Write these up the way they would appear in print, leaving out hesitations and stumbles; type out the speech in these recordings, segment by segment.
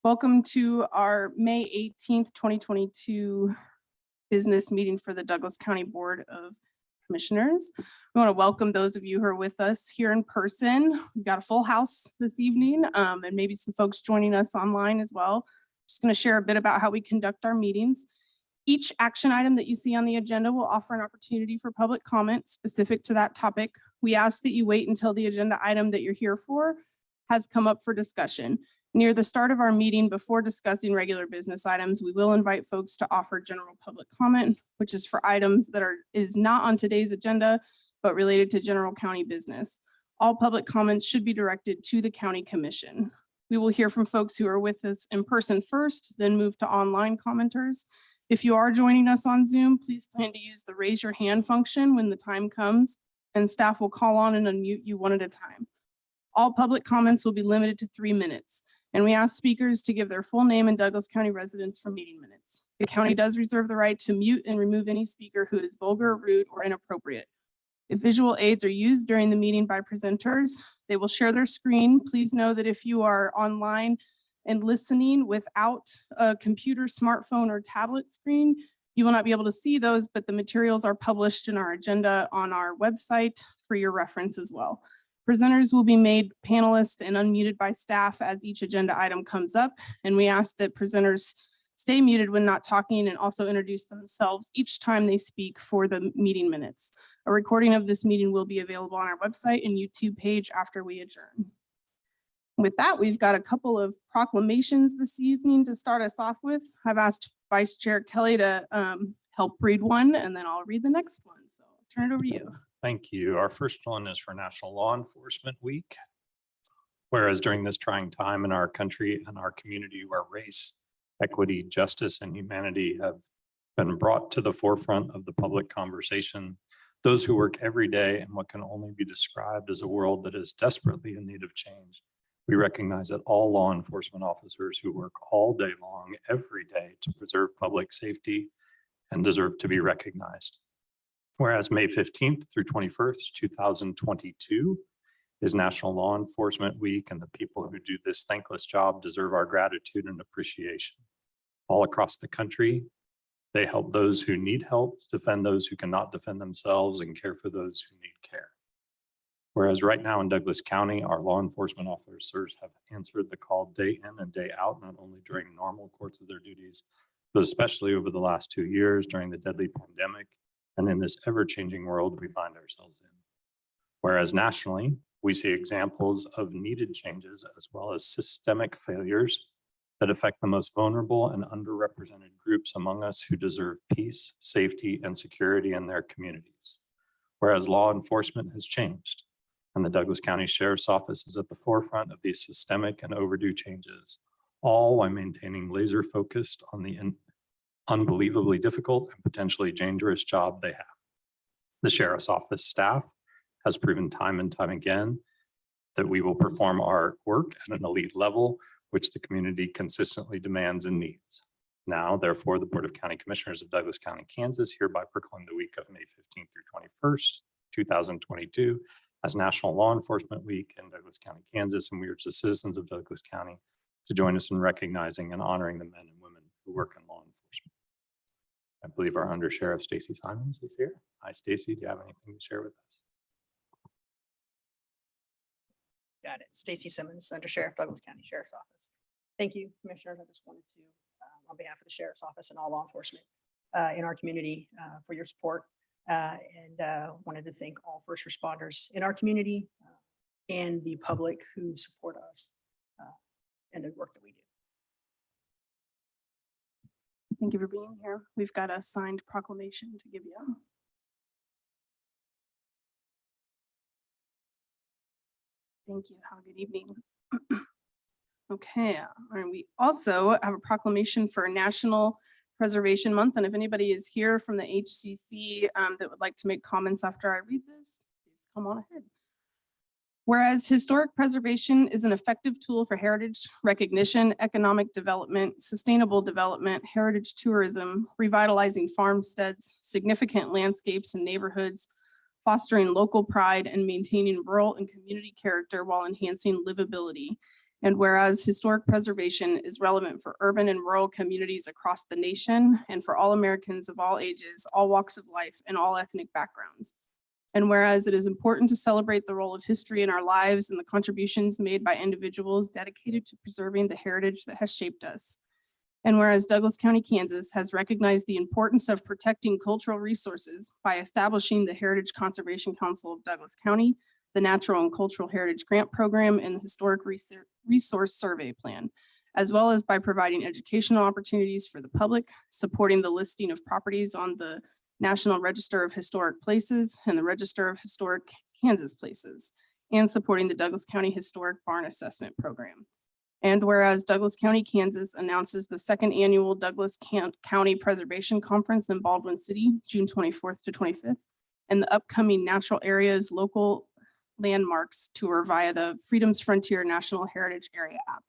Welcome to our May 18th, 2022 business meeting for the Douglas County Board of Commissioners. We want to welcome those of you who are with us here in person. We've got a full house this evening and maybe some folks joining us online as well. Just going to share a bit about how we conduct our meetings. Each action item that you see on the agenda will offer an opportunity for public comment specific to that topic. We ask that you wait until the agenda item that you're here for has come up for discussion. Near the start of our meeting, before discussing regular business items, we will invite folks to offer general public comment, which is for items that is not on today's agenda, but related to general county business. All public comments should be directed to the county commission. We will hear from folks who are with us in person first, then move to online commenters. If you are joining us on Zoom, please plan to use the raise your hand function when the time comes, and staff will call on and unmute you one at a time. All public comments will be limited to 3 minutes, and we ask speakers to give their full name and Douglas County residents for meeting minutes. The county does reserve the right to mute and remove any speaker who is vulgar, rude, or inappropriate. If visual aids are used during the meeting by presenters, they will share their screen. Please know that if you are online and listening without a computer, smartphone, or tablet screen, you will not be able to see those, but the materials are published in our agenda on our website for your reference as well. Presenters will be made panelists and unmuted by staff as each agenda item comes up, and we ask that presenters stay muted when not talking and also introduce themselves each time they speak for the meeting minutes. A recording of this meeting will be available on our website and YouTube page after we adjourn. With that, we've got a couple of proclamations this evening to start us off with. I've asked Vice Chair Kelly to help read one, and then I'll read the next one. So I'll turn it over to you. Thank you. Our first one is for National Law Enforcement Week. Whereas during this trying time in our country and our community where race, equity, justice, and humanity have been brought to the forefront of the public conversation, those who work every day in what can only be described as a world that is desperately in need of change, we recognize that all law enforcement officers who work all day long, every day to preserve public safety and deserve to be recognized. Whereas May 15th through 21st, 2022 is National Law Enforcement Week, and the people who do this thankless job deserve our gratitude and appreciation. All across the country, they help those who need help, defend those who cannot defend themselves, and care for those who need care. Whereas right now in Douglas County, our law enforcement officers have answered the call day in and day out, not only during normal course of their duties, but especially over the last 2 years during the deadly pandemic and in this ever-changing world we find ourselves in. Whereas nationally, we see examples of needed changes as well as systemic failures that affect the most vulnerable and underrepresented groups among us who deserve peace, safety, and security in their communities. Whereas law enforcement has changed, and the Douglas County Sheriff's Office is at the forefront of these systemic and overdue changes, all while maintaining laser focused on the unbelievably difficult and potentially dangerous job they have. The Sheriff's Office staff has proven time and time again that we will perform our work at an elite level, which the community consistently demands and needs. Now, therefore, the Board of County Commissioners of Douglas County, Kansas hereby proclaim the week of May 15th through 21st, 2022 as National Law Enforcement Week in Douglas County, Kansas, and we urge the citizens of Douglas County to join us in recognizing and honoring the men and women who work in law enforcement. I believe our Under Sheriff Stacy Simons is here. Hi, Stacy. Do you have anything to share with us? Got it. Stacy Simmons, Under Sheriff, Douglas County Sheriff's Office. Thank you, Commissioners. I just wanted to, on behalf of the Sheriff's Office and all law enforcement in our community, for your support, and wanted to thank all first responders in our community and the public who support us and the work that we do. Thank you for being here. We've got a signed proclamation to give you. Thank you. Have a good evening. Okay, and we also have a proclamation for National Preservation Month. And if anybody is here from the HCC that would like to make comments after I read this, please come on ahead. Whereas historic preservation is an effective tool for heritage recognition, economic development, sustainable development, heritage tourism, revitalizing farmsteads, significant landscapes and neighborhoods, fostering local pride, and maintaining rural and community character while enhancing livability. And whereas historic preservation is relevant for urban and rural communities across the nation and for all Americans of all ages, all walks of life, and all ethnic backgrounds. And whereas it is important to celebrate the role of history in our lives and the contributions made by individuals dedicated to preserving the heritage that has shaped us. And whereas Douglas County, Kansas has recognized the importance of protecting cultural resources by establishing the Heritage Conservation Council of Douglas County, the Natural and Cultural Heritage Grant Program, and the Historic Resource Survey Plan, as well as by providing educational opportunities for the public, supporting the listing of properties on the National Register of Historic Places and the Register of Historic Kansas Places, and supporting the Douglas County Historic Barn Assessment Program. And whereas Douglas County, Kansas announces the second annual Douglas County Preservation Conference in Baldwin City, June 24th to 25th, and the upcoming Natural Areas Local Landmarks Tour via the Freedom's Frontier National Heritage Area app.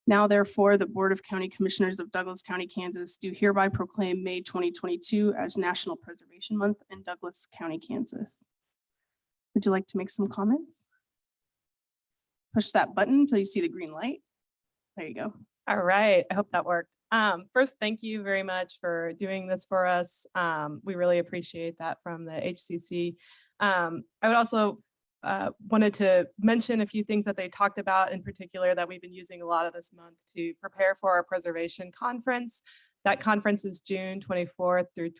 Now, therefore, the Board of County Commissioners of Douglas County, Kansas do hereby proclaim May 2022 as National Preservation Month in Douglas County, Kansas. Would you like to make some comments? Push that button until you see the green light. There you go. All right, I hope that worked. First, thank you very much for doing this for us. We really appreciate that from the HCC. I would also wanted to mention a few things that they talked about in particular that we've been using a lot of this month to prepare for our preservation conference. That conference is June 24th through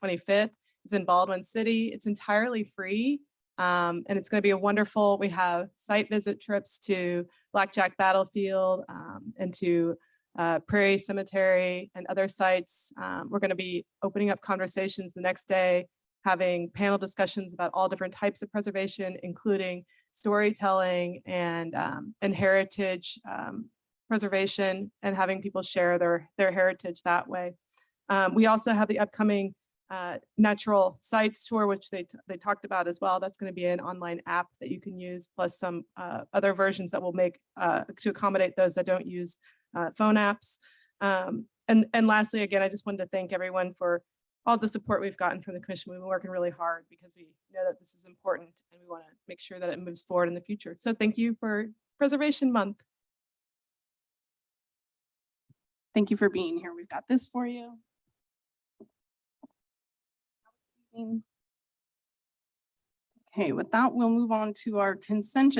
25th. It's in Baldwin City. It's entirely free. And it's going to be a wonderful, we have site visit trips to Blackjack Battlefield and to Prairie Cemetery and other sites. We're going to be opening up conversations the next day, having panel discussions about all different types of preservation, including storytelling and heritage preservation, and having people share their heritage that way. We also have the upcoming natural sites tour, which they talked about as well. That's going to be an online app that you can use, plus some other versions that will make to accommodate those that don't use phone apps. And lastly, again, I just wanted to thank everyone for all the support we've gotten from the commission. We've been working really hard because we know that this is important and we want to make sure that it moves forward in the future. So thank you for Preservation Month. Thank you for being here. We've got this for you. Okay, with that, we'll move on to our consent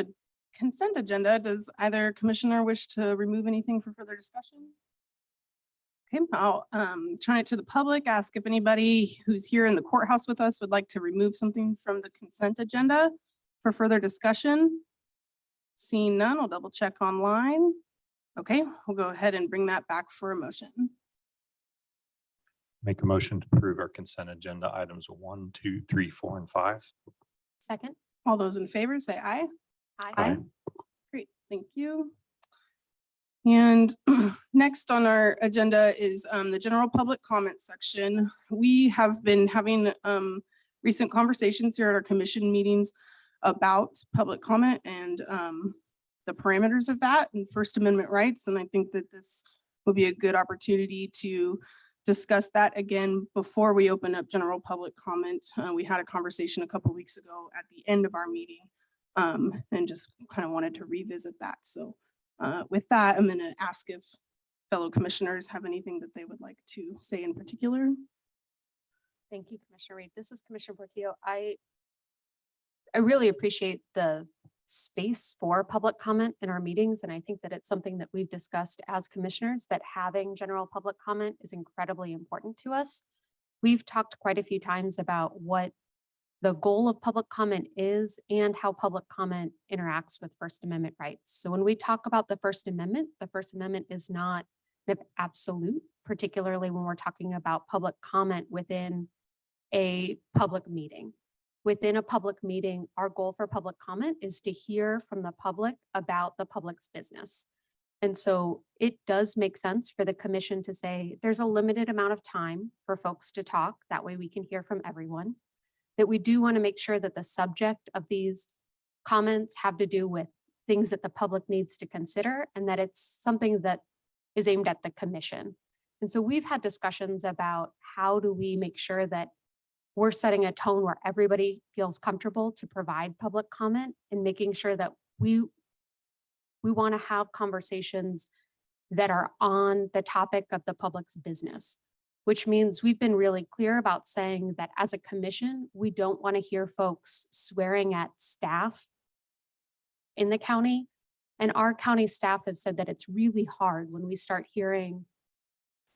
agenda. Does either commissioner wish to remove anything for further discussion? Okay, I'll try it to the public, ask if anybody who's here in the courthouse with us would like to remove something from the consent agenda for further discussion. Seeing none, I'll double check online. Okay, we'll go ahead and bring that back for a motion. Make a motion to approve our consent agenda items 1, 2, 3, 4, and 5. Second. All those in favor say aye. Aye. Great, thank you. And next on our agenda is the general public comment section. We have been having recent conversations here at our commission meetings about public comment and the parameters of that and First Amendment rights. And I think that this will be a good opportunity to discuss that again before we open up general public comment. We had a conversation a couple weeks ago at the end of our meeting and just kind of wanted to revisit that. So with that, I'm going to ask if fellow commissioners have anything that they would like to say in particular. Thank you, Commissioner Reed. This is Commissioner Portillo. I really appreciate the space for public comment in our meetings. And I think that it's something that we've discussed as commissioners, that having general public comment is incredibly important to us. We've talked quite a few times about what the goal of public comment is and how public comment interacts with First Amendment rights. So when we talk about the First Amendment is not absolute, particularly when we're talking about public comment within a public meeting. Within a public meeting, our goal for public comment is to hear from the public about the public's business. And so it does make sense for the commission to say there's a limited amount of time for folks to talk. That way we can hear from everyone. That we do want to make sure that the subject of these comments have to do with things that the public needs to consider, and that it's something that is aimed at the commission. And so we've had discussions about how do we make sure that we're setting a tone where everybody feels comfortable to provide public comment, and making sure that we We want to have conversations that are on the topic of the public's business, which means we've been really clear about saying that as a commission, we don't want to hear folks swearing at staff in the county. And our county staff have said that it's really hard when we start hearing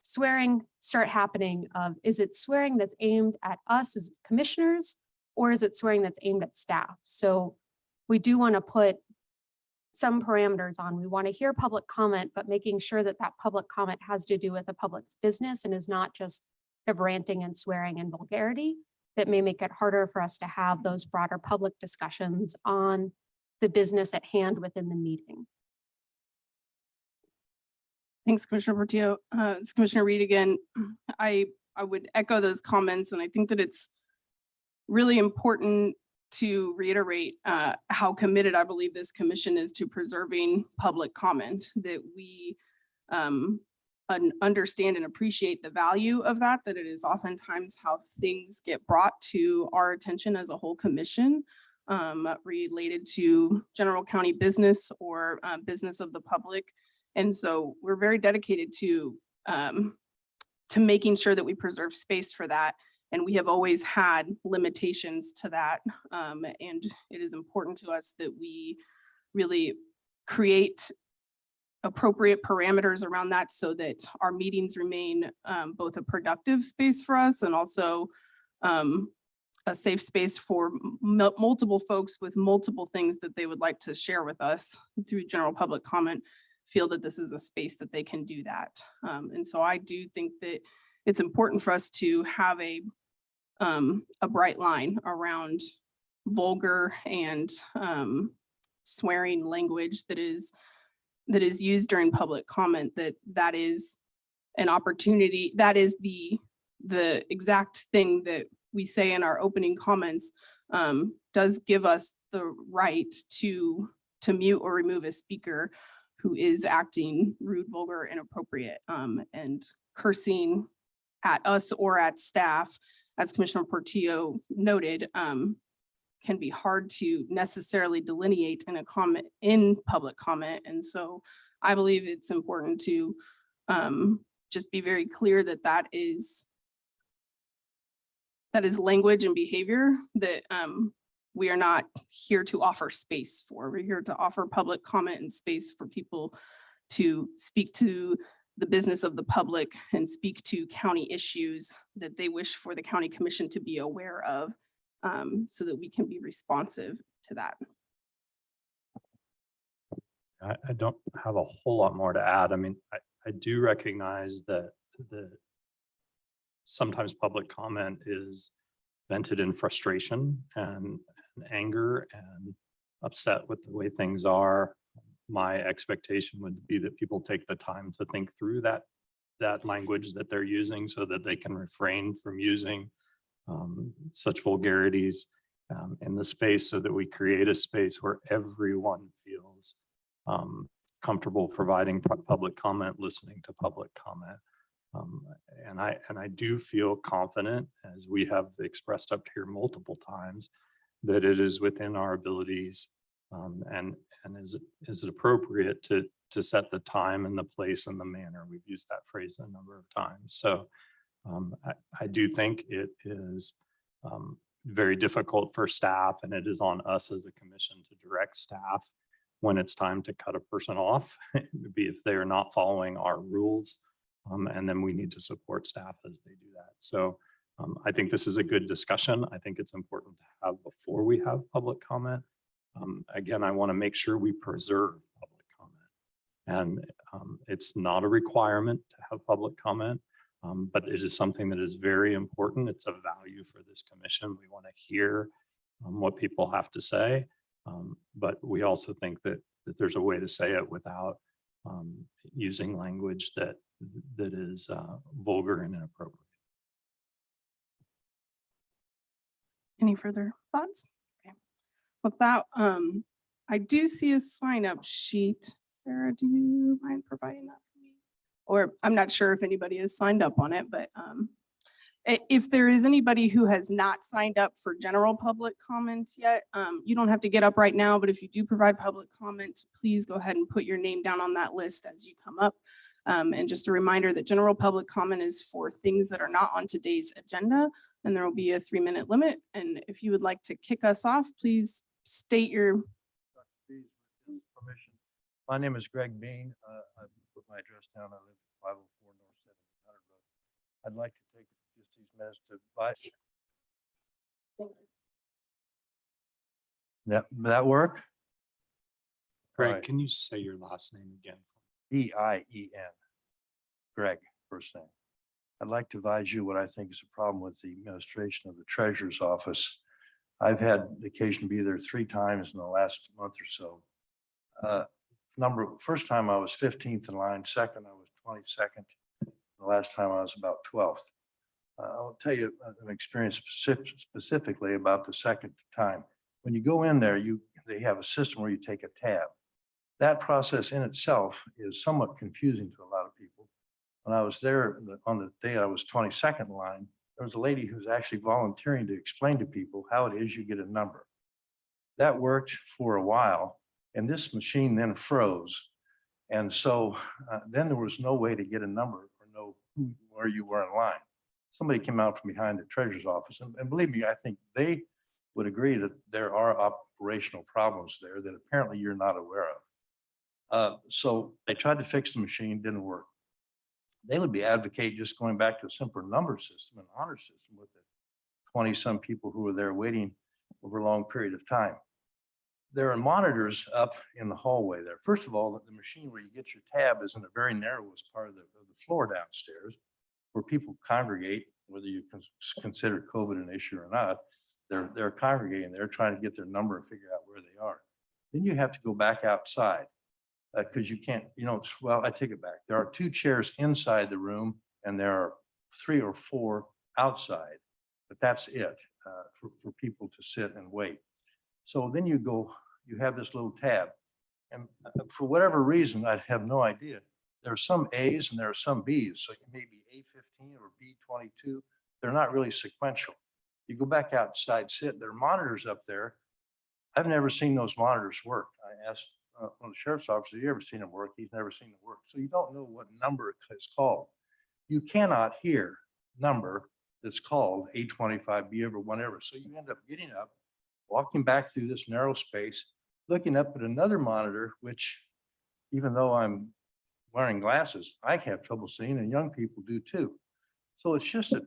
swearing start happening of, is it swearing that's aimed at us as commissioners, or is it swearing that's aimed at staff? So we do want to put some parameters on. We want to hear public comment, but making sure that that public comment has to do with the public's business and is not just of ranting and swearing and vulgarity that may make it harder for us to have those broader public discussions on the business at hand within the meeting. Thanks, Commissioner Portillo. It's Commissioner Reed again. I would echo those comments, and I think that it's really important to reiterate how committed I believe this commission is to preserving public comment, that we understand and appreciate the value of that it is oftentimes how things get brought to our attention as a whole commission related to general county business or business of the public. And so we're very dedicated to making sure that we preserve space for that. And we have always had limitations to that. And it is important to us that we really create appropriate parameters around that so that our meetings remain both a productive space for us and also a safe space for multiple folks with multiple things that they would like to share with us through general public comment, feel that this is a space that they can do that. And so I do think that it's important for us to have a bright line around vulgar and swearing language that is used during public comment, that is an opportunity, that is the exact thing that we say in our opening comments does give us the right to mute or remove a speaker who is acting rude, vulgar, inappropriate, and cursing at us or at staff, as Commissioner Portillo noted, can be hard to necessarily delineate in a comment in public comment. And so I believe it's important to just be very clear that that is language and behavior that we are not here to offer space for. We're here to offer public comment and space for people to speak to the business of the public and speak to county issues that they wish for the county commission to be aware of, so that we can be responsive to that. I don't have a whole lot more to add. I mean, I do recognize that sometimes public comment is vented in frustration and anger and upset with the way things are. My expectation would be that people take the time to think through that language that they're using so that they can refrain from using such vulgarities in the space, so that we create a space where everyone feels comfortable providing public comment, listening to public comment. And I do feel confident, as we have expressed up here multiple times, that it is within our abilities and is it appropriate to set the time and the place and the manner. We've used that phrase a number of times. So I do think it is very difficult for staff, and it is on us as a commission to direct staff when it's time to cut a person off, be if they are not following our rules. And then we need to support staff as they do that. So I think this is a good discussion. I think it's important to have before we have public comment. Again, I want to make sure we preserve public comment. And it's not a requirement to have public comment, but it is something that is very important. It's a value for this commission. We want to hear what people have to say, but we also think that there's a way to say it without using language that is vulgar and inappropriate. Any further thoughts? Okay. With that, I do see a sign up sheet. Sarah, do you mind providing that for me? Or I'm not sure if anybody has signed up on it, but If there is anybody who has not signed up for general public comment yet, you don't have to get up right now, but if you do provide public comment, please go ahead and put your name down on that list as you come up. And just a reminder that general public comment is for things that are not on today's agenda, and there will be a 3-minute limit. And if you would like to kick us off, please state your. Permission. My name is Greg Bean. I put my address down. I live at 504 North 1700 Road. I'd like to take just these minutes to buy. That work? Greg, Right. can you say your last name again? Bien. Greg, first name. I'd like to advise you what I think is a problem with the administration of the treasurer's office. I've had the occasion to be there 3 times in the last month or so. First time I was 15th in line, second I was 22nd. The last time I was about 12th. I'll tell you an experience specifically about the second time. When you go in there, they have a system where you take a tab. That process in itself is somewhat confusing to a lot of people. When I was there on the day I was 22nd in line, there was a lady who was actually volunteering to explain to people how it is you get a number. That worked for a while, and this machine then froze. And so then there was no way to get a number or know where you were in line. Somebody came out from behind the treasurer's office, and believe me, I think they would agree that there are operational problems there that apparently you're not aware of. So they tried to fix the machine, didn't work. They would be advocate just going back to a simpler number system, an honor system with the 20-some people who were there waiting over a long period of time. There are monitors up in the hallway there. First of all, the machine where you get your tab is in the very narrowest part of the floor downstairs, where people congregate, whether you consider COVID an issue or not. They're congregating there, trying to get their number and figure out where they are. Then you have to go back outside because you can't, well, I take it back. There are 2 chairs inside the room and there are 3 or 4 outside, but that's it for people to sit and wait. So then you have this little tab, and for whatever reason, I have no idea. There are some A's and there are some B's. So you may be A15 or B22. They're not really sequential. You go back outside, sit, there are monitors up there. I've never seen those monitors work. I asked one of the sheriff's officers, have you ever seen them work? He's never seen them work. So you don't know what number it's called. You cannot hear number that's called A25, B or whatever. So you end up getting up, walking back through this narrow space, looking up at another monitor, which even though I'm wearing glasses, I have trouble seeing, and young people do too. So it's just a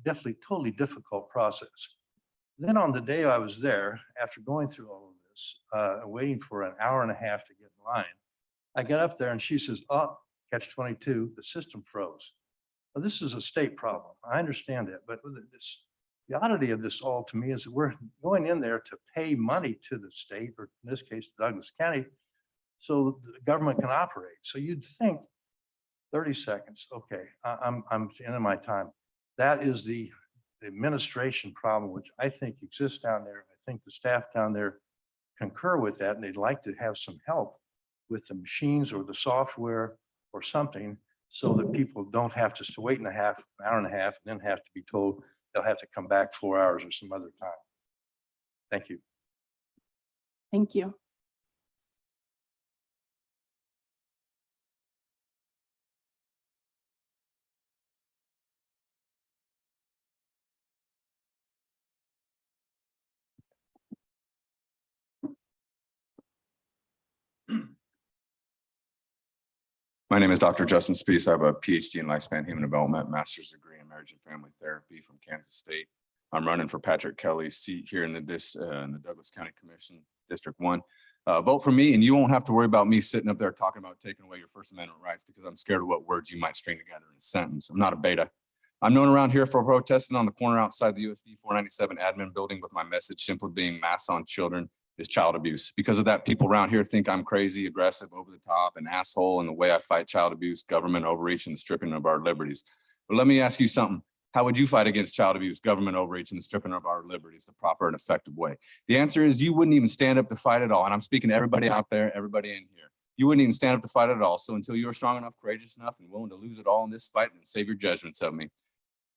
definitely totally difficult process. Then on the day I was there, after going through all of this, waiting for an hour and a half to get in line, I got up there and she says, oh, catch 22, the system froze. Well, this is a state problem. I understand that, but the oddity of this all to me is that we're going in there to pay money to the state, or in this case, Douglas County, so the government can operate. So you'd think 30 seconds, okay, I'm into my time. That is the administration problem, which I think exists down there. I think the staff down there concur with that, and they'd like to have some help with the machines or the software or something, so that people don't have to wait an hour and a half, and then have to be told they'll have to come back 4 hours or some other time. Thank you. Thank you. My name is Dr. Justin Spees. I have a PhD in lifespan human development, master's degree in marriage and family therapy from Kansas State. I'm running for Patrick Kelly's seat here in the Douglas County Commission, District 1. Vote for me, and you won't have to worry about me sitting up there talking about taking away your First Amendment rights, because I'm scared of what words you might string together in a sentence. I'm not a beta. I'm known around here for protesting on the corner outside the USD 497 admin building, with my message simply being mass on children is child abuse. Because of that, people around here think I'm crazy, aggressive, over the top, an asshole in the way I fight child abuse, government overreach, and the stripping of our liberties. But let me ask you something. How would you fight against child abuse, government overreach, and the stripping of our liberties the proper and effective way? The answer is you wouldn't even stand up to fight at all. And I'm speaking to everybody out there, everybody in here. you wouldn't even stand up to fight at all. So until you are strong enough, courageous enough, and willing to lose it all in this fight, then save your judgments of me.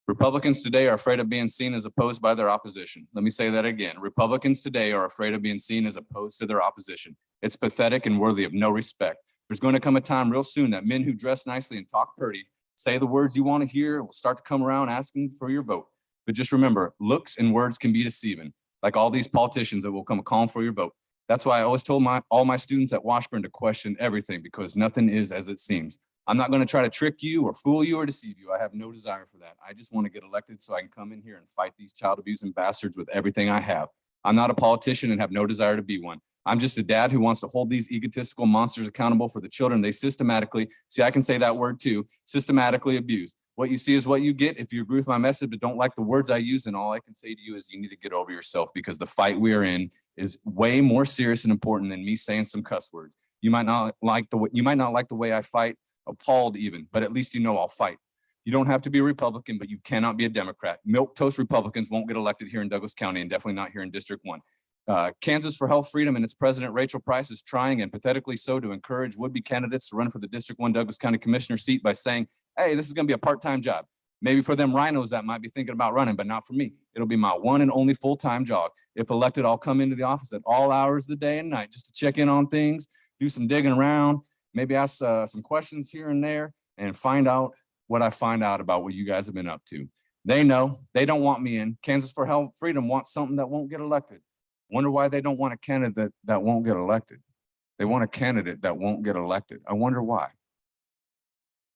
Republicans today are afraid of being seen as opposed by their opposition. Let me say that again. Republicans today are afraid of being seen as opposed to their opposition. It's pathetic and worthy of no respect. There's going to come a time real soon that men who dress nicely and talk pretty, say the words you want to hear, will start to come around asking for your vote. But just remember, looks and words can be deceiving, like all these politicians that will come calling for your vote. That's why I always told all my students at Washburn to question everything, because nothing is as it seems. I'm not going to try to trick you or fool you or deceive you. I have no desire for that. I just want to get elected so I can come in here and fight these child abusing bastards with everything I have. I'm not a politician and have no desire to be one. I'm just a dad who wants to hold these egotistical monsters accountable for the children they systematically, see, I can say that word too, systematically abuse. What you see is what you get. If you agree with my message but don't like the words I use, then all I can say to you is you need to get over yourself, because the fight we are in is way more serious and important than me saying some cuss words. You might not like the way I fight, appalled even, but at least you know I'll fight. You don't have to be a Republican, but you cannot be a Democrat. Milquetoast Republicans won't get elected here in Douglas County, and definitely not here in District 1. Kansas for Health Freedom and its president, Rachel Price, is trying, and pathetically so, to encourage would-be candidates to run for the District 1 Douglas County Commissioner seat by saying, hey, this is going to be a part-time job. Maybe for them rhinos that might be thinking about running, but not for me. It'll be my one and only full-time job. If elected, I'll come into the office at all hours of the day and night just to check in on things, do some digging around, maybe ask some questions here and there, and find out what I find out about what you guys have been up to. They know they don't want me in. Kansas for Health Freedom wants something that won't get elected. Wonder why they don't want a candidate that won't get elected. They want a candidate that won't get elected. I wonder why.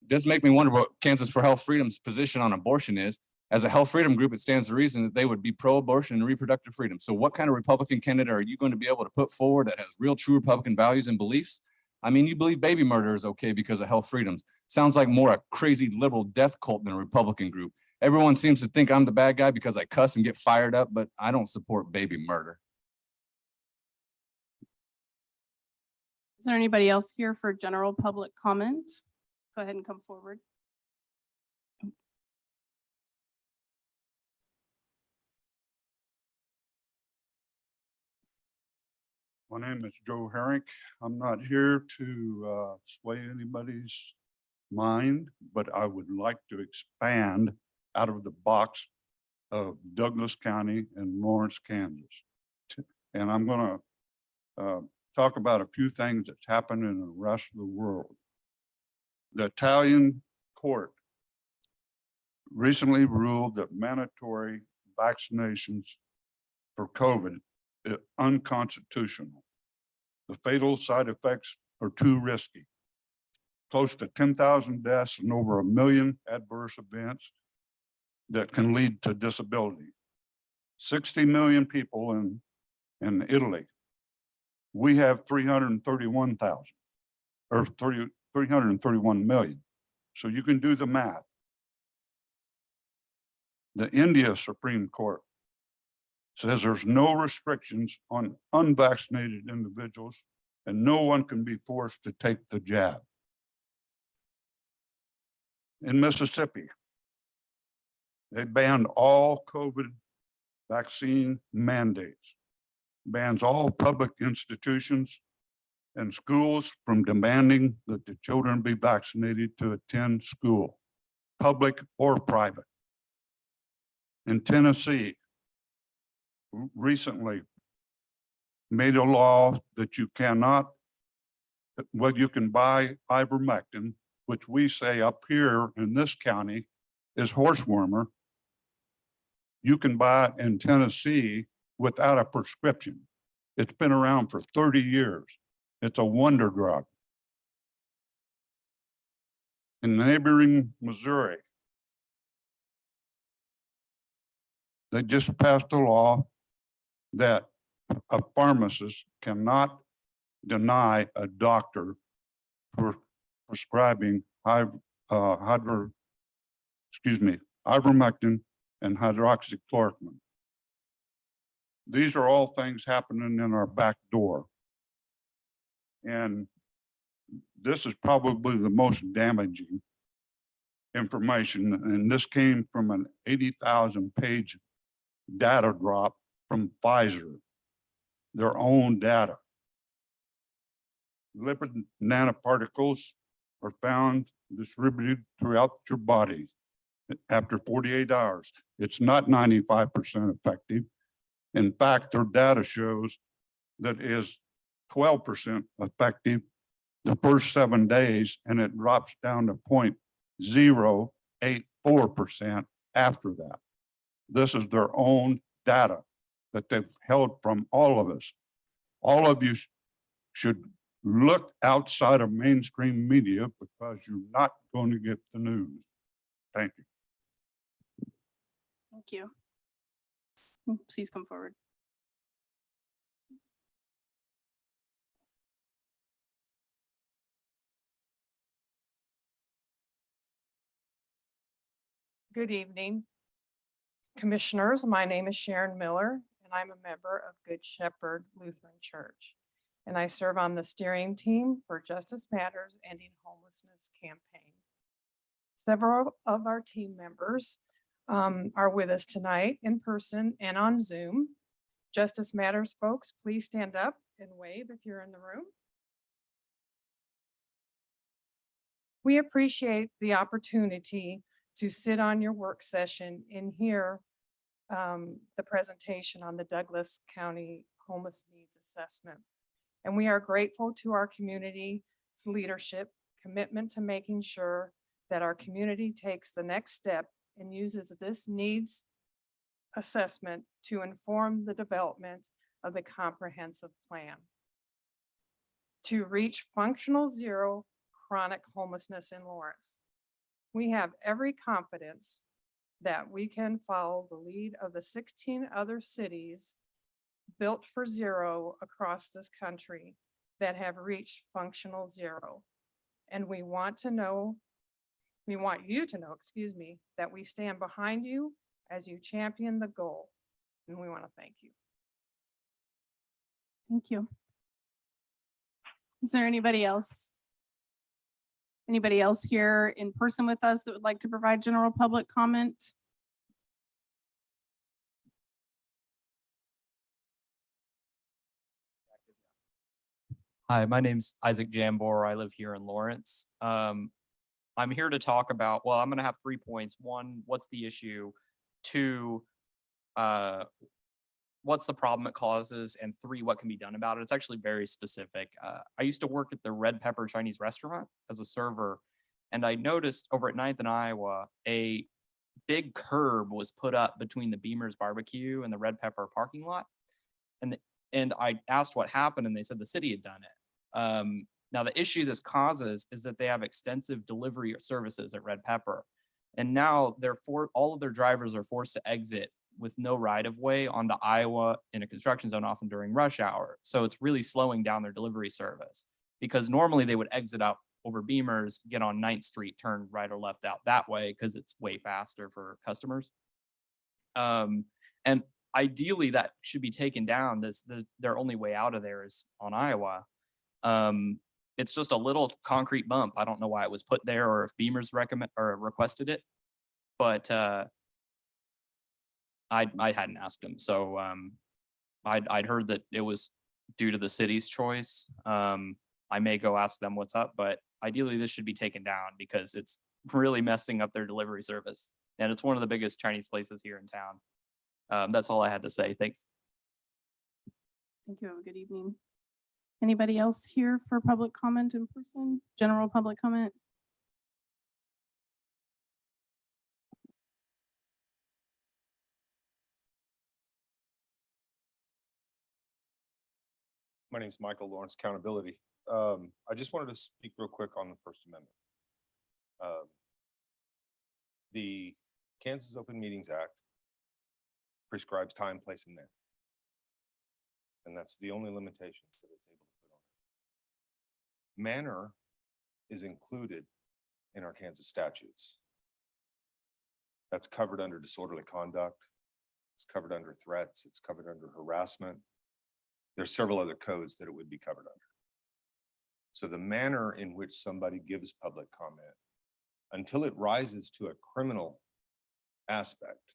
It does make me wonder what Kansas for Health Freedom's position on abortion is. As a health freedom group, it stands to reason that they would be pro-abortion and reproductive freedom. So what kind of Republican candidate are you going to be able to put forward that has real, true Republican values and beliefs? I mean, you believe baby murder is okay because of health freedoms. Sounds like more a crazy liberal death cult than a Republican group. Everyone seems to think I'm the bad guy because I cuss and get fired up, but I don't support baby murder. Is there anybody else here for general public comment? Go ahead and come forward. My name is Joe Herrick. I'm not here to sway anybody's mind, but I would like to expand out of the box of Douglas County and Lawrence, Kansas. And I'm going to talk about a few things that's happened in the rest of the world. The Italian court recently ruled that mandatory vaccinations for COVID is unconstitutional. The fatal side effects are too risky. Close to 10,000 deaths and over 1 million adverse events that can lead to disability. 60 million people in Italy. We have 331,000 or 331 million. So you can do the math. The India Supreme Court says there's no restrictions on unvaccinated individuals and no one can be forced to take the jab. In Mississippi, they banned all COVID vaccine mandates, bans all public institutions and schools from demanding that the children be vaccinated to attend school, public or private. In Tennessee, recently made a law that you cannot, well, you can buy ivermectin, which we say up here in this county is horsewormer. You can buy it in Tennessee without a prescription. It's been around for 30 years. It's a wonder drug. In neighboring Missouri, they just passed a law that a pharmacist cannot deny a doctor for prescribing ivermectin and hydroxychloroquine. These are all things happening in our back door. And this is probably the most damaging information. And this came from an 80,000 page data drop from Pfizer, their own data. lipid nanoparticles are found distributed throughout your body after 48 hours. It's not 95% effective. In fact, their data shows that is 12% effective the first 7 days, and it drops down to 0.084% after that. This is their own data that they've held from all of us. All of you should look outside of mainstream media because you're not going to get the news. Thank you. Thank you. Please come forward. Good evening, Commissioners. My name is Sharon Miller, and I'm a member of Good Shepherd Lutheran Church. And I serve on the steering team for Justice Matters Ending Homelessness campaign. Several of our team members are with us tonight in person and on Zoom. Justice Matters folks, please stand up and wave if you're in the room. We appreciate the opportunity to sit on your work session and hear the presentation on the Douglas County Homeless Needs Assessment. And we are grateful to our community's leadership commitment to making sure that our community takes the next step and uses this needs assessment to inform the development of the comprehensive plan to reach functional zero chronic homelessness in Lawrence. We have every confidence that we can follow the lead of the 16 other cities built for zero across this country that have reached functional zero. And we want you to know, that we stand behind you as you champion the goal. And we want to thank you. Thank you. Is there anybody else? Anybody else here in person with us that would like to provide general public comment? Hi, my name's Isaac Jambor. I live here in Lawrence. I'm here to talk about, well, I'm going to have 3 points. One, what's the issue? Two, what's the problem it causes? And three, what can be done about it? It's actually very specific. I used to work at the Red Pepper Chinese restaurant as a server, and I noticed over at 9th and Iowa, a big curb was put up between the Beamer's Barbecue and the Red Pepper parking lot. And I asked what happened, and they said the city had done it. Now, the issue this causes is that they have extensive delivery services at Red Pepper. And now all of their drivers are forced to exit with no right of way onto Iowa in a construction zone, often during rush hour. So it's really slowing down their delivery service, because normally they would exit out over Beamer's, get on 9th Street, turn right or left out that way because it's way faster for customers. And ideally that should be taken down. Their only way out of there is on Iowa. It's just a little concrete bump. I don't know why it was put there or if Beamer's requested it, but I hadn't asked them. So I'd heard that it was due to the city's choice. I may go ask them what's up, but ideally this should be taken down because it's really messing up their delivery service. And it's one of the biggest Chinese places here in town. That's all I had to say. Thanks. Thank you. Have a good evening. Anybody else here for public comment in person? General public comment? My name is Michael Lawrence, Accountability. I just wanted to speak real quick on the First Amendment. The Kansas Open Meetings Act prescribes time, place, and manner. And that's the only limitations that it's able to put on it. Manner is included in our Kansas statutes. That's covered under disorderly conduct. It's covered under threats. It's covered under harassment. There's several other codes that it would be covered under. So the manner in which somebody gives public comment, until it rises to a criminal aspect,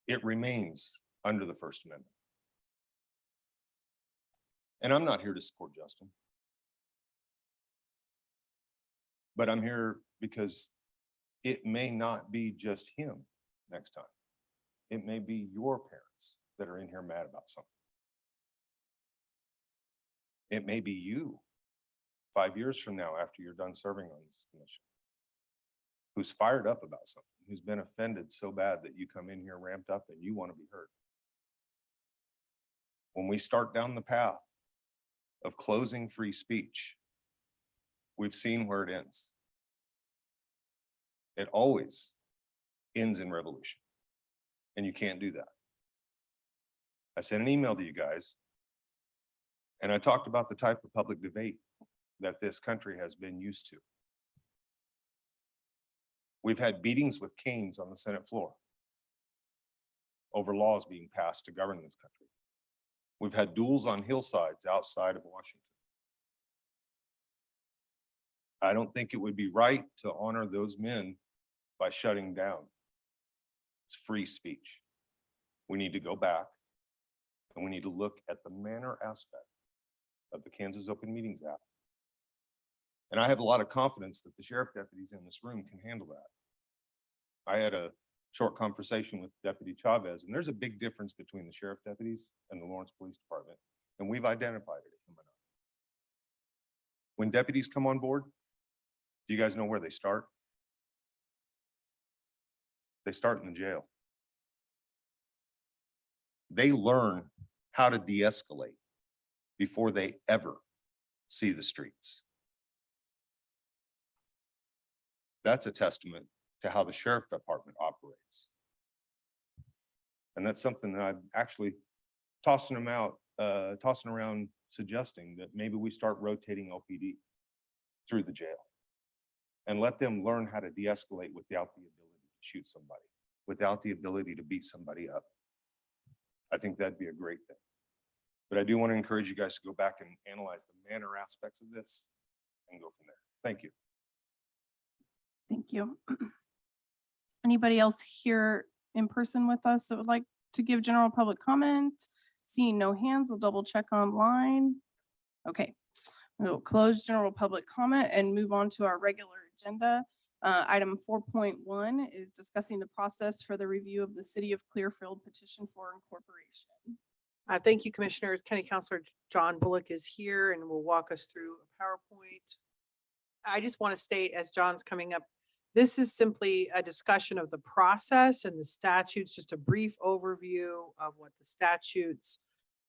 it remains under the First Amendment. And I'm not here to support Justin. But I'm here because it may not be just him next time. It may be your parents that are in here mad about something. It may be you 5 years from now after you're done serving on this commission, who's fired up about something, who's been offended so bad that you come in here ramped up and you want to be heard. When we start down the path of closing free speech, we've seen where it ends. It always ends in revolution, and you can't do that. I sent an email to you guys, and I talked about the type of public debate that this country has been used to. We've had beatings with canes on the Senate floor over laws being passed to govern this country. We've had duels on hillsides outside of Washington. I don't think it would be right to honor those men by shutting down. It's free speech. We need to go back and we need to look at the manner aspect of the Kansas Open Meetings Act. And I have a lot of confidence that the sheriff deputies in this room can handle that. I had a short conversation with Deputy Chavez, and there's a big difference between the sheriff deputies and the Lawrence Police Department, and we've identified it. When deputies come on board, do you guys know where they start? They start in the jail. They learn how to de-escalate before they ever see the streets. That's a testament to how the sheriff department operates. And that's something that I'm actually tossing around suggesting that maybe we start rotating OPD through the jail and let them learn how to de-escalate without the ability to shoot somebody, without the ability to beat somebody up. I think that'd be a great thing. But I do want to encourage you guys to go back and analyze the manner aspects of this and go from there. Thank you. Thank you. Anybody else here in person with us that would like to give general public comment? Seeing no hands, we'll double check online. Okay, we'll close general public comment and move on to our regular agenda. Item 4.1 is discussing the process for the review of the City of Clearfield petition for incorporation. Thank you, Commissioners. County Councilor John Bullock is here and will walk us through a PowerPoint. I just want to state, as John's coming up, this is simply a discussion of the process and the statutes, just a brief overview of what the statutes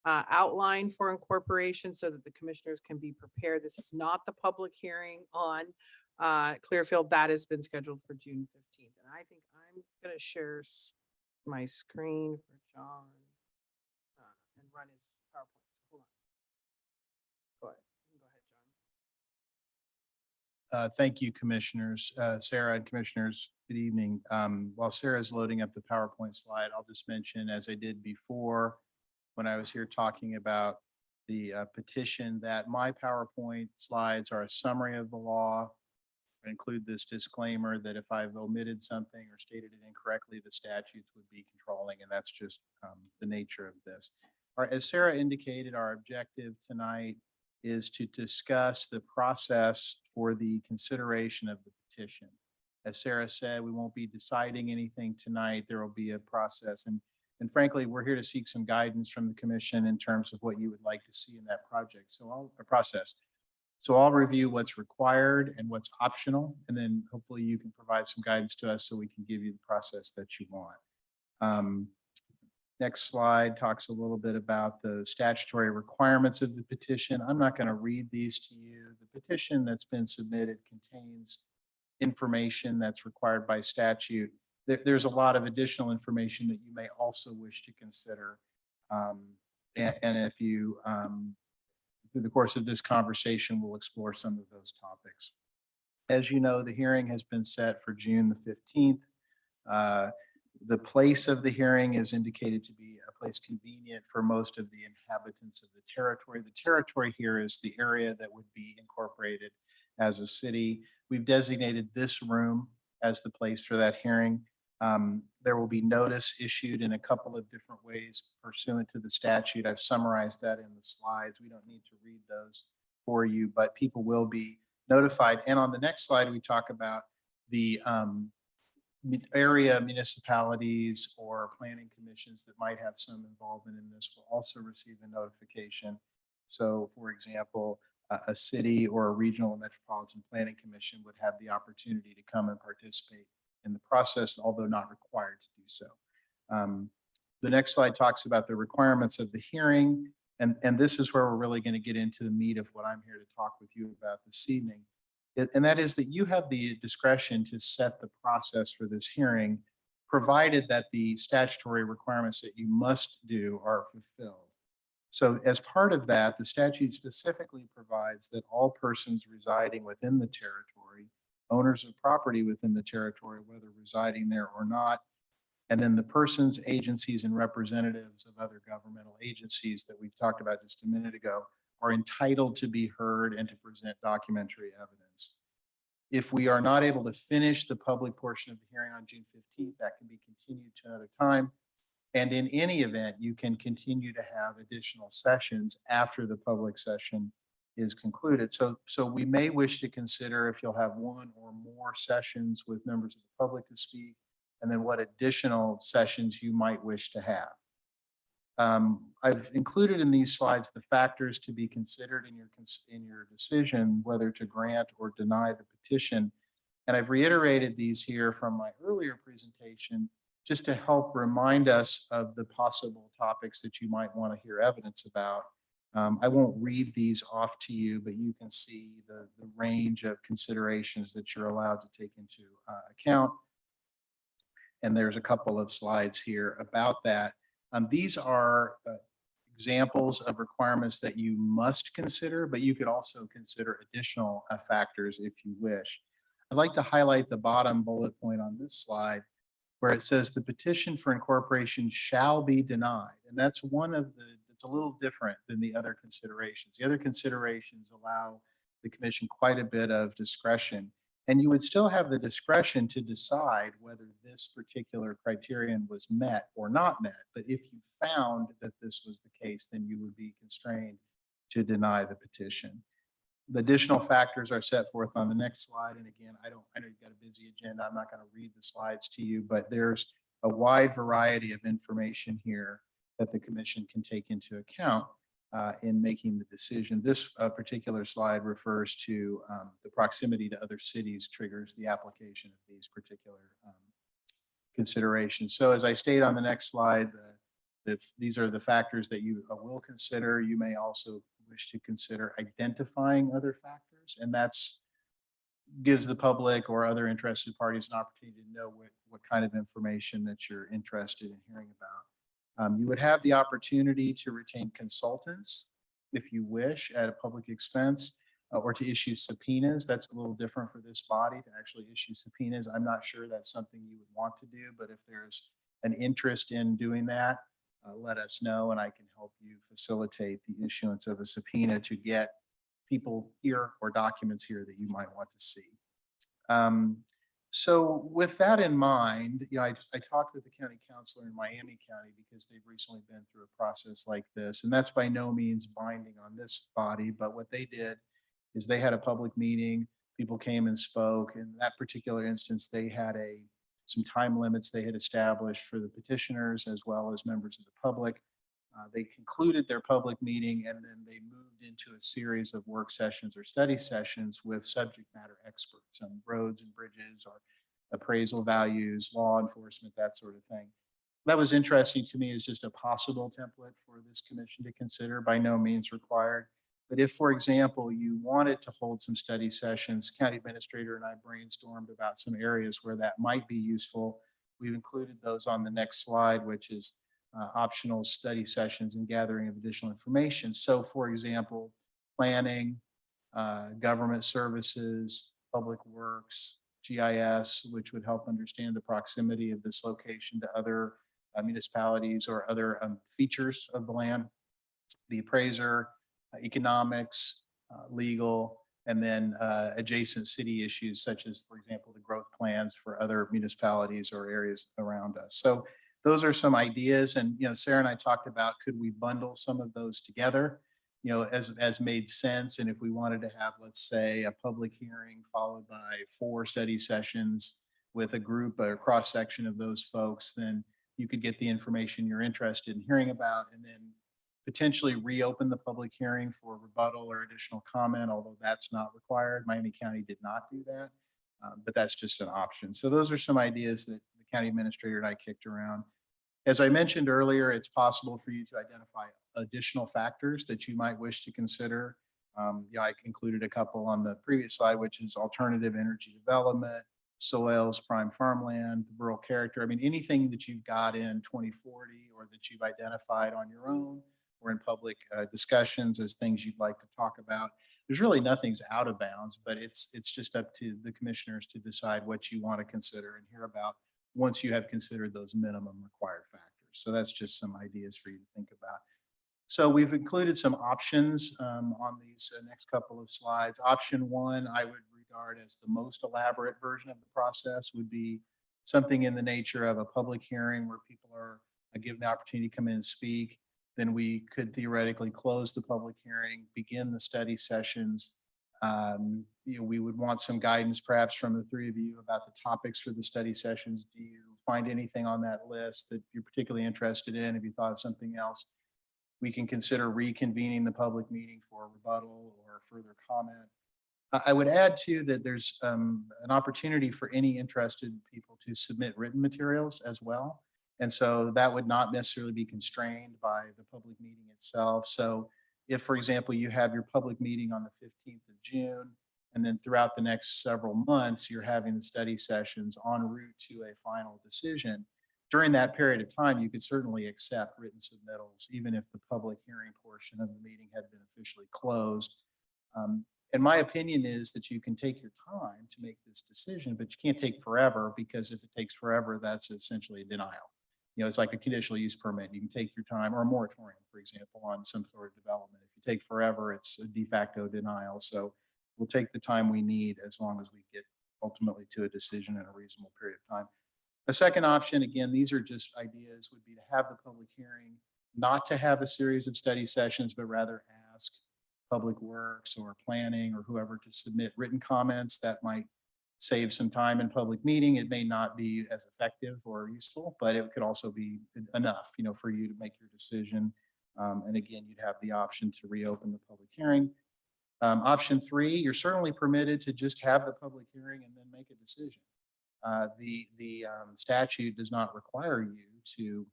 outline for incorporation so that the commissioners can be prepared. This is not the public hearing on Clearfield. That has been scheduled for June 15th. And I think I'm going to share my screen for John and run his PowerPoint. So hold on. Go ahead. You can go ahead, John. Thank you, Commissioners. Sarah and Commissioners, good evening. While Sarah's loading up the PowerPoint slide, I'll just mention, as I did before, when I was here talking about the petition, that my PowerPoint slides are a summary of the law. I include this disclaimer that if I've omitted something or stated it incorrectly, the statutes would be controlling, and that's just the nature of this. As Sarah indicated, our objective tonight is to discuss the process for the consideration of the petition. As Sarah said, we won't be deciding anything tonight. There will be a process. And frankly, we're here to seek some guidance from the commission in terms of what you would like to see in that project. So I'll review what's required and what's optional, and then hopefully you can provide some guidance to us so we can give you the process that you want. Next slide talks a little bit about the statutory requirements of the petition. I'm not going to read these to you. The petition that's been submitted contains information that's required by statute. There's a lot of additional information that you may also wish to consider. And if you, through the course of this conversation, we'll explore some of those topics. As you know, the hearing has been set for June the 15th. The place of the hearing is indicated to be a place convenient for most of the inhabitants of the territory. The territory here is the area that would be incorporated as a city. We've designated this room as the place for that hearing. There will be notice issued in a couple of different ways pursuant to the statute. I've summarized that in the slides. We don't need to read those for you, but people will be notified. And on the next slide, we talk about the area municipalities or planning commissions that might have some involvement in this will also receive a notification. So for example, a city or a regional or metropolitan planning commission would have the opportunity to come and participate in the process, although not required to do so. The next slide talks about the requirements of the hearing. And this is where we're really going to get into the meat of what I'm here to talk with you about this evening. And that is that you have the discretion to set the process for this hearing, provided that the statutory requirements that you must do are fulfilled. So as part of that, the statute specifically provides that all persons residing within the territory, owners of property within the territory, whether residing there or not, and then the persons, agencies, and representatives of other governmental agencies that we talked about just a minute ago are entitled to be heard and to present documentary evidence. If we are not able to finish the public portion of the hearing on June 15th, that can be continued to another time. And in any event, you can continue to have additional sessions after the public session is concluded. So we may wish to consider if you'll have one or more sessions with members of the public to speak, and then what additional sessions you might wish to have. I've included in these slides the factors to be considered in your decision whether to grant or deny the petition. And I've reiterated these here from my earlier presentation just to help remind us of the possible topics that you might want to hear evidence about. I won't read these off to you, but you can see the range of considerations that you're allowed to take into account. And there's a couple of slides here about that. These are examples of requirements that you must consider, but you could also consider additional factors if you wish. I'd like to highlight the bottom bullet point on this slide where it says the petition for incorporation shall be denied. And that's one of the, it's a little different than the other considerations. The other considerations allow the commission quite a bit of discretion. And you would still have the discretion to decide whether this particular criterion was met or not met. But if you found that this was the case, then you would be constrained to deny the petition. The additional factors are set forth on the next slide. And again, I know you've got a busy agenda. I'm not going to read the slides to you, but there's a wide variety of information here that the commission can take into account in making the decision. This particular slide refers to the proximity to other cities triggers the application of these particular considerations. So as I state on the next slide, these are the factors that you will consider. You may also wish to consider identifying other factors, and that's gives the public or other interested parties an opportunity to know what kind of information that you're interested in hearing about. You would have the opportunity to retain consultants if you wish at a public expense or to issue subpoenas. That's a little different for this body to actually issue subpoenas. I'm not sure that's something you would want to do, but if there's an interest in doing that, let us know and I can help you facilitate the issuance of a subpoena to get people here or documents here that you might want to see. So with that in mind, I talked with the county councilor in Miami County because they've recently been through a process like this, and that's by no means binding on this body, but what they did is they had a public meeting, people came and spoke. In that particular instance, they had some time limits they had established for the petitioners as well as members of the public. They concluded their public meeting and then they moved into a series of work sessions or study sessions with subject matter experts on roads and bridges or appraisal values, law enforcement, that sort of thing. That was interesting to me as just a possible template for this commission to consider, by no means required. But if, for example, you wanted to hold some study sessions, county administrator and I brainstormed about some areas where that might be useful. We've included those on the next slide, which is optional study sessions and gathering of additional information. So for example, planning, government services, public works, GIS, which would help understand the proximity of this location to other municipalities or other features of the land, the appraiser, economics, legal, and then adjacent city issues such as, for example, the growth plans for other municipalities or areas around us. So those are some ideas. And, Sarah and I talked about, could we bundle some of those together, as made sense? And if we wanted to have, let's say, a public hearing followed by 4 study sessions with a group or cross section of those folks, then you could get the information you're interested in hearing about, and then potentially reopen the public hearing for rebuttal or additional comment, although that's not required. Miami County did not do that, but that's just an option. So those are some ideas that the county administrator and I kicked around. As I mentioned earlier, it's possible for you to identify additional factors that you might wish to consider. I included a couple on the previous slide, which is alternative energy development, soils, prime farmland, rural character. I mean, anything that you've got in 2040 or that you've identified on your own or in public discussions as things you'd like to talk about. There's really nothing's out of bounds, but it's just up to the commissioners to decide what you want to consider and hear about once you have considered those minimum required factors. So that's just some ideas for you to think about. So we've included some options on these next couple of slides. Option 1, I would regard as the most elaborate version of the process, would be something in the nature of a public hearing where people are given the opportunity to come in and speak. Then we could theoretically close the public hearing, begin the study sessions. We would want some guidance perhaps from the 3 of you about the topics for the study sessions. Do you find anything on that list that you're particularly interested in? Have you thought of something else? We can consider reconvening the public meeting for rebuttal or further comment. I would add too that there's an opportunity for any interested people to submit written materials as well. And so that would not necessarily be constrained by the public meeting itself. So if, for example, you have your public meeting on the 15th of June, and then throughout the next several months, you're having the study sessions en route to a final decision, during that period of time, you could certainly accept written submittals, even if the public hearing portion of the meeting had been officially closed. And my opinion is that you can take your time to make this decision, but you can't take forever, because if it takes forever, that's essentially a denial. It's like a conditional use permit. You can take your time, or a moratorium, for example, on some sort of development. If you take forever, it's a de facto denial. So we'll take the time we need as long as we get ultimately to a decision in a reasonable period of time. The second option, again, these are just ideas, would be to have the public hearing, not to have a series of study sessions, but rather ask Public Works or planning or whoever to submit written comments. That might save some time in public meeting. It may not be as effective or useful, but it could also be enough, for you to make your decision. And again, you'd have the option to reopen the public hearing. Option 3, you're certainly permitted to just have the public hearing and then make a decision. The statute does not require you to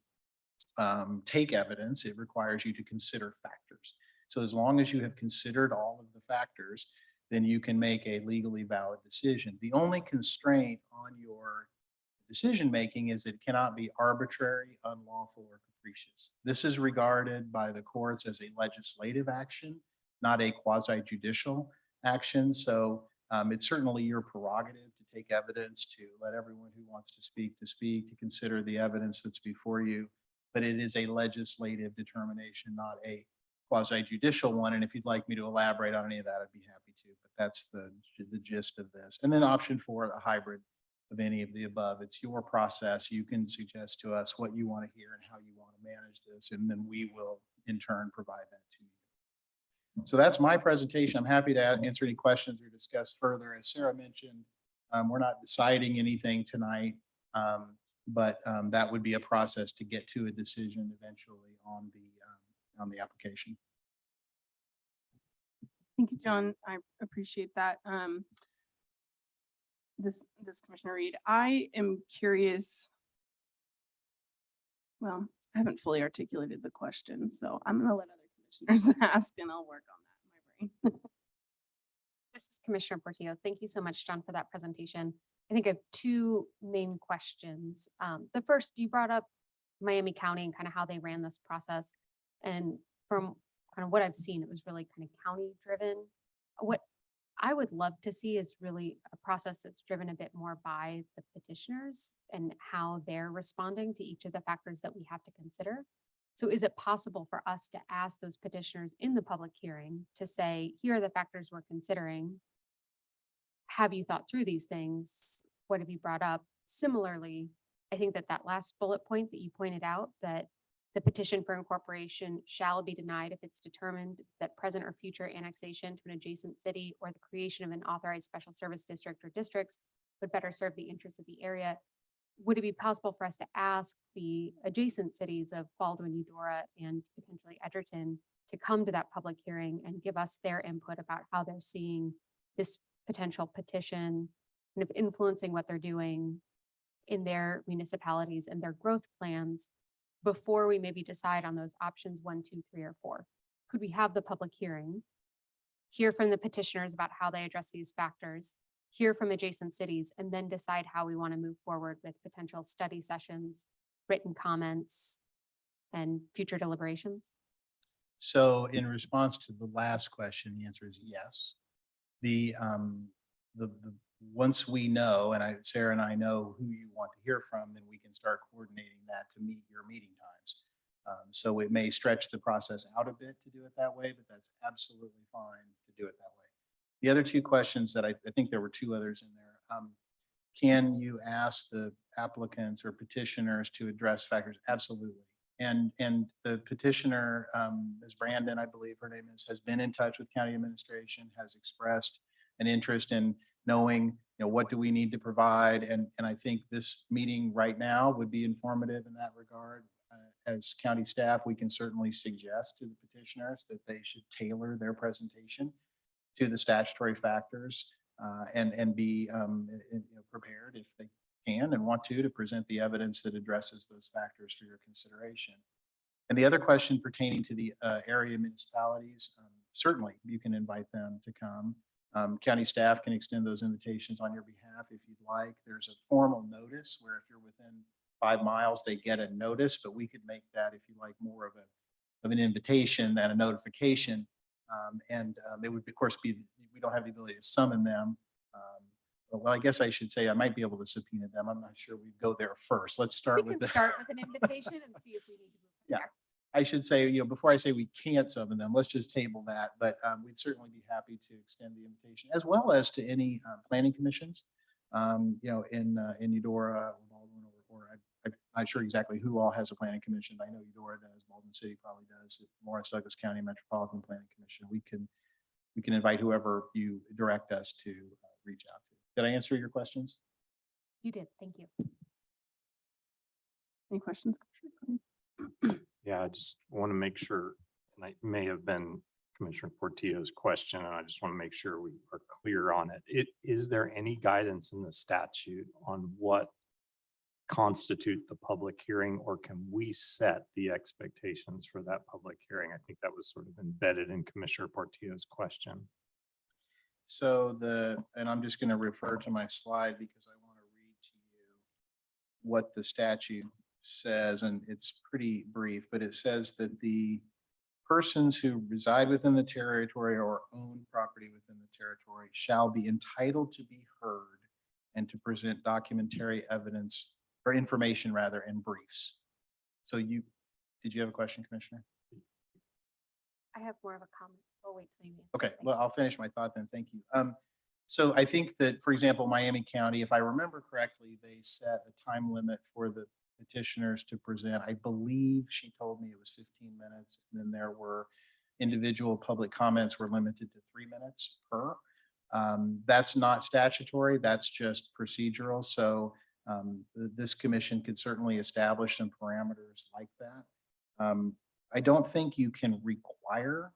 take evidence. It requires you to consider factors. So as long as you have considered all of the factors, then you can make a legally valid decision. The only constraint on your decision-making is it cannot be arbitrary, unlawful, or capricious. This is regarded by the courts as a legislative action, not a quasi-judicial action. So it's certainly your prerogative to take evidence, to let everyone who wants to speak, to consider the evidence that's before you. But it is a legislative determination, not a quasi-judicial one. And if you'd like me to elaborate on any of that, I'd be happy to. But that's the gist of this. And then option 4, a hybrid of any of the above. It's your process. You can suggest to us what you want to hear and how you want to manage this, and then we will in turn provide that to you. So that's my presentation. I'm happy to answer any questions or discuss further. As Sarah mentioned, we're not deciding anything tonight, but that would be a process to get to a decision eventually on the application. Thank you, John. I appreciate that. This Commissioner Reed, I am curious. Well, I haven't fully articulated the question, so I'm going to let other commissioners ask, and I'll work on that in my brain. This is Commissioner Portillo. Thank you so much, John, for that presentation. I think I have 2 main questions. The first, you brought up Miami County and kind of how they ran this process. And from kind of what I've seen, it was really kind of county driven. What I would love to see is really a process that's driven a bit more by the petitioners and how they're responding to each of the factors that we have to consider. So is it possible for us to ask those petitioners in the public hearing to say, here are the factors we're considering? Have you thought through these things? What have you brought up? Similarly, I think that last bullet point that you pointed out, that the petition for incorporation shall be denied if it's determined that present or future annexation to an adjacent city or the creation of an authorized special service district or districts would better serve the interests of the area. Would it be possible for us to ask the adjacent cities of Baldwin, Eudora, and potentially Edgerton to come to that public hearing and give us their input about how they're seeing this potential petition kind of influencing what they're doing in their municipalities and their growth plans before we maybe decide on those options 1, 2, 3, or 4? Could we have the public hearing, hear from the petitioners about how they address these factors, hear from adjacent cities, and then decide how we want to move forward with potential study sessions, written comments, and future deliberations? So in response to the last question, the answer is yes. Once we know, and Sarah and I know who you want to hear from, then we can start coordinating that to meet your meeting times. So it may stretch the process out a bit to do it that way, but that's absolutely fine to do it that way. The other two questions that I think there were two others in there. Can you ask the applicants or petitioners to address factors? Absolutely. And the petitioner, Ms. Brandon, I believe her name is, has been in touch with county administration, has expressed an interest in knowing, what do we need to provide? And I think this meeting right now would be informative in that regard. As county staff, we can certainly suggest to the petitioners that they should tailor their presentation to the statutory factors and be prepared if they can and want to present the evidence that addresses those factors for your consideration. And the other question pertaining to the area municipalities, certainly you can invite them to come. County staff can extend those invitations on your behalf if you'd like. There's a formal notice where if you're within 5 miles, they get a notice, but we could make that, if you like, more of an invitation than a notification. It would, of course, be, we don't have the ability to summon them. Well, I guess I should say I might be able to subpoena them. I'm not sure we'd go there first. Let's start We with can start with an invitation and see if we need to move from Yeah. there. I should say, before I say we can't summon them, let's just table that. But we'd certainly be happy to extend the invitation, as well as to any planning commissions, in Eudora, or Baldwin, or I'm not sure exactly who all has a planning commission. I know Eudora does, Baldwin City probably does, Morris Douglas County Metropolitan Planning Commission. We can invite whoever you direct us to reach out to. Did I answer your questions? You did, thank you. Any questions? Yeah, I just want to make sure, and it may have been Commissioner Portillo's question, and I just want to make sure we are clear on it. Is there any guidance in the statute on what constitute the public hearing, or can we set the expectations for that public hearing? I think that was sort of embedded in Commissioner Portillo's question. So and I'm just going to refer to my slide because I want to read to you what the statute says, and it's pretty brief, but it says that the persons who reside within the territory or own property within the territory shall be entitled to be heard and to present documentary evidence or information rather in briefs. So did you have a question, Commissioner? I have more of a comment. I'll wait till you answer. Okay, Thank well, I'll finish my thought then. Thank you. So I think that, for example, Miami County, if I remember correctly, they set a time limit for the petitioners to present. I believe she told me it was 15 minutes. And then there were individual public comments were limited to 3 minutes per. That's not statutory, that's just procedural. So this commission could certainly establish some parameters like that. I don't think you can require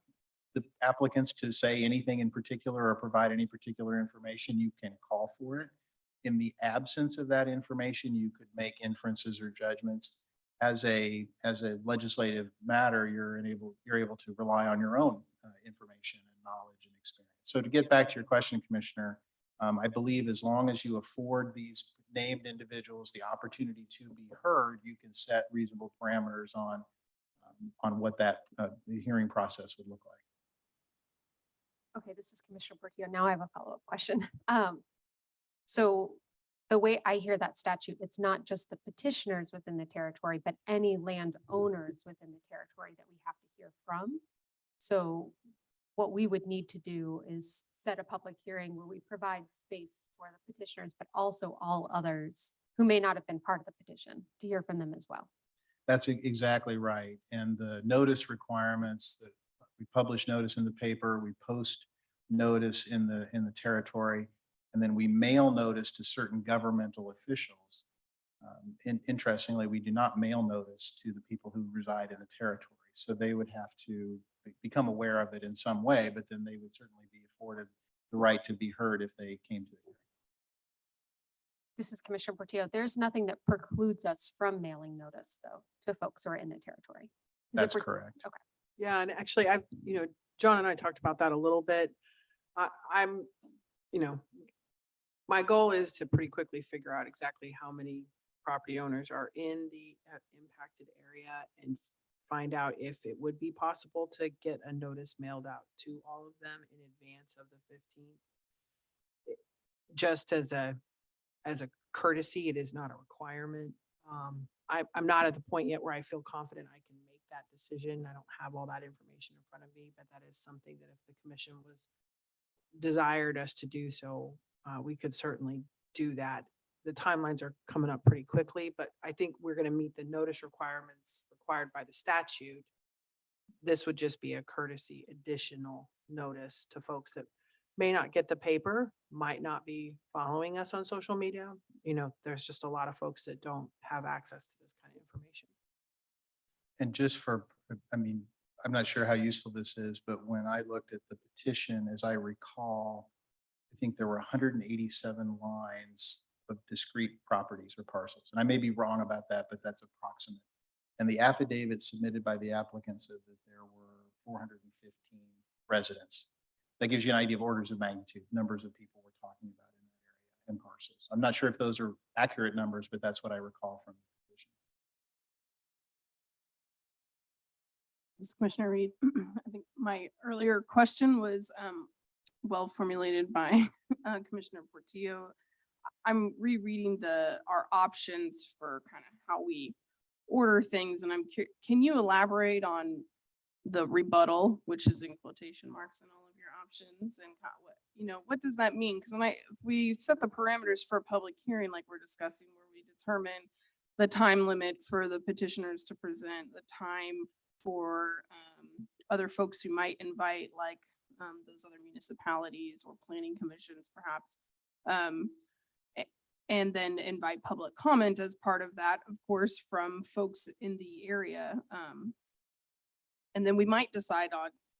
the applicants to say anything in particular or provide any particular information. You can call for it. In the absence of that information, you could make inferences or judgments. As a legislative matter, you're able to rely on your own information and knowledge and experience. So to get back to your question, Commissioner, I believe as long as you afford these named individuals the opportunity to be heard, you can set reasonable parameters on what that hearing process would look like. Okay, this is Commissioner Portillo. Now I have a follow-up question. So the way I hear that statute, it's not just the petitioners within the territory, but any landowners within the territory that we have to hear from. So what we would need to do is set a public hearing where we provide space for the petitioners, but also all others who may not have been part of the petition to hear from them as well. That's exactly right. And the notice requirements that we publish notice in the paper, we post notice in the territory, and then we mail notice to certain governmental officials. Interestingly, we do not mail notice to the people who reside in the territory. So they would have to become aware of it in some way, but then they would certainly be afforded the right to be heard if they came to the hearing. This is Commissioner Portillo. There's nothing that precludes us from mailing notice though to folks who are in the territory. Is it That's for- correct. Okay. Yeah, and actually John and I talked about that a little bit. I'm, my goal is to pretty quickly figure out exactly how many property owners are in the impacted area and find out if it would be possible to get a notice mailed out to all of them in advance of the 15th. Just as a courtesy, it is not a requirement. I'm not at the point yet where I feel confident I can make that decision. I don't have all that information in front of me, but that is something that if the commission was desired us to do so, we could certainly do that. The timelines are coming up pretty quickly, but I think we're going to meet the notice requirements required by the statute. This would just be a courtesy additional notice to folks that may not get the paper, might not be following us on social media. There's just a lot of folks that don't have access to this kind of information. And just for, I'm not sure how useful this is, but when I looked at the petition, as I recall, I think there were 187 lines of discrete properties or parcels. And I may be wrong about that, but that's approximate. And the affidavit submitted by the applicant said that there were 415 residents. That gives you an idea of orders of magnitude, numbers of people we're talking about in that area and parcels. I'm not sure if those are accurate numbers, but that's what I recall from the petition. This is Commissioner Reed. I think my earlier question was well formulated by Commissioner Portillo. I'm rereading our options for kind of how we order things, and can you elaborate on the rebuttal, which is in quotation marks in all of your options, and what does that mean? Because if we set the parameters for a public hearing like we're discussing, where we determine the time limit for the petitioners to present, the time for other folks who might invite, like those other municipalities or planning commissions, perhaps, and then invite public comment as part of that, of course, from folks in the area. And then we might decide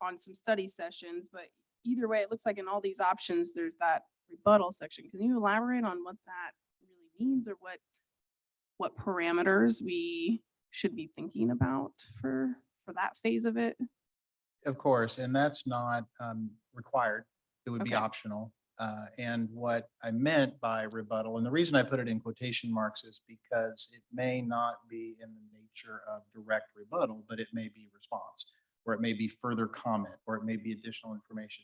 on some study sessions, but either way, it looks like in all these options, there's that rebuttal section. Can you elaborate on what that really means, or what parameters we should be thinking about for that phase of it? Of course, and that's not required. It would be Okay. optional. And what I meant by rebuttal, and the reason I put it in quotation marks is because it may not be in the nature of direct rebuttal, but it may be response, or it may be further comment, or it may be additional information.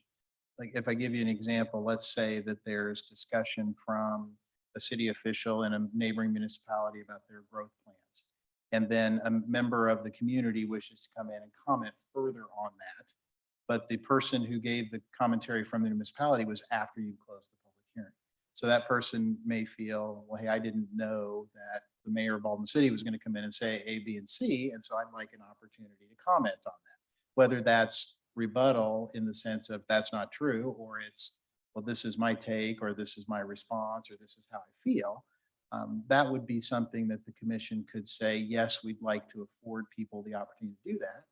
Like if I give you an example, let's say that there's discussion from a city official in a neighboring municipality about their growth plans. And then a member of the community wishes to come in and comment further on that. But the person who gave the commentary from the municipality was after you closed the public hearing. So that person may feel, well, hey, I didn't know that the mayor of Baldwin City was going to come in and say A, B, and C. And so I'd like an opportunity to comment on that. Whether that's rebuttal in the sense of that's not true, or it's, well, this is my take, or this is my response, or this is how I feel. That would be something that the commission could say, yes, we'd like to afford people the opportunity to do that.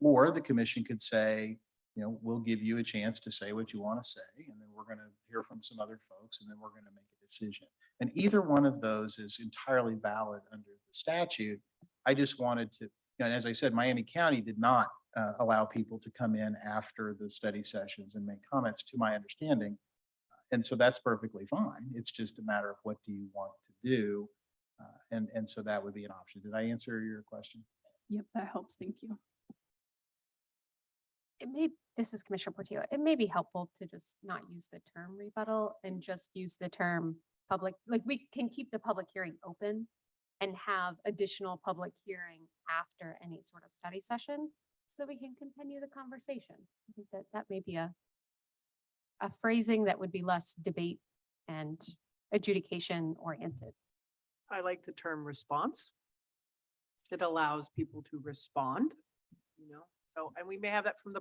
Or the commission could say, we'll give you a chance to say what you want to say, and then we're going to hear from some other folks, and then we're going to make a decision. And either one of those is entirely valid under the statute. I just wanted to, and as I said, Miami County did not allow people to come in after the study sessions and make comments, to my understanding. And so that's perfectly fine. It's just a matter of what do you want to do. And so that would be an option. Did I answer your question? Yep, that helps. Thank you. This is Commissioner Portillo. It may be helpful to just not use the term rebuttal and just use the term public, like we can keep the public hearing open and have additional public hearing after any sort of study session so that we can continue the conversation. I think that that may be a phrasing that would be less debate and adjudication oriented. I like the term response. It allows people to respond, you know, so, and we may have that from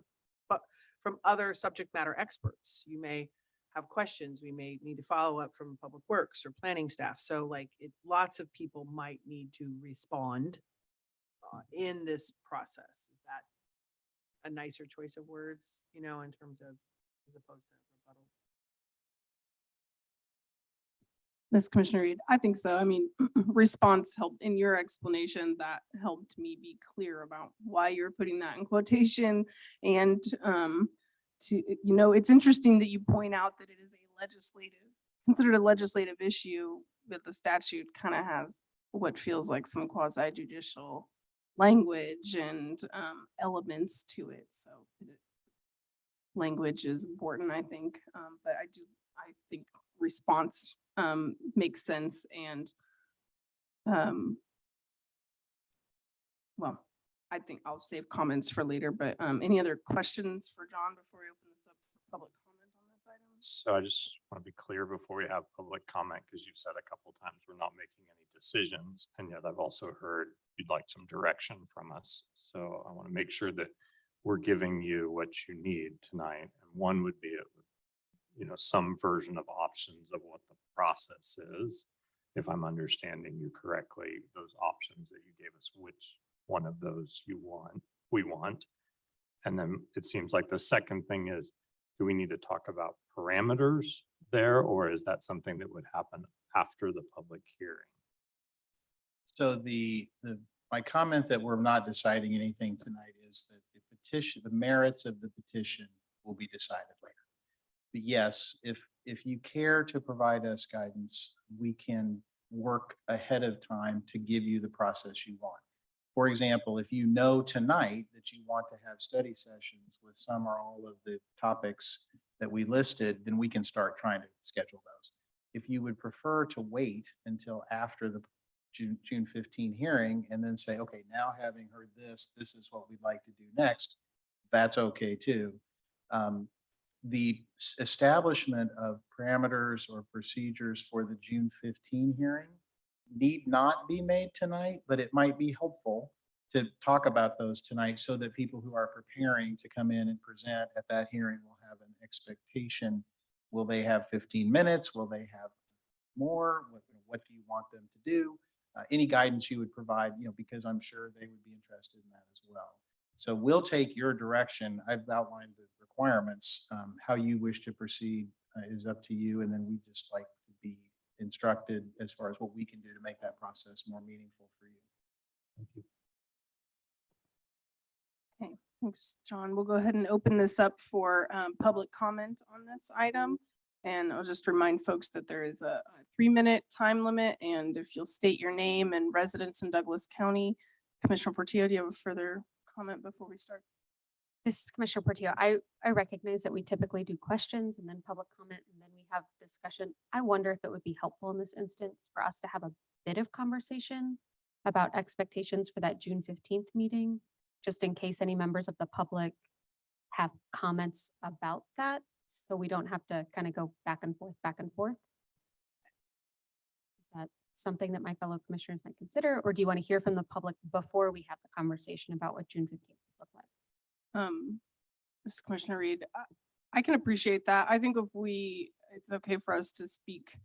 from other subject matter experts. You may have questions. We may need to follow up from public works or planning staff. So like lots of people might need to respond in this process. Is that a nicer choice of words, you know, in terms of, as opposed to rebuttal? This Commissioner Reed, I think so. I mean, response helped in your explanation, that helped me be clear about why you're putting that in quotation. And it's interesting that you point out that it is considered a legislative issue, but the statute kind of has what feels like some quasi judicial language and elements to it. So language is important, I think. But I think response makes sense. And well, I think I'll save comments for later, but any other questions for John before we open this up for public comment on this item? So I just want to be clear before we have public comment, because you've said a couple of times we're not making any decisions. And yet I've also heard you'd like some direction from us. So I want to make sure that we're giving you what you need tonight. And one would be, some version of options of what the process is. If I'm understanding you correctly, those options that you gave us, which one of those we want. And then it seems like the second thing is, do we need to talk about parameters there, or is that something that would happen after the public hearing? So my comment that we're not deciding anything tonight is that the petition, the merits of the petition will be decided later. But yes, if you care to provide us guidance, we can work ahead of time to give you the process you want. For example, if you know tonight that you want to have study sessions with some or all of the topics that we listed, then we can start trying to schedule those. If you would prefer to wait until after the June 15 hearing and then say, okay, now having heard this is what we'd like to do next, that's okay too. The establishment of parameters or procedures for the June 15 hearing need not be made tonight, but it might be helpful to talk about those tonight so that people who are preparing to come in and present at that hearing will have an expectation. Will they have 15 minutes? Will they have more? What do you want them to do? Any guidance you would provide, because I'm sure they would be interested in that as well. So we'll take your direction. I've outlined the requirements. How you wish to proceed is up to you. And then we just like to be instructed as far as what we can do to make that process more meaningful for you. Thank you. Okay, thanks, John. We'll go ahead and open this up for public comment on this item. And I'll just remind folks that there is a 3-minute time limit. And if you'll state your name and residence in Douglas County. Commissioner Portillo, do you have a further comment before we start? This is Commissioner Portillo. I recognize that we typically do questions and then public comment and then we have discussion. I wonder if it would be helpful in this instance for us to have a bit of conversation about expectations for that June 15th meeting, just in case any members of the public have comments about that. So we don't have to kind of go back and forth. Is that something that my fellow commissioners might consider, or do you want to hear from the public before we have the conversation about what June 15th would look like? This is Commissioner Reed. I can appreciate that. I think it's okay for us to speak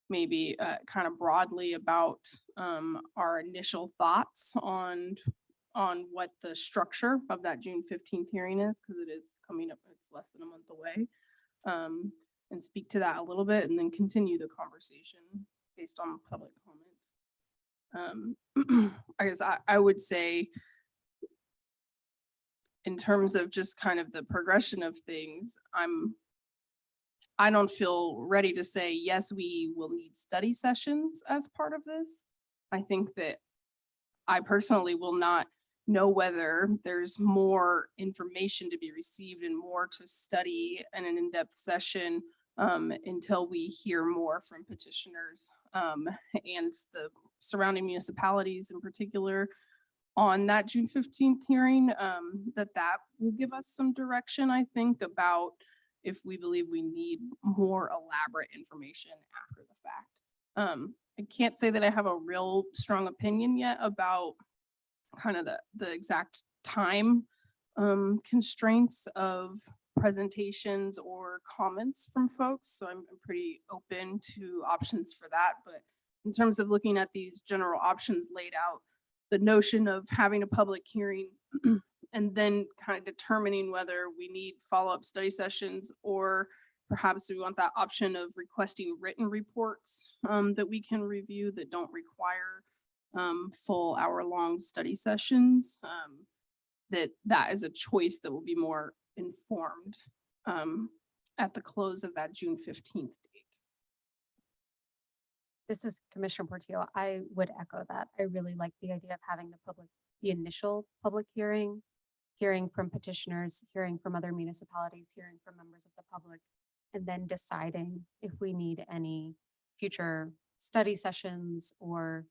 maybe kind of broadly about our initial thoughts on what the structure of that June 15th hearing is, because it is coming up, it's less than a month away, and speak to that a little bit and then continue the conversation based on public comment. I guess I would say, in terms of just kind of the progression of things, I don't feel ready to say, yes, we will need study sessions as part of this. I think that I personally will not know whether there's more information to be received and more to study in an in-depth session until we hear more from petitioners and the surrounding municipalities in particular on that June 15th hearing, that will give us some direction, I think, about if we believe we need more elaborate information after the fact. I can't say that I have a real strong opinion yet about kind of the exact time constraints of presentations or comments from folks. So I'm pretty open to options for that. But in terms of looking at these general options laid out, the notion of having a public hearing and then kind of determining whether we need follow-up study sessions, or perhaps we want that option of requesting written reports that we can review that don't require full hour-long study sessions, that is a choice that will be more informed at the close of that June 15th date. This is Commissioner Portillo. I would echo that. I really like the idea of having the initial public hearing, hearing from petitioners, hearing from other municipalities, hearing from members of the public, and then deciding if we need any future study sessions or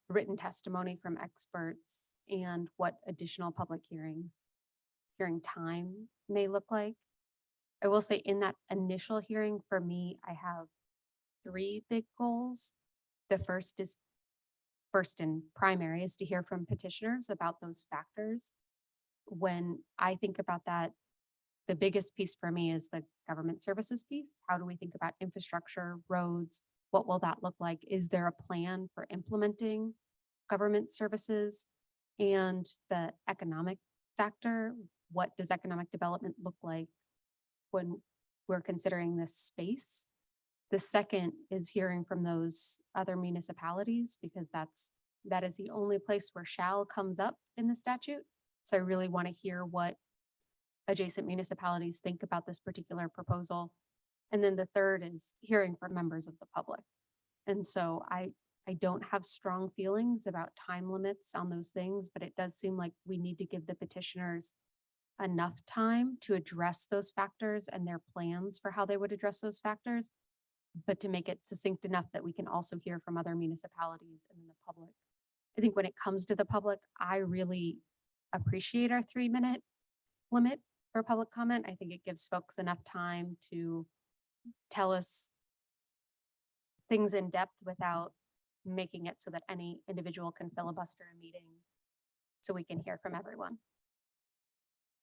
written testimony from experts and what additional public hearing time may look like. I will say in that initial hearing, for me, I have 3 big goals. The first and primary is to hear from petitioners about those factors. When I think about that, the biggest piece for me is the government services piece. How do we think about infrastructure, roads? What will that look like? Is there a plan for implementing government services? And the economic factor, what does economic development look like when we're considering this space? The second is hearing from those other municipalities, because that is the only place where shall comes up in the statute. So I really want to hear what adjacent municipalities think about this particular proposal. And then the third is hearing from members of the public. And so I don't have strong feelings about time limits on those things, but it does seem like we need to give the petitioners enough time to address those factors and their plans for how they would address those factors, but to make it succinct enough that we can also hear from other municipalities and the public. I think when it comes to the public, I really appreciate our 3-minute limit for public comment. I think it gives folks enough time to tell us things in depth without making it so that any individual can filibuster a meeting, so we can hear from everyone.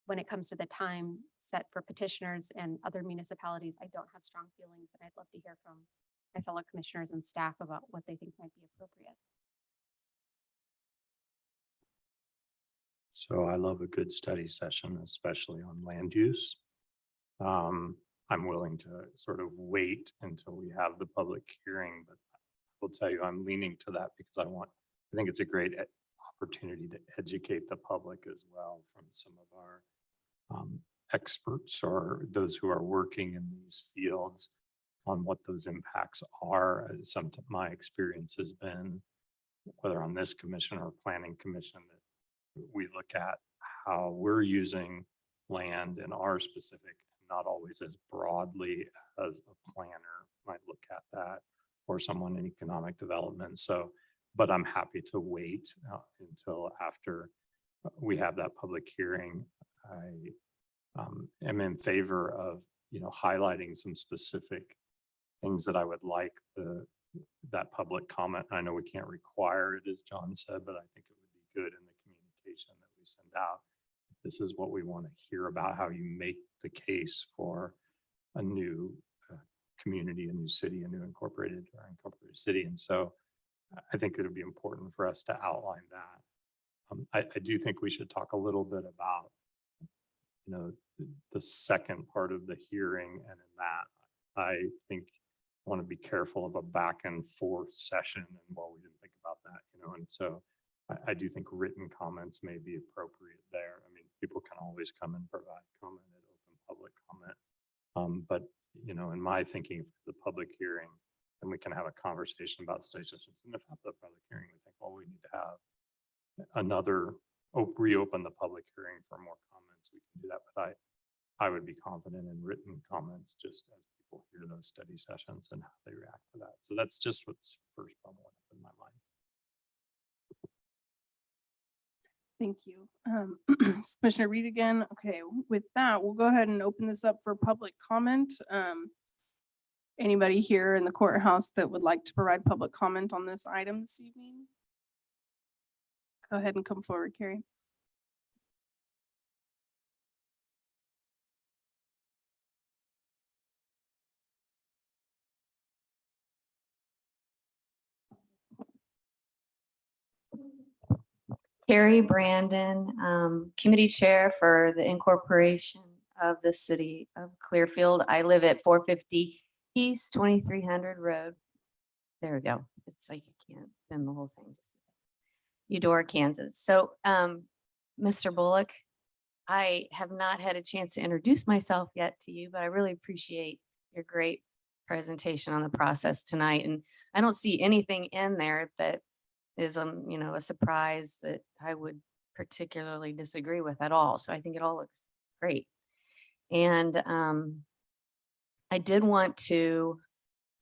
When it comes to the time set for petitioners and other municipalities, I don't have strong feelings, and I'd love to hear from my fellow commissioners and staff about what they think might be appropriate. So I love a good study session, especially on land use. I'm willing to sort of wait until we have the public hearing, but I will tell you, I'm leaning to that because I think it's a great opportunity to educate the public as well from some of our experts or those who are working in these fields on what those impacts are. My experience has been, whether on this commission or planning commission, that we look at how we're using land in our specific, not always as broadly as a planner might look at that, or someone in economic development. So, but I'm happy to wait until after we have that public hearing. I am in favor of, highlighting some specific things that I would like that public comment. I know we can't require it, as John said, but I think it would be good in the communication that we send out. This is what we want to hear about, how you make the case for a new community, a new city, a new incorporated city. And so I think it would be important for us to outline that. I do think we should talk a little bit about, the second part of the hearing. And in that, I think I want to be careful of a back and forth session. And we didn't think about that, and so I do think written comments may be appropriate there. I mean, people can always come and provide comment at open public comment. But, in my thinking, the public hearing, and we can have a conversation about study sessions. And if after the public hearing, we think, well, we need to have reopen the public hearing for more comments, we can do that. But I would be confident in written comments just as people hear through those study sessions and how they react to that. So that's just what's first bubbling up in my mind. Thank you. Commissioner Reed again. Okay, with that, we'll go ahead and open this up for public comment. Anybody here in the courthouse that would like to provide public comment on this item this evening? Go ahead and come forward, Carrie. Carrie Brandon, Committee Chair for the Incorporation of the City of Clearfield. I live at 450 East 2300 Road. There we go. It's like you can't bend the whole thing. Just Eudora, Kansas. So, Mr. Bullock, I have not had a chance to introduce myself yet to you, but I really appreciate your great presentation on the process tonight. And I don't see anything in there that is, a surprise that I would particularly disagree with at all. So I think it all looks great. And I did want to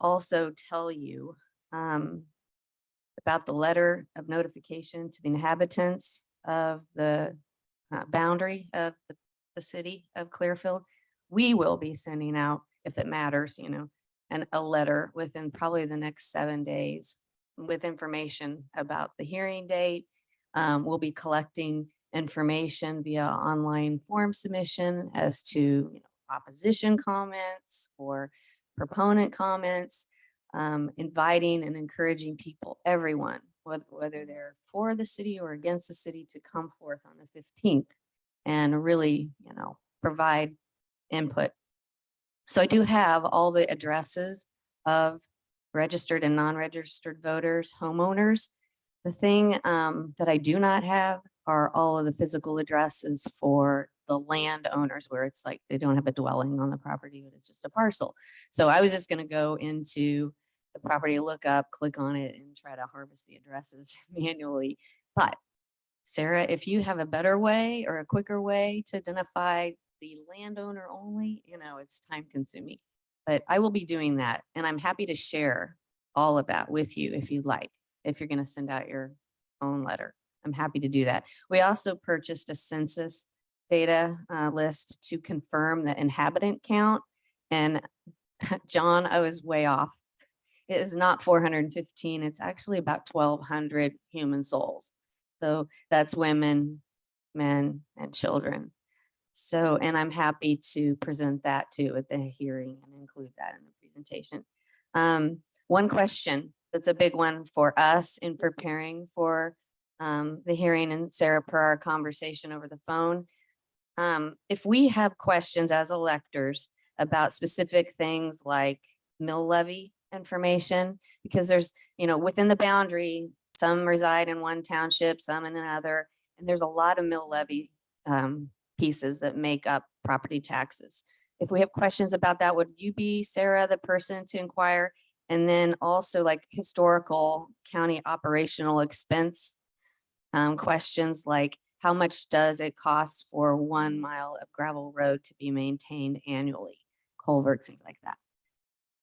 also tell you about the letter of notification to the inhabitants of the boundary of the city of Clearfield. We will be sending out, if it matters, and a letter within probably the next 7 days with information about the hearing date. We'll be collecting information via online form submission as to opposition comments or proponent comments, inviting and encouraging people, everyone, whether they're for the city or against the city, to come forth on the 15th and really, provide input. So I do have all the addresses of registered and non-registered voters, homeowners. The thing that I do not have are all of the physical addresses for the landowners, where it's like they don't have a dwelling on the property, but it's just a parcel. So I was just going to go into the property, look up, click on it, and try to harvest the addresses manually. But Sarah, if you have a better way or a quicker way to identify the landowner only, it's time consuming. But I will be doing that, and I'm happy to share all of that with you if you'd like, if you're going to send out your own letter. I'm happy to do that. We also purchased a census data list to confirm the inhabitant count. And John, I was way off. It is not 415. It's actually about 1,200 human souls. So that's women, men, and children. So, and I'm happy to present that too at the hearing and include that in the presentation. One question that's a big one for us in preparing for the hearing, and Sarah, per our conversation over the phone, if we have questions as electors about specific things like mill levy information, because there's, within the boundary, some reside in one township, some in another, and there's a lot of mill levy pieces that make up property taxes. If we have questions about that, would you be, Sarah, the person to inquire? And then also like historical county operational expense questions, like how much does it cost for 1 mile of gravel road to be maintained annually? Culverts, things like that.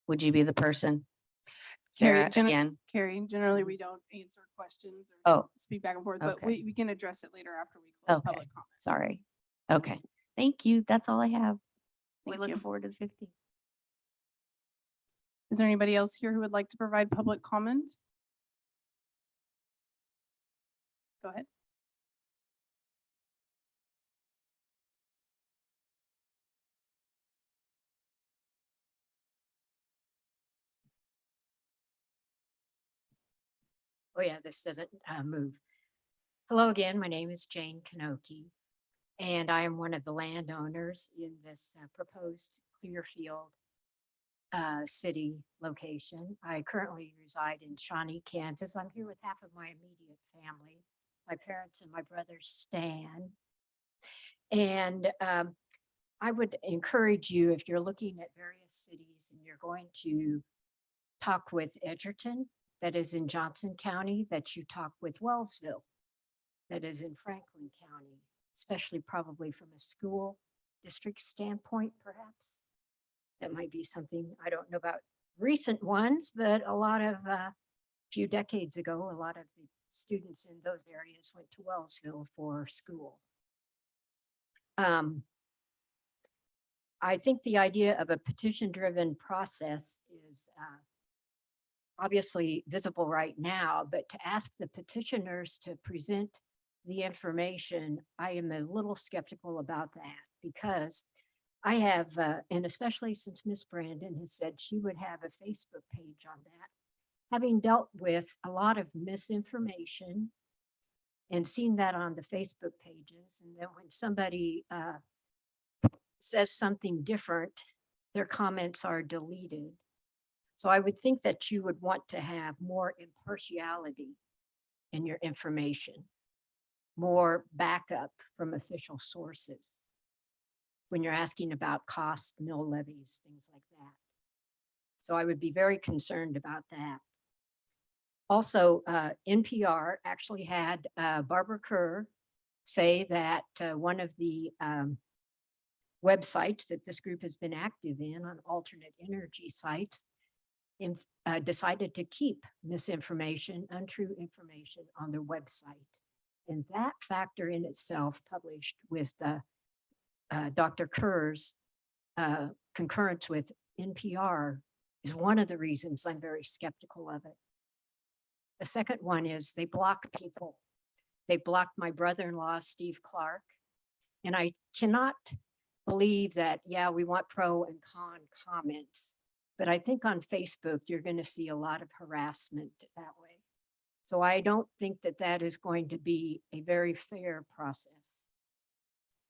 Would you be the person? Sarah, again. Carrie, generally we don't answer questions or Oh, speak back and forth, but okay. we can address it later after we close Okay, public comment. sorry. Okay, thank you. That's all I have. We Thank look you. forward to the 15th. Is there anybody else here who would like to provide public comment? Go ahead. Oh yeah, this doesn't move. Hello again, my name is Jane Kanoki, and I am one of the landowners in this proposed Clearfield city location. I currently reside in Shawnee, Kansas. I'm here with half of my immediate family, my parents and my brother Stan. And I would encourage you, if you're looking at various cities and you're going to talk with Edgerton, that is in Johnson County, that you talk with Wellsville, that is in Franklin County, especially probably from a school district standpoint, perhaps. That might be something, I don't know about recent ones, but a lot of, few decades ago, a lot of the students in those areas went to Wellsville for school. I think the idea of a petition-driven process is obviously visible right now, but to ask the petitioners to present the information, I am a little skeptical about that because I have, and especially since Miss Brandon has said she would have a Facebook page on that, having dealt with a lot of misinformation and seen that on the Facebook pages. And then when somebody says something different, their comments are deleted. So I would think that you would want to have more impartiality in your information, more backup from official sources when you're asking about costs, mill levies, things like that. So I would be very concerned about that. Also, NPR actually had Barbara Kerr say that one of the websites that this group has been active in on alternate energy sites decided to keep misinformation, untrue information on their website. And that factor in itself, published with Dr. Kerr's concurrence with NPR, is one of the reasons I'm very skeptical of it. The second one is they block people. They blocked my brother-in-law, Steve Clark. And I cannot believe that, yeah, we want pro and con comments. But I think on Facebook, you're going to see a lot of harassment that way. So I don't think that that is going to be a very fair process.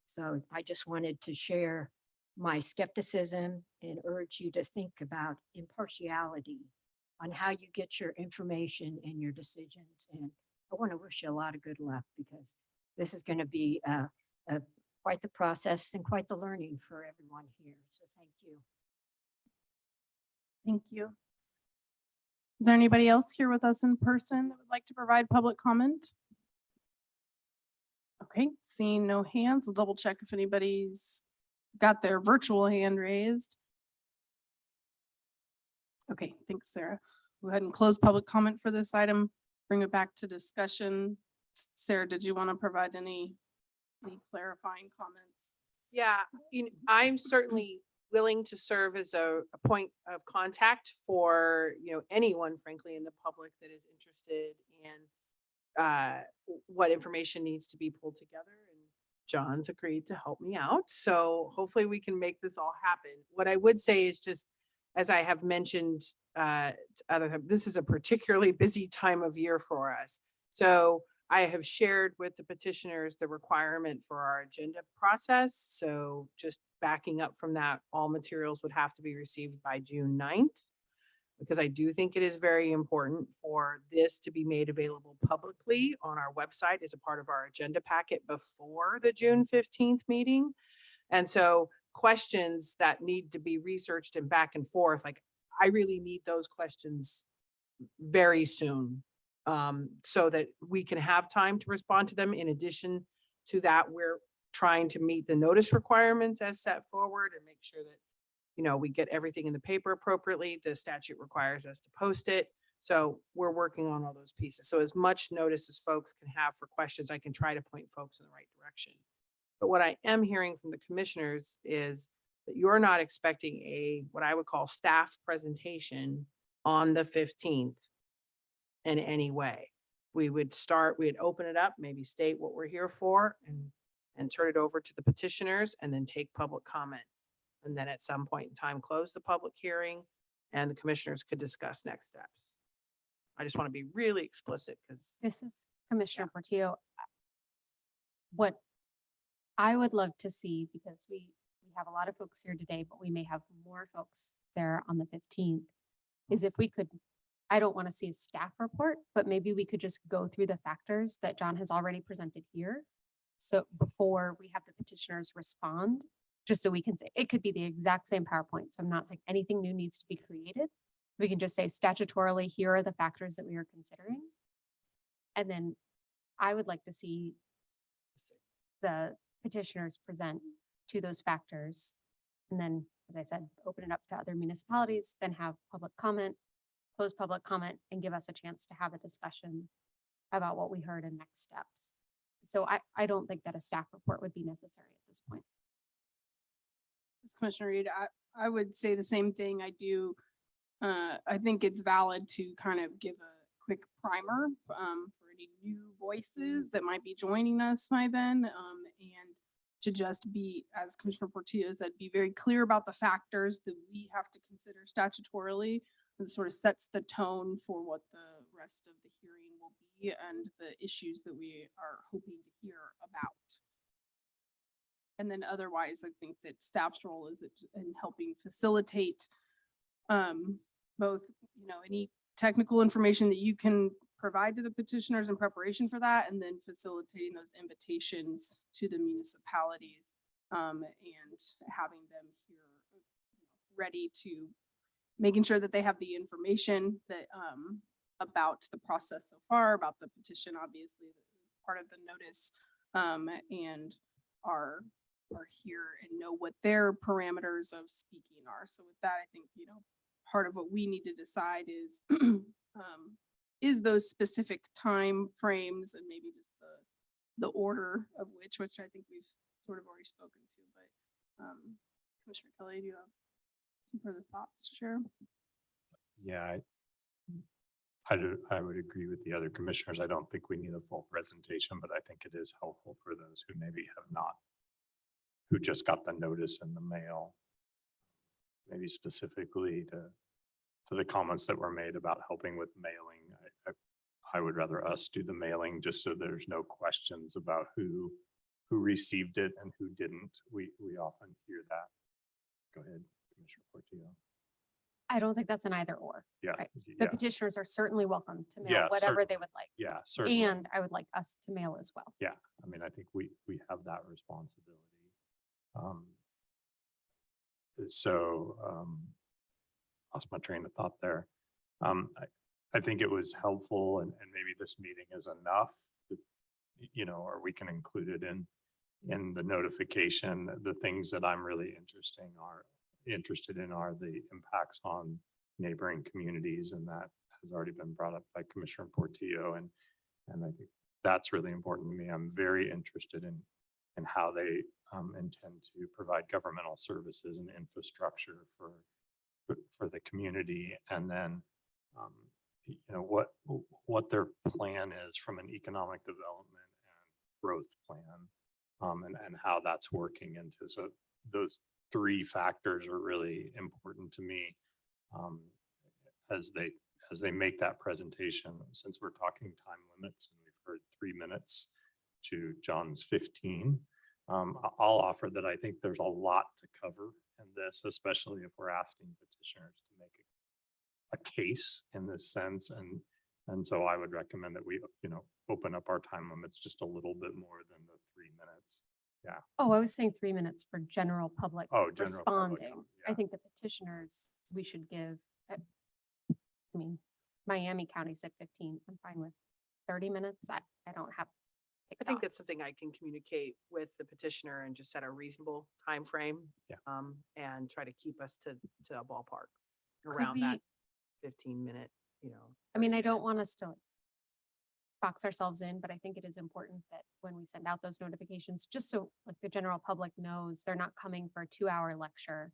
So I just wanted to share my skepticism and urge you to think about impartiality on how you get your information and your decisions. And I want to wish you a lot of good luck because this is going to be quite the process and quite the learning for everyone here. So thank you. Thank you. Is there anybody else here with us in person that would like to provide public comment? Okay, seeing no hands, I'll double check if anybody's got their virtual hand raised. Okay, thanks, Sarah. Go ahead and close public comment for this item, bring it back to discussion. Sarah, did you want to provide any clarifying comments? Yeah, I'm certainly willing to serve as a point of contact for, anyone frankly in the public that is interested in what information needs to be pulled together. And John's agreed to help me out. So hopefully we can make this all happen. What I would say is just, as I have mentioned, this is a particularly busy time of year for us. So I have shared with the petitioners the requirement for our agenda process. So just backing up from that, all materials would have to be received by June 9th, because I do think it is very important for this to be made available publicly on our website as a part of our agenda packet before the June 15th meeting. And so questions that need to be researched and back and forth, like I really need those questions very soon, so that we can have time to respond to them. In addition to that, we're trying to meet the notice requirements as set forward and make sure that, we get everything in the paper appropriately. The statute requires us to post it. So we're working on all those pieces. So as much notice as folks can have for questions, I can try to point folks in the right direction. But what I am hearing from the commissioners is that you're not expecting what I would call staff presentation on the 15th in any way. We'd open it up, maybe state what we're here for and turn it over to the petitioners and then take public comment. And then at some point in time, close the public hearing and the commissioners could discuss next steps. I just want to be really explicit because This is Commissioner Portillo. What I would love to see, because we have a lot of folks here today, but we may have more folks there on the 15th, is if we could, I don't want to see a staff report, but maybe we could just go through the factors that John has already presented here. So before we have the petitioners respond, just so we can say, it could be the exact same PowerPoint. So I'm not saying anything new needs to be created. We can just say statutorily, here are the factors that we are considering. And then I would like to see the petitioners present to those factors. And then as I said, open it up to other municipalities, then have public comment, close public comment, and give us a chance to have a discussion about what we heard and next steps. So I don't think that a staff report would be necessary at this point. Commissioner Reed, I would say the same thing. I do. I think it's valid to kind of give a quick primer for any new voices that might be joining us by then. And to just be, as Commissioner Portillo said, be very clear about the factors that we have to consider statutorily, and sort of sets the tone for what the rest of the hearing will be and the issues that we are hoping to hear about. And then otherwise, I think that staff's role is in helping facilitate both, any technical information that you can provide to the petitioners in preparation for that, and then facilitating those invitations to the municipalities and having them here ready to making sure that they have the information that about the process so far, about the petition, obviously, that is part of the notice, and are here and know what their parameters of speaking are. So with that, I think, part of what we need to decide is those specific time frames and maybe just the order of which I think we've sort of already spoken to. But Commissioner Kelly, do you have some further thoughts to share? Yeah, I would agree with the other commissioners. I don't think we need a full presentation, but I think it is helpful for those who maybe have not, who just got the notice in the mail, maybe specifically to the comments that were made about helping with mailing. I would rather us do the mailing just so there's no questions about who received it and who didn't. We often hear that. Go ahead, Commissioner Portillo. I don't think that's an either or. Yeah. Right? The Yeah. petitioners are certainly welcome to mail Yeah, whatever they certainly. would like. Yeah, certainly. And I would like us to mail as well. Yeah, I mean, I think we have that responsibility. Lost my train of thought there. I think it was helpful, and maybe this meeting is enough, or we can include it in the notification. The things that I'm really interested in are the impacts on neighboring communities, and that has already been brought up by Commissioner Portillo, and I think that's really important to me. I'm very interested in how they intend to provide governmental services and infrastructure for the community, and then what their plan is from an economic development and growth plan, and how that's working into. So those three factors are really important to me as they make that presentation. Since we're talking time limits and we've heard 3 minutes to John's 15, I'll offer that I think there's a lot to cover in this, especially if we're asking petitioners to make a case in this sense. And so I would recommend that we, open up our time limits just a little bit more than the 3 minutes. Yeah. Oh, I was saying 3 minutes for general public Oh, general public responding. comment, I yeah. think the petitioners, we should give, Miami County said 15. I'm fine with 30 minutes. I don't have. I think that's something I can communicate with the petitioner and just set a reasonable time frame. Yeah. And try to keep us to a ballpark Could around that we- 15-minute, I mean, I don't want us to box ourselves in, but I think it is important that when we send out those notifications, just so like the general public knows they're not coming for a 2-hour lecture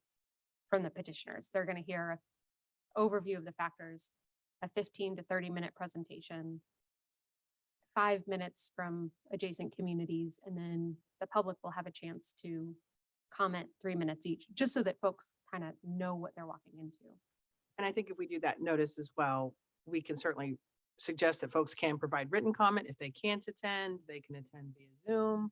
from the petitioners. They're going to hear an overview of the factors, a 15 to 30-minute presentation, 5 minutes from adjacent communities, and then the public will have a chance to comment 3 minutes each, just so that folks kind of know what they're walking into. And I think if we do that notice as well, we can certainly suggest that folks can provide written comment. If they can't attend, they can attend via Zoom.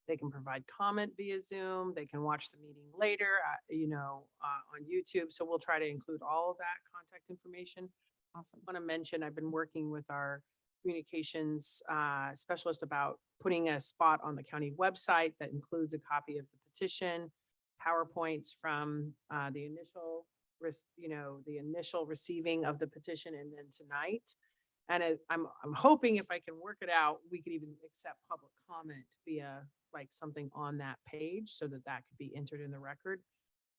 They can provide comment via Zoom. They can watch the meeting later, on YouTube. So we'll try to include all of that contact information. Awesome. I want to mention, I've been working with our communications specialist about putting a spot on the county website that includes a copy of the petition, PowerPoints from the initial receiving of the petition, and then tonight. And I'm hoping if I can work it out, we could even accept public comment via like something on that page so that could be entered in the record.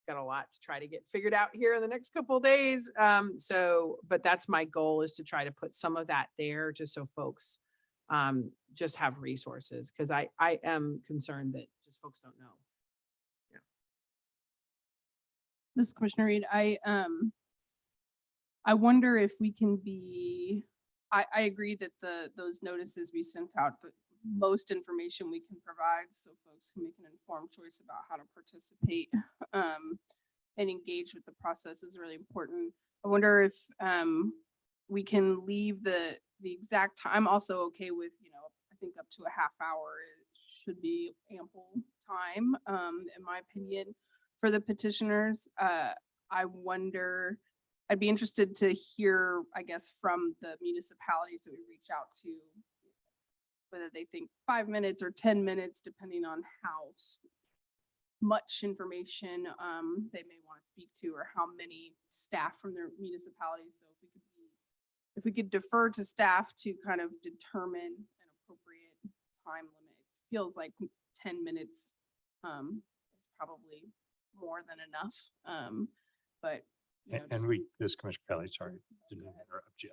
got a lot to try to get figured out here in the next couple of days. But that's my goal, is to try to put some of that there just so folks just have resources, because I am concerned that just folks don't know. This is Commissioner Reed. I wonder if we can be, I agree that those notices we sent out, the most information we can provide so folks can make an informed choice about how to participate and engage with the process is really important. I wonder if we can leave the exact time. I'm also okay with, I think up to a half hour should be ample time, in my opinion, for the petitioners. I wonder, I'd be interested to hear, I guess, from the municipalities that we reach out to, whether they think 5 minutes or 10 minutes, depending on how much information they may want to speak to, or how many staff from their municipalities. So if we could defer to staff to kind of determine an appropriate time limit. It feels like 10 minutes is probably more than enough. But And this Commissioner Kelly, sorry to interrupt you.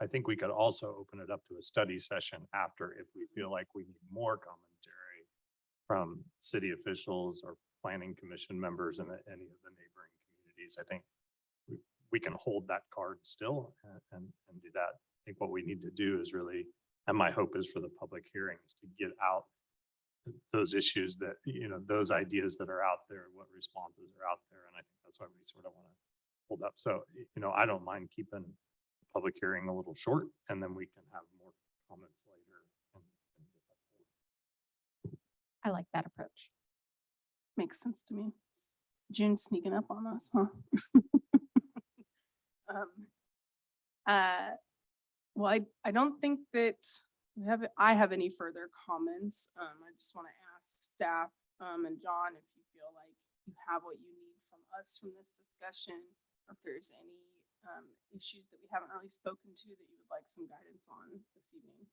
I think we could also open it up to a study session after, if we feel like we need more commentary from city officials or planning commission members and any of the neighboring communities. I think we can hold that card still and do that. I think what we need to do is really, and my hope is for the public hearings, to get out those issues that, those ideas that are out there, what responses are out there. And I think that's why we sort of want to hold up. So, I don't mind keeping the public hearing a little short, and then we can have more comments later. I like that approach. makes sense to me. June's sneaking up on us, huh? Well, I don't think that I have any further comments. I just want to ask staff and John if you feel like you have what you need from us from this discussion, or if there's any issues that we haven't really spoken to that you would like some guidance on this evening.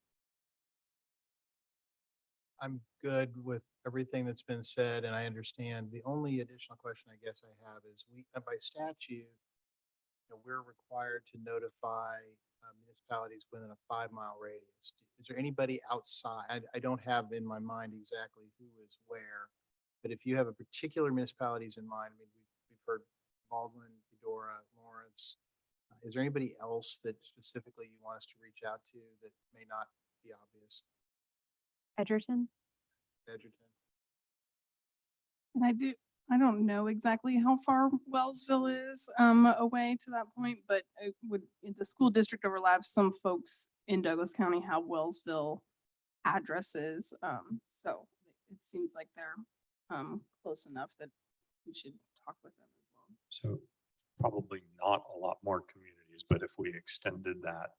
I'm good with everything that's been said, and I understand. The only additional question I guess I have is by statute, we're required to notify municipalities within a 5-mile radius. Is there anybody outside? I don't have in my mind exactly who is where, but if you have a particular municipalities in mind, I mean, we've heard Baldwin, Eudora, Lawrence. Is there anybody else that specifically you want us to reach out to that may not be obvious? Edgerton? Edgerton. And I don't know exactly how far Wellsville is away to that point, but the school district overlaps. Some folks in Douglas County have Wellsville addresses. So it seems like they're close enough that we should talk with them as well. So probably not a lot more communities, but if we extended that,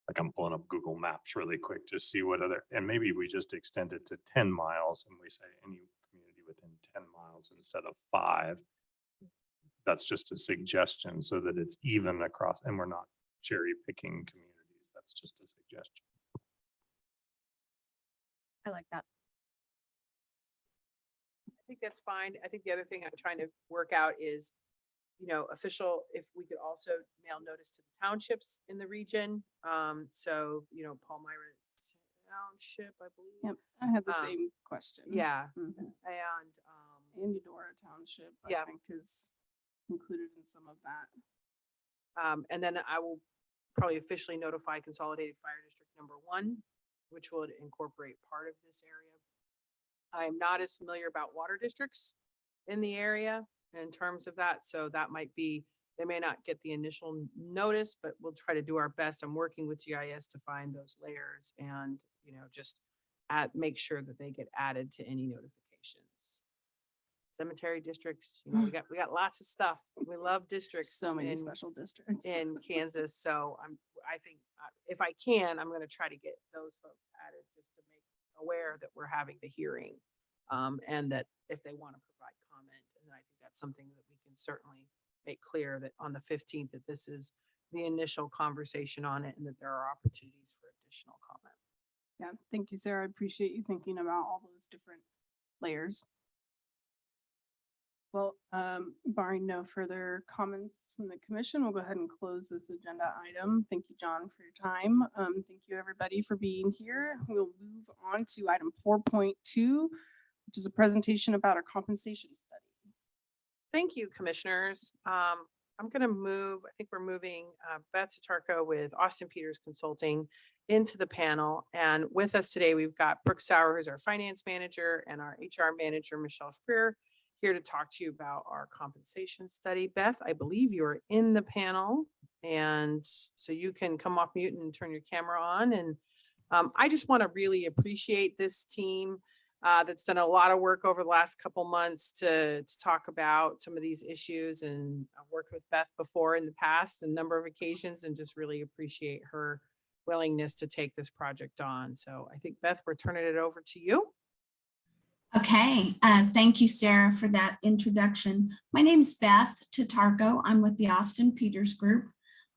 like I'm pulling up Google Maps really quick to see what other, and maybe we just extend it to 10 miles and we say any community within 10 miles instead of 5. That's just a suggestion so that it's even across, and we're not cherry picking communities. That's just a suggestion. I like that. I think that's fine. I think the other thing I'm trying to work out is, official, if we could also mail notice to the townships in the region. So, Palmyra Township, I believe. Yep, I had the same question. Yeah. Mhm. And Eudora Township, Yeah. I think, is included in some of that. And then I will probably officially notify Consolidated Fire District Number 1, which would incorporate part of this area. I'm not as familiar about water districts in the area in terms of that. So that might be, they may not get the initial notice, but we'll try to do our best. I'm working with GIS to find those layers and, just make sure that they get added to any notifications. Cemetery districts, we got lots of stuff. We love districts. So many in- special districts. in Kansas. So I think if I can, I'm going to try to get those folks added just to make aware that we're having the hearing. And that if they want to provide comment, and I think that's something that we can certainly make clear that on the 15th, that this is the initial conversation on it and that there are opportunities for additional comment. Yeah, thank you, Sarah. I appreciate you thinking about all those different layers. Well, barring no further comments from the commission, we'll go ahead and close this agenda item. Thank you, John, for your time. Thank you, everybody, for being here. We'll move on to item 4.2, which is a presentation about our compensation study. Thank you, commissioners. I'm going to move, I think we're moving Beth Tatarko with Austin Peters Consulting into the panel. And with us today, we've got Brooke Sauer, who's our finance manager, and our HR manager, Michelle Spear, here to talk to you about our compensation study. Beth, I believe you're in the panel, and so you can come off mute and turn your camera on. And I just want to really appreciate this team that's done a lot of work over the last couple months to talk about some of these issues. And I've worked with Beth before in the past, a number of occasions, and just really appreciate her willingness to take this project on. So I think, Beth, we're turning it over to you. Okay, thank you, Sarah, for that introduction. My name is Beth Tatarko. I'm with the Austin Peters Group.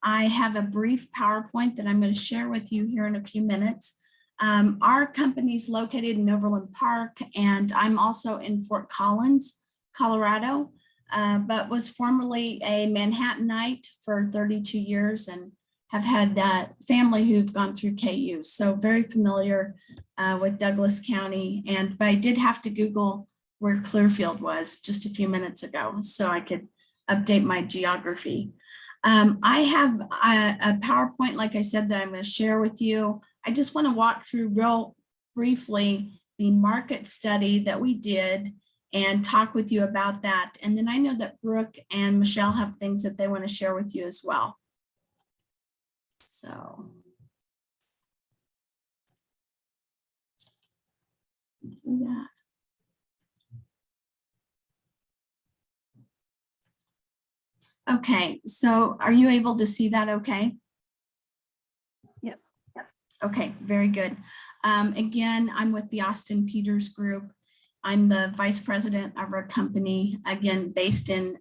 I have a brief PowerPoint that I'm going to share with you here in a few minutes. Our company is located in Overland Park, and I'm also in Fort Collins, Colorado, but was formerly a Manhattanite for 32 years and have had family who've gone through KU. So very familiar with Douglas County. But I did have to Google where Clearfield was just a few minutes ago so I could update my geography. I have a PowerPoint, like I said, that I'm going to share with you. I just want to walk through real briefly the market study that we did and talk with you about that. And then I know that Brooke and Michelle have things that they want to share with you as well. So do that. Okay, so are you able to see that okay? Yes. Okay, very good. Again, I'm with the Austin Peters Group. I'm the vice president of our company, again, based in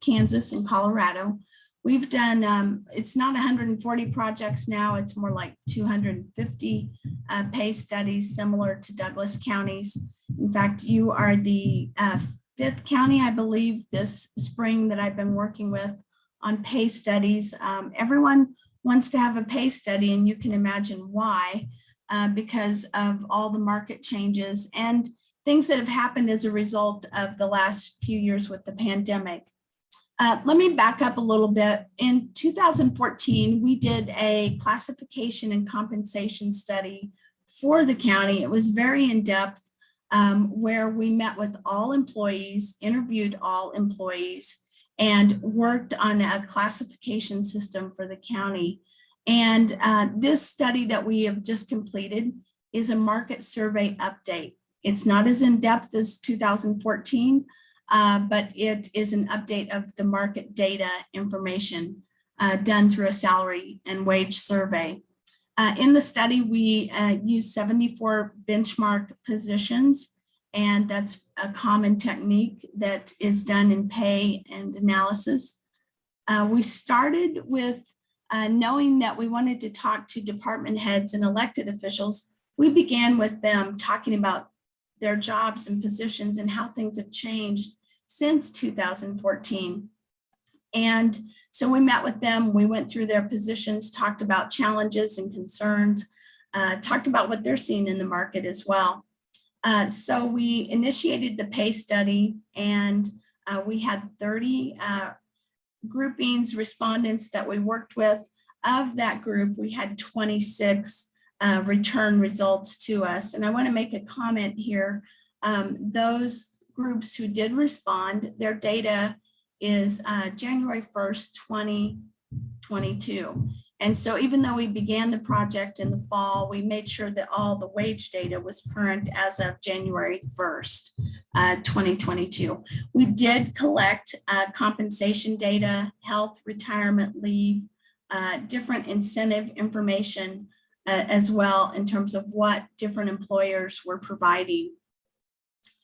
Kansas and Colorado. We've done, it's not 140 projects now, it's more like 250 pay studies similar to Douglas counties. In fact, you are the fifth county, I believe, this spring that I've been working with on pay studies. Everyone wants to have a pay study, and you can imagine why, because of all the market changes and things that have happened as a result of the last few years with the pandemic. Let me back up a little bit. In 2014, we did a classification and compensation study for the county. It was very in-depth, where we met with all employees, interviewed all employees, and worked on a classification system for the county. And this study that we have just completed is a market survey update. It's not as in-depth as 2014, but it is an update of the market data information done through a salary and wage survey. In the study, we used 74 benchmark positions, and that's a common technique that is done in pay and analysis. We started with knowing that we wanted to talk to department heads and elected officials. We began with them talking about their jobs and positions and how things have changed since 2014. And so we met with them, we went through their positions, talked about challenges and concerns, talked about what they're seeing in the market as well. So we initiated the pay study, and we had 30 groupings, respondents that we worked with. Of that group, we had 26 return results to us. And I want to make a comment here. Those groups who did respond, their data is January 1st, 2022. And so even though we began the project in the fall, we made sure that all the wage data was current as of January 1st, 2022. We did collect compensation data, health, retirement leave, different incentive information as well in terms of what different employers were providing.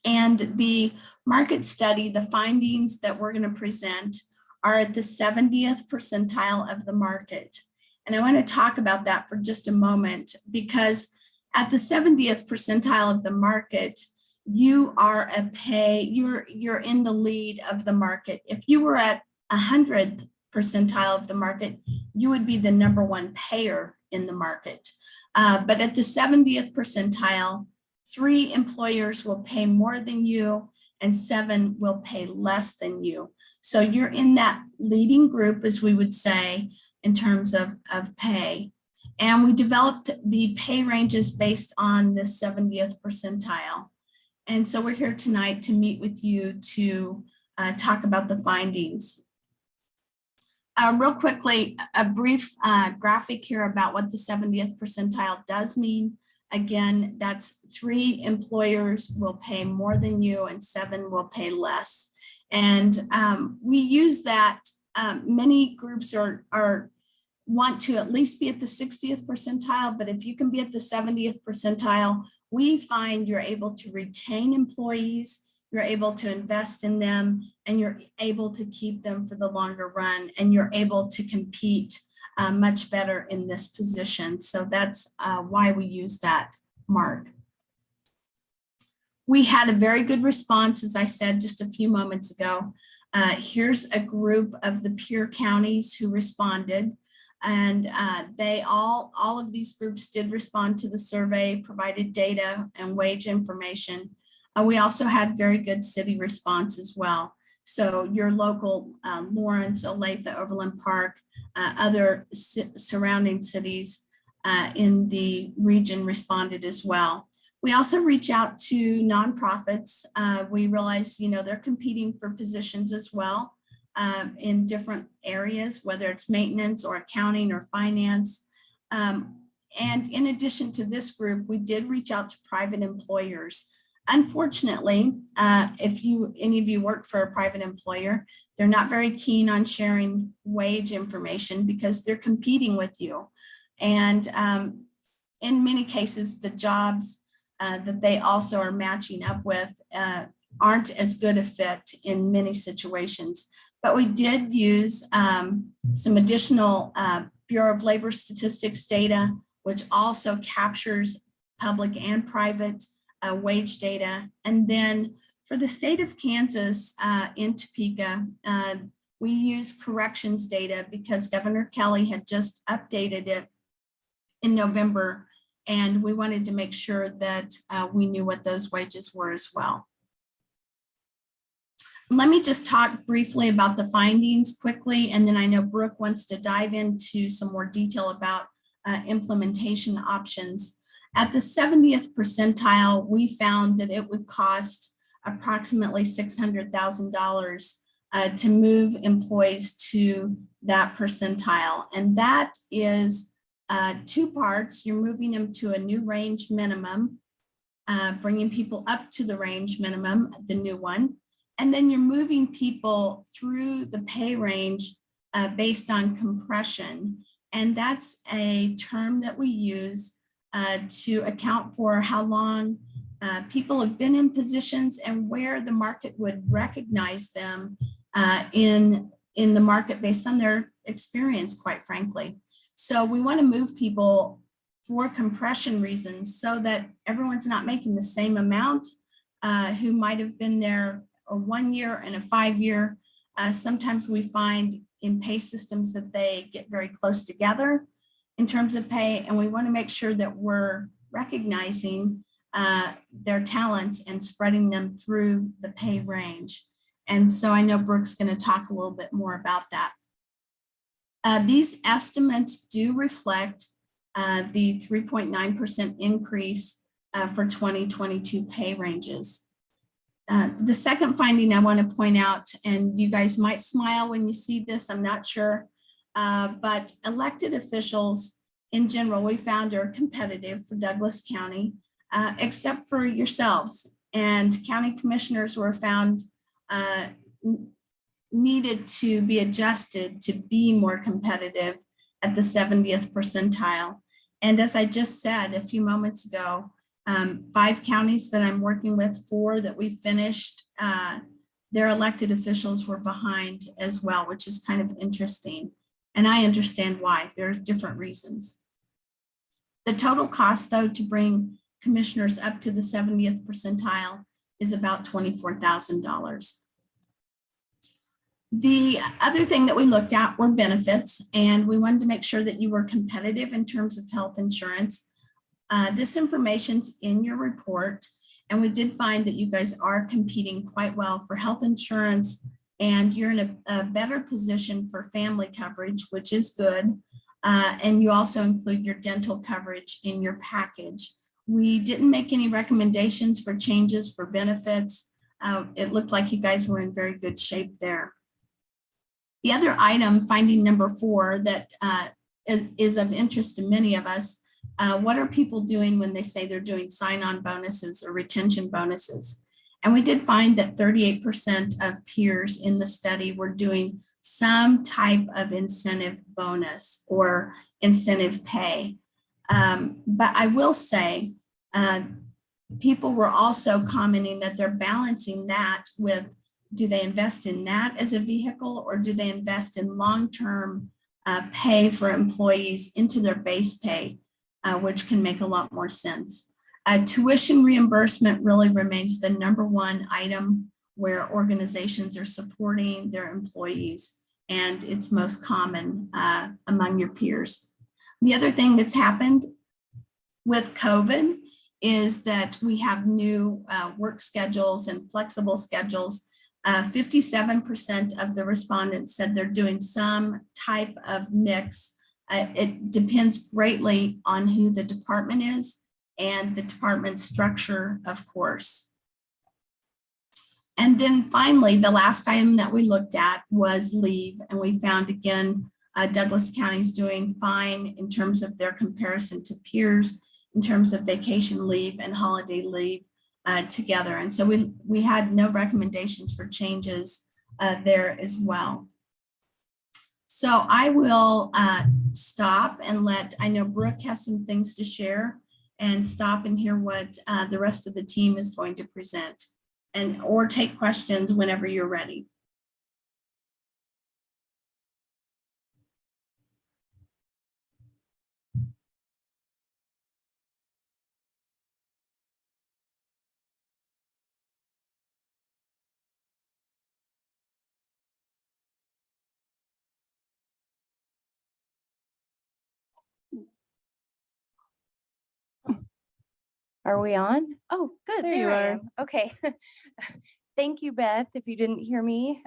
And the market study, the findings that we're going to present are at the 70th percentile of the market. And I want to talk about that for just a moment, because at the 70th percentile of the market, you are you're in the lead of the market. If you were at 100th percentile of the market, you would be the #1 payer in the market. But at the 70th percentile, 3 employers will pay more than you and 7 will pay less than you. So you're in that leading group, as we would say, in terms of pay. And we developed the pay ranges based on the 70th percentile. And so we're here tonight to meet with you to talk about the findings. Real quickly, a brief graphic here about what the 70th percentile does mean. Again, that's 3 employers will pay more than you and 7 will pay less. And we use that. Many groups want to at least be at the 60th percentile, but if you can be at the 70th percentile, we find you're able to retain employees, you're able to invest in them, and you're able to keep them for the longer run, and you're able to compete much better in this position. So that's why we use that mark. We had a very good response, as I said just a few moments ago. Here's a group of the peer counties who responded. And all of these groups did respond to the survey, provided data and wage information. We also had very good city response as well. So your local Lawrence, Olathe, Overland Park, other surrounding cities in the region responded as well. We also reach out to nonprofits. We realize, they're competing for positions as well. In different areas, whether it's maintenance or accounting or finance. And in addition to this group, we did reach out to private employers. Unfortunately, if any of you work for a private employer, they're not very keen on sharing wage information because they're competing with you. And in many cases, the jobs that they also are matching up with aren't as good a fit in many situations. But we did use some additional Bureau of Labor Statistics data, which also captures public and private wage data. And then for the state of Kansas in Topeka, we use corrections data because Governor Kelly had just updated it in November, and we wanted to make sure that we knew what those wages were as well. Let me just talk briefly about the findings quickly, and then I know Brooke wants to dive into some more detail about implementation options. At the 70th percentile, we found that it would cost approximately $600,000 to move employees to that percentile. And that is 2 parts. You're moving them to a new range minimum, bringing people up to the range minimum, the new one. And then you're moving people through the pay range based on compression. And that's a term that we use to account for how long people have been in positions and where the market would recognize them in the market based on their experience, quite frankly. So we want to move people for compression reasons so that everyone's not making the same amount who might have been there a 1 year and a 5 year. Sometimes we find in pay systems that they get very close together in terms of pay, and we want to make sure that we're recognizing their talents and spreading them through the pay range. And so I know Brooke's going to talk a little bit more about that. These estimates do reflect the 3.9% increase for 2022 pay ranges. The second finding I want to point out, and you guys might smile when you see this, I'm not sure, but elected officials in general, we found are competitive for Douglas County, except for yourselves. And county commissioners were found needed to be adjusted to be more competitive at the 70th percentile. And as I just said a few moments ago, 5 counties that I'm working with, 4 that we finished, their elected officials were behind as well, which is kind of interesting. And I understand why. There are different reasons. The total cost, though, to bring commissioners up to the 70th percentile is about $24,000. The other thing that we looked at were benefits, and we wanted to make sure that you were competitive in terms of health insurance. This information's in your report, and we did find that you guys are competing quite well for health insurance, and you're in a better position for family coverage, which is good. And you also include your dental coverage in your package. We didn't make any recommendations for changes for benefits. It looked like you guys were in very good shape there. The other item, finding number 4, that is of interest to many of us. What are people doing when they say they're doing sign-on bonuses or retention bonuses? And we did find that 38% of peers in the study were doing some type of incentive bonus or incentive pay. But I will say, people were also commenting that they're balancing that with, do they invest in that as a vehicle, or do they invest in long-term pay for employees into their base pay, which can make a lot more sense. Tuition reimbursement really remains the #1 item where organizations are supporting their employees, and it's most common among your peers. The other thing that's happened with COVID is that we have new work schedules and flexible schedules. 57% of the respondents said they're doing some type of mix. It depends greatly on who the department is and the department structure, of course. And then finally, the last item that we looked at was leave. And we found, again, Douglas County is doing fine in terms of their comparison to peers in terms of vacation leave and holiday leave together. And so we had no recommendations for changes there as well. So I will stop and I know Brooke has some things to share, and stop and hear what the rest of the team is going to present, or take questions whenever you're ready. Are we on? Oh, good. There you I are. am. Okay. Thank you, Beth. If you didn't hear me,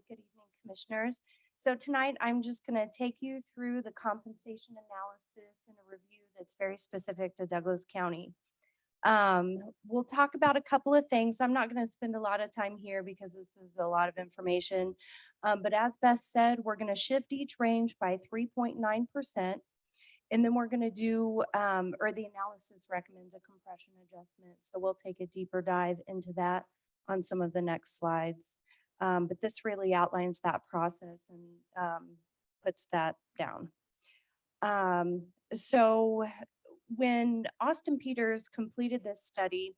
good evening, commissioners. So tonight, I'm just going to take you through the compensation analysis and a review that's very specific to Douglas County. We'll talk about a couple of things. I'm not going to spend a lot of time here because this is a lot of information. But as Beth said, we're going to shift each range by 3.9%. And then we're going to do, or the analysis recommends a compression adjustment. So we'll take a deeper dive into that on some of the next slides. But this really outlines that process and puts that down. So when Austin Peters completed this study,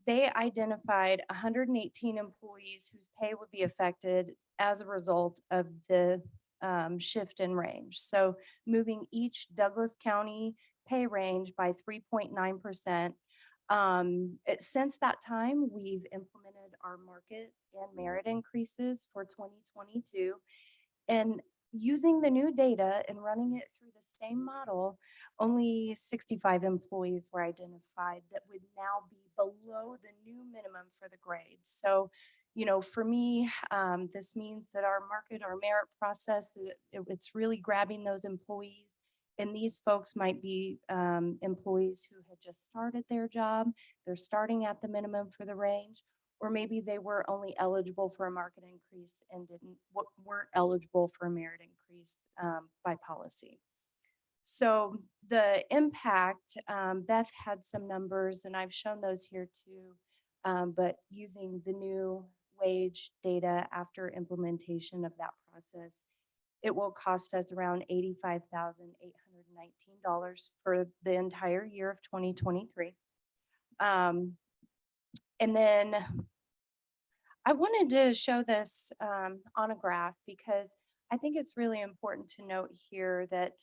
they identified 118 employees whose pay would be affected as a result of the shift in range. So moving each Douglas County pay range by 3.9%. Since that time, we've implemented our market and merit increases for 2022. And using the new data and running it through the same model, only 65 employees were identified that would now be below the new minimum for the grade. So for me, this means that our merit process, it's really grabbing those employees. And these folks might be employees who had just started their job. They're starting at the minimum for the range, or maybe they were only eligible for a market increase and weren't eligible for a merit increase by policy. So the impact, Beth had some numbers, and I've shown those here too, but using the new wage data after implementation of that process, it will cost us around $85,819 for the entire year of 2023. And then I wanted to show this on a graph because I think it's really important to note here that,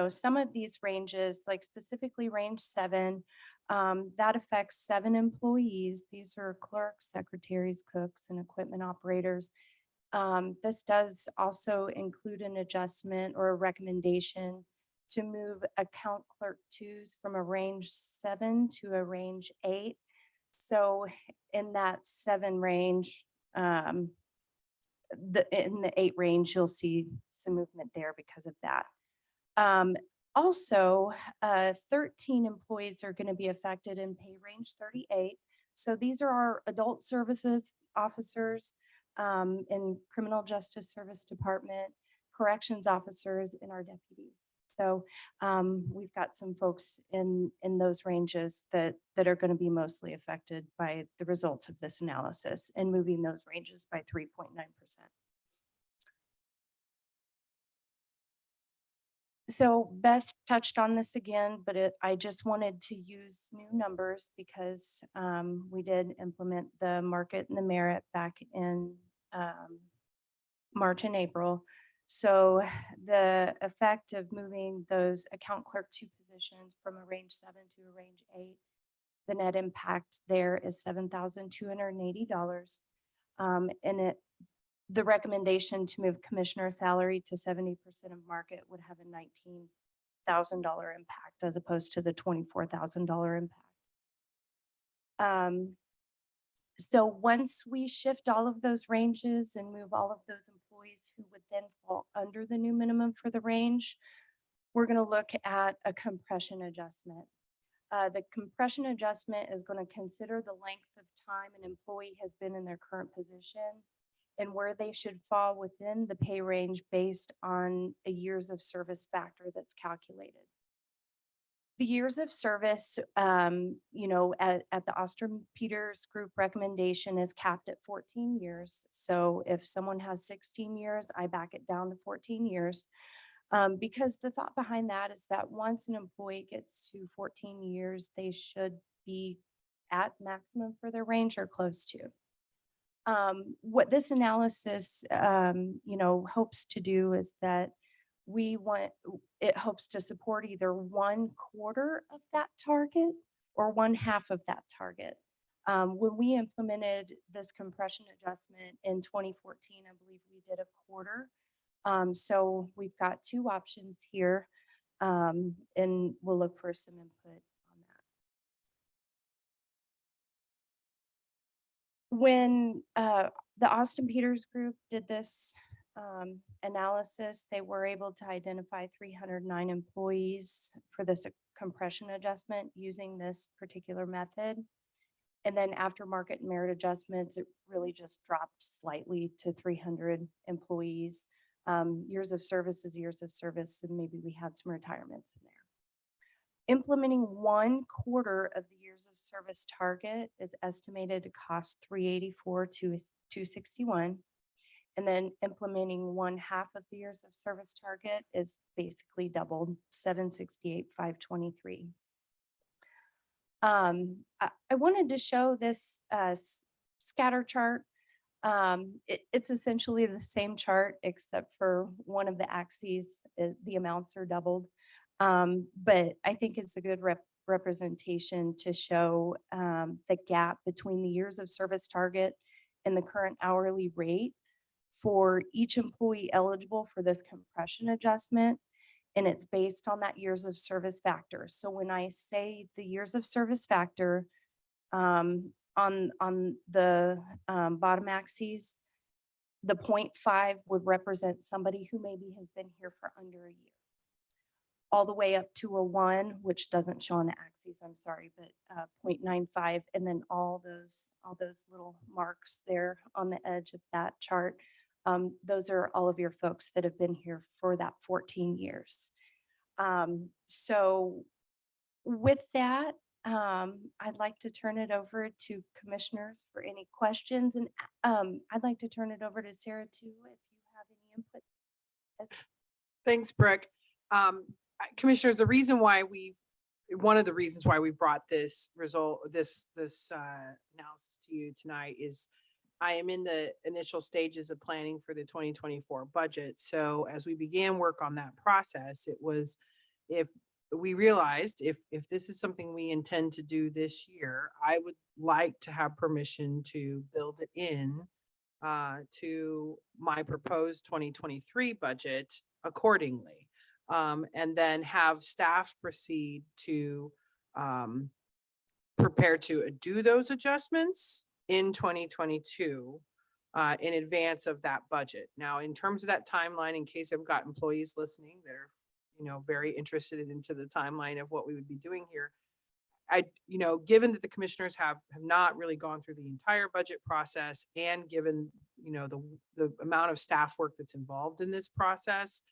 some of these ranges, like specifically range 7, that affects 7 employees. These are clerks, secretaries, cooks, and equipment operators. This does also include an adjustment or a recommendation to move account clerk 2s from a range 7 to a range 8. So in that 7 range, in the 8 range, you'll see some movement there because of that. Also, 13 employees are going to be affected in pay range 38. So these are our adult services officers in criminal justice service department, corrections officers, and our deputies. So we've got some folks in those ranges that are going to be mostly affected by the results of this analysis and moving those ranges by 3.9%. So Beth touched on this again, but I just wanted to use new numbers because we did implement the market and the merit back in March and April. So the effect of moving those account clerk 2 positions from a range 7 to a range 8, the net impact there is $7,280. And the recommendation to move commissioner salary to 70% of market would have a $19,000 impact as opposed to the $24,000 impact. So once we shift all of those ranges and move all of those employees who would then fall under the new minimum for the range, we're going to look at a compression adjustment. The compression adjustment is going to consider the length of time an employee has been in their current position and where they should fall within the pay range based on a years of service factor that's calculated. The years of service, at the Austin Peters Group recommendation is capped at 14 years. So if someone has 16 years, I back it down to 14 years. Because the thought behind that is that once an employee gets to 14 years, they should be at maximum for their range or close to. What this analysis, hopes to do is that it hopes to support either 1/4 of that target or 1/2 of that target. When we implemented this compression adjustment in 2014, I believe we did 1/4. So we've got 2 options here, and we'll look for some input on that. When the Austin Peters Group did this analysis, they were able to identify 309 employees for this compression adjustment using this particular method. And then after market and merit adjustments, it really just dropped slightly to 300 employees. Years of service is years of service, and maybe we had some retirements in there. Implementing 1/4 of the years of service target is estimated to cost $384 to $261. And then implementing 1/2 of the years of service target is basically doubled, $768, $523. I wanted to show this scatter chart. It's essentially the same chart, except for one of the axes, the amounts are doubled. But I think it's a good representation to show the gap between the years of service target and the current hourly rate for each employee eligible for this compression adjustment. And it's based on that years of service factor. So when I say the years of service factor on the bottom axis, the 0.5 would represent somebody who maybe has been here for under a year, all the way up to a 1, which doesn't show on the axis, I'm sorry, but 0.95, and then all those little marks there on the edge of that chart. Those are all of your folks that have been here for that 14 years. So with that, I'd like to turn it over to commissioners for any questions, and I'd like to turn it over to Sarah too, if you have any input. Thanks, Brooke. Commissioners, one of the reasons why we brought this analysis to you tonight is I am in the initial stages of planning for the 2024 budget. So as we began work on that process, it was if we realized if this is something we intend to do this year, I would like to have permission to build it in to my proposed 2023 budget accordingly. And then have staff proceed to prepare to do those adjustments in 2022 in advance of that budget. Now, in terms of that timeline, in case I've got employees listening that are, very interested into the timeline of what we would be doing here, given that the commissioners have not really gone through the entire budget process, and given, the amount of staff work that's involved in this process,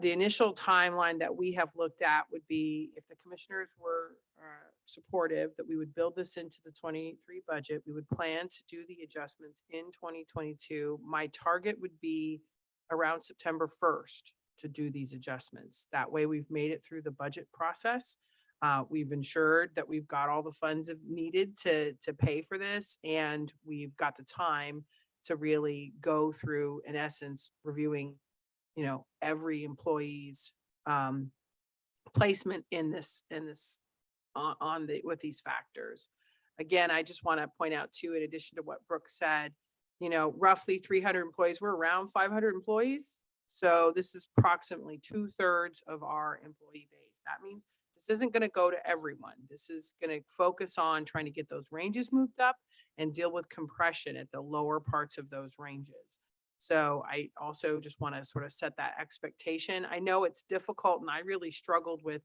the initial timeline that we have looked at would be, if the commissioners were supportive, that we would build this into the 23 budget. We would plan to do the adjustments in 2022. My target would be around September 1st to do these adjustments. That way we've made it through the budget process. We've ensured that we've got all the funds needed to pay for this, and we've got the time to really go through, in essence, reviewing every employee's placement in this with these factors. Again, I just want to point out too, in addition to what Brooke said, roughly 300 employees, we're around 500 employees. So this is approximately 2/3 of our employee base. That means this isn't going to go to everyone. This is going to focus on trying to get those ranges moved up and deal with compression at the lower parts of those ranges. So I also just want to sort of set that expectation. I know it's difficult, and I really struggled with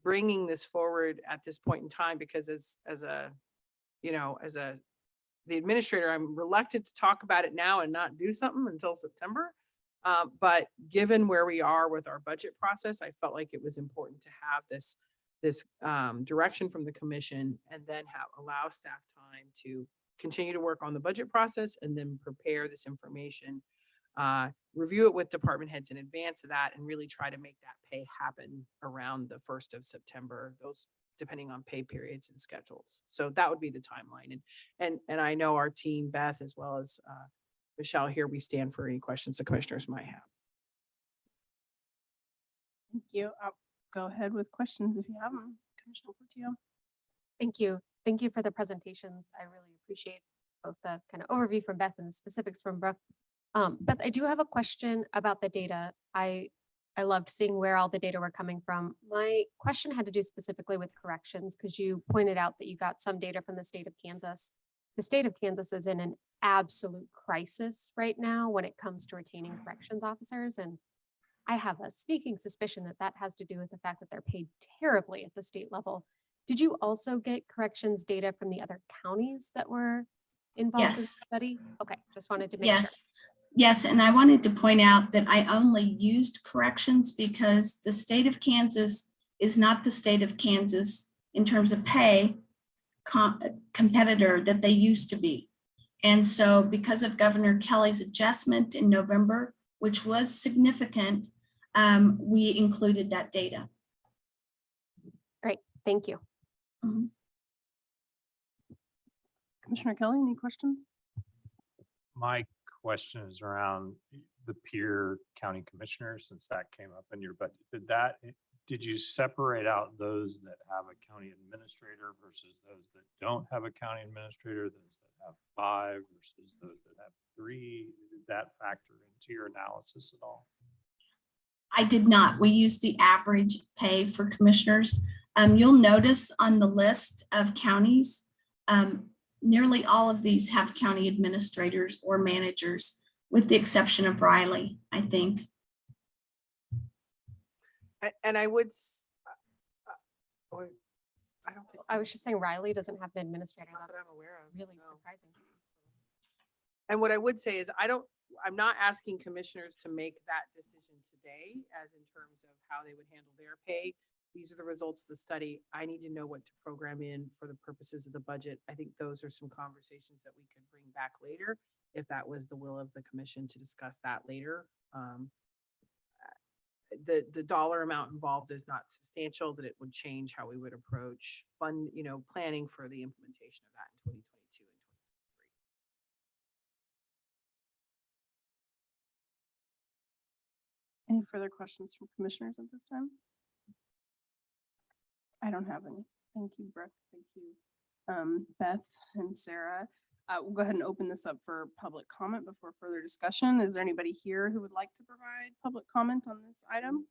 bringing this forward at this point in time, because the administrator, I'm reluctant to talk about it now and not do something until September. But given where we are with our budget process, I felt like it was important to have this direction from the commission, and then allow staff time to continue to work on the budget process, and then prepare this information, review it with department heads in advance of that, and really try to make that pay happen around the 1st of September, those depending on pay periods and schedules. So that would be the timeline. And I know our team, Beth, as well as Michelle here, we stand for any questions the commissioners might have. Thank you. I'll go ahead with questions if you have them. Commissioner Portillo. Thank you. Thank you for the presentations. I really appreciate both the kind of overview from Beth and the specifics from Brooke. Beth, I do have a question about the data. I loved seeing where all the data were coming from. My question had to do specifically with corrections, because you pointed out that you got some data from the state of Kansas. The state of Kansas is in an absolute crisis right now when it comes to retaining corrections officers. And I have a sneaking suspicion that that has to do with the fact that they're paid terribly at the state level. Did you also get corrections data from the other counties that were involved in the Yes. study? Okay, just wanted to make sure. Yes. Yes, and I wanted to point out that I only used corrections because the state of Kansas is not the state of Kansas in terms of pay competitor that they used to be. And so because of Governor Kelly's adjustment in November, which was significant, we included that data. Great, thank you. Mhm. Commissioner Kelly, any questions? My question is around the peer county commissioners, since that came up in your budget. Did you separate out those that have a county administrator versus those that don't have a county administrator, those that have 5 versus those that have 3? Did that factor into your analysis at all? I did not. We used the average pay for commissioners. You'll notice on the list of counties, nearly all of these have county administrators or managers, with the exception of Riley, I think. And I would, I don't think. I was just saying Riley doesn't have an administrator. Not that That's I'm aware of. really no. surprising. And what I would say is I'm not asking commissioners to make that decision today, as in terms of how they would handle their pay. These are the results of the study. I need to know what to program in for the purposes of the budget. I think those are some conversations that we could bring back later, if that was the will of the commission to discuss that later. The dollar amount involved is not substantial, that it would change how we would approach planning for the implementation of that in 2022 and 2023. Any further questions from commissioners at this time? I don't have any. Thank you, Brooke. Thank you, Beth and Sarah. We'll go ahead and open this up for public comment before further discussion. Is there anybody here who would like to provide public comment on this item?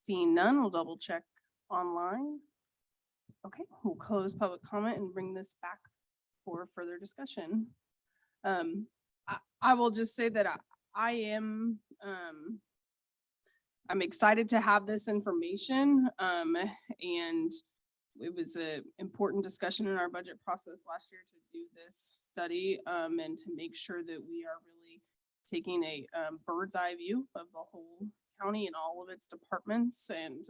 Seeing none, we'll double check online. Okay, we'll close public comment and bring this back for further discussion. I will just say that I am, I'm excited to have this information, and it was an important discussion in our budget process last year to do this study, and to make sure that we are really taking a bird's eye view of the whole county and all of its departments, and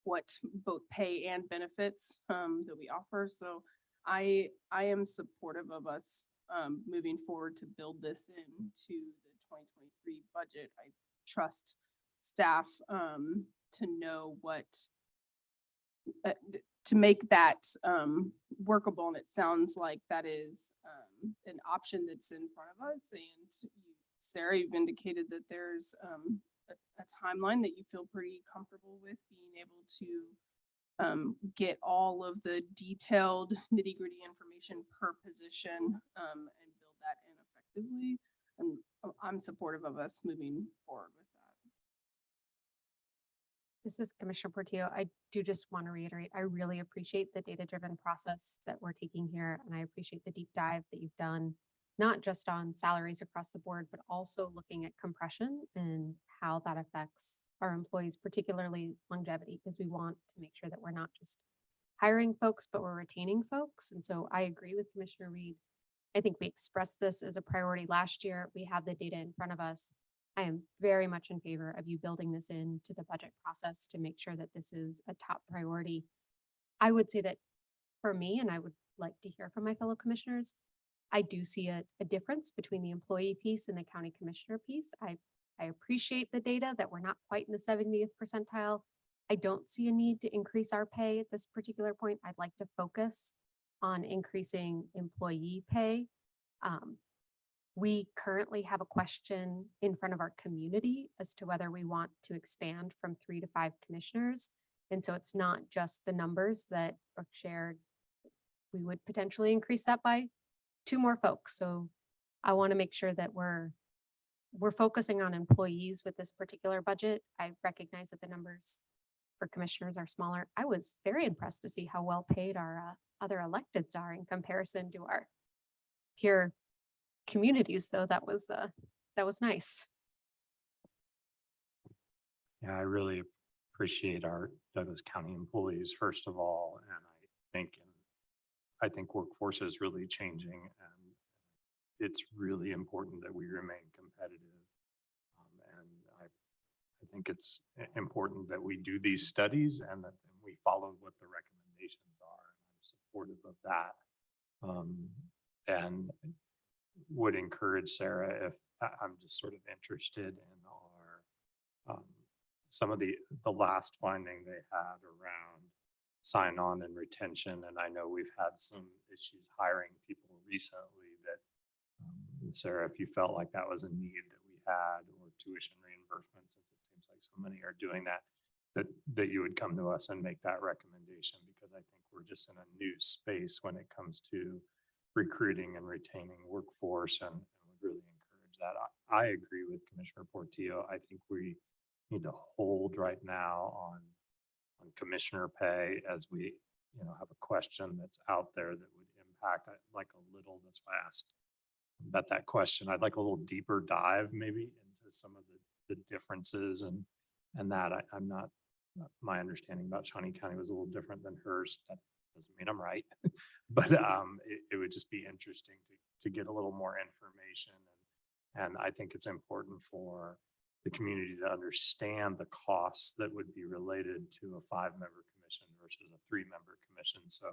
what both pay and benefits that we offer. So I am supportive of us moving forward to build this into the 2023 budget. I trust staff to know what to make that workable, and it sounds like that is an option that's in front of us. And Sarah, you've indicated that there's a timeline that you feel pretty comfortable with being able to get all of the detailed nitty-gritty information per position and build that in effectively. And I'm supportive of us moving forward with that. This is Commissioner Portillo. I do just want to reiterate, I really appreciate the data-driven process that we're taking here, and I appreciate the deep dive that you've done, not just on salaries across the board, but also looking at compression and how that affects our employees, particularly longevity, because we want to make sure that we're not just hiring folks, but we're retaining folks. And so I agree with Commissioner Reed. I think we expressed this as a priority last year. We have the data in front of us. I am very much in favor of you building this into the budget process to make sure that this is a top priority. I would say that for me, and I would like to hear from my fellow commissioners, I do see a difference between the employee piece and the county commissioner piece. I appreciate the data that we're not quite in the 70th percentile. I don't see a need to increase our pay at this particular point. I'd like to focus on increasing employee pay. We currently have a question in front of our community as to whether we want to expand from 3 to 5 commissioners. And so it's not just the numbers that Brooke shared. We would potentially increase that by 2 more folks. So I want to make sure that we're focusing on employees with this particular budget. I recognize that the numbers for commissioners are smaller. I was very impressed to see how well paid our other electeds are in comparison to our peer communities, though. That was nice. Yeah, I really appreciate our Douglas County employees, first of all, and I think workforce is really changing, and it's really important that we remain competitive. And I think it's important that we do these studies and that we follow what the recommendations are. And I'm supportive of that. And would encourage Sarah, if I'm just sort of interested in our some of the last finding they had around sign on and retention. And I know we've had some issues hiring people recently that Sarah, if you felt like that was a need that we had, or tuition reimbursement, since it seems like so many are doing that you would come to us and make that recommendation, because I think we're just in a new space when it comes to recruiting and retaining workforce, and would really encourage that. I agree with Commissioner Portillo. I think we need to hold right now on commissioner pay, as we have a question that's out there that would impact. I'd like a little, that's why I asked about that question. I'd like a little deeper dive maybe into some of the differences and that I'm not, my understanding about Shawnee County was a little different than hers. That doesn't mean I'm right, but it would just be interesting to get a little more information. And I think it's important for the community to understand the costs that would be related to a 5-member commission versus a 3-member commission. So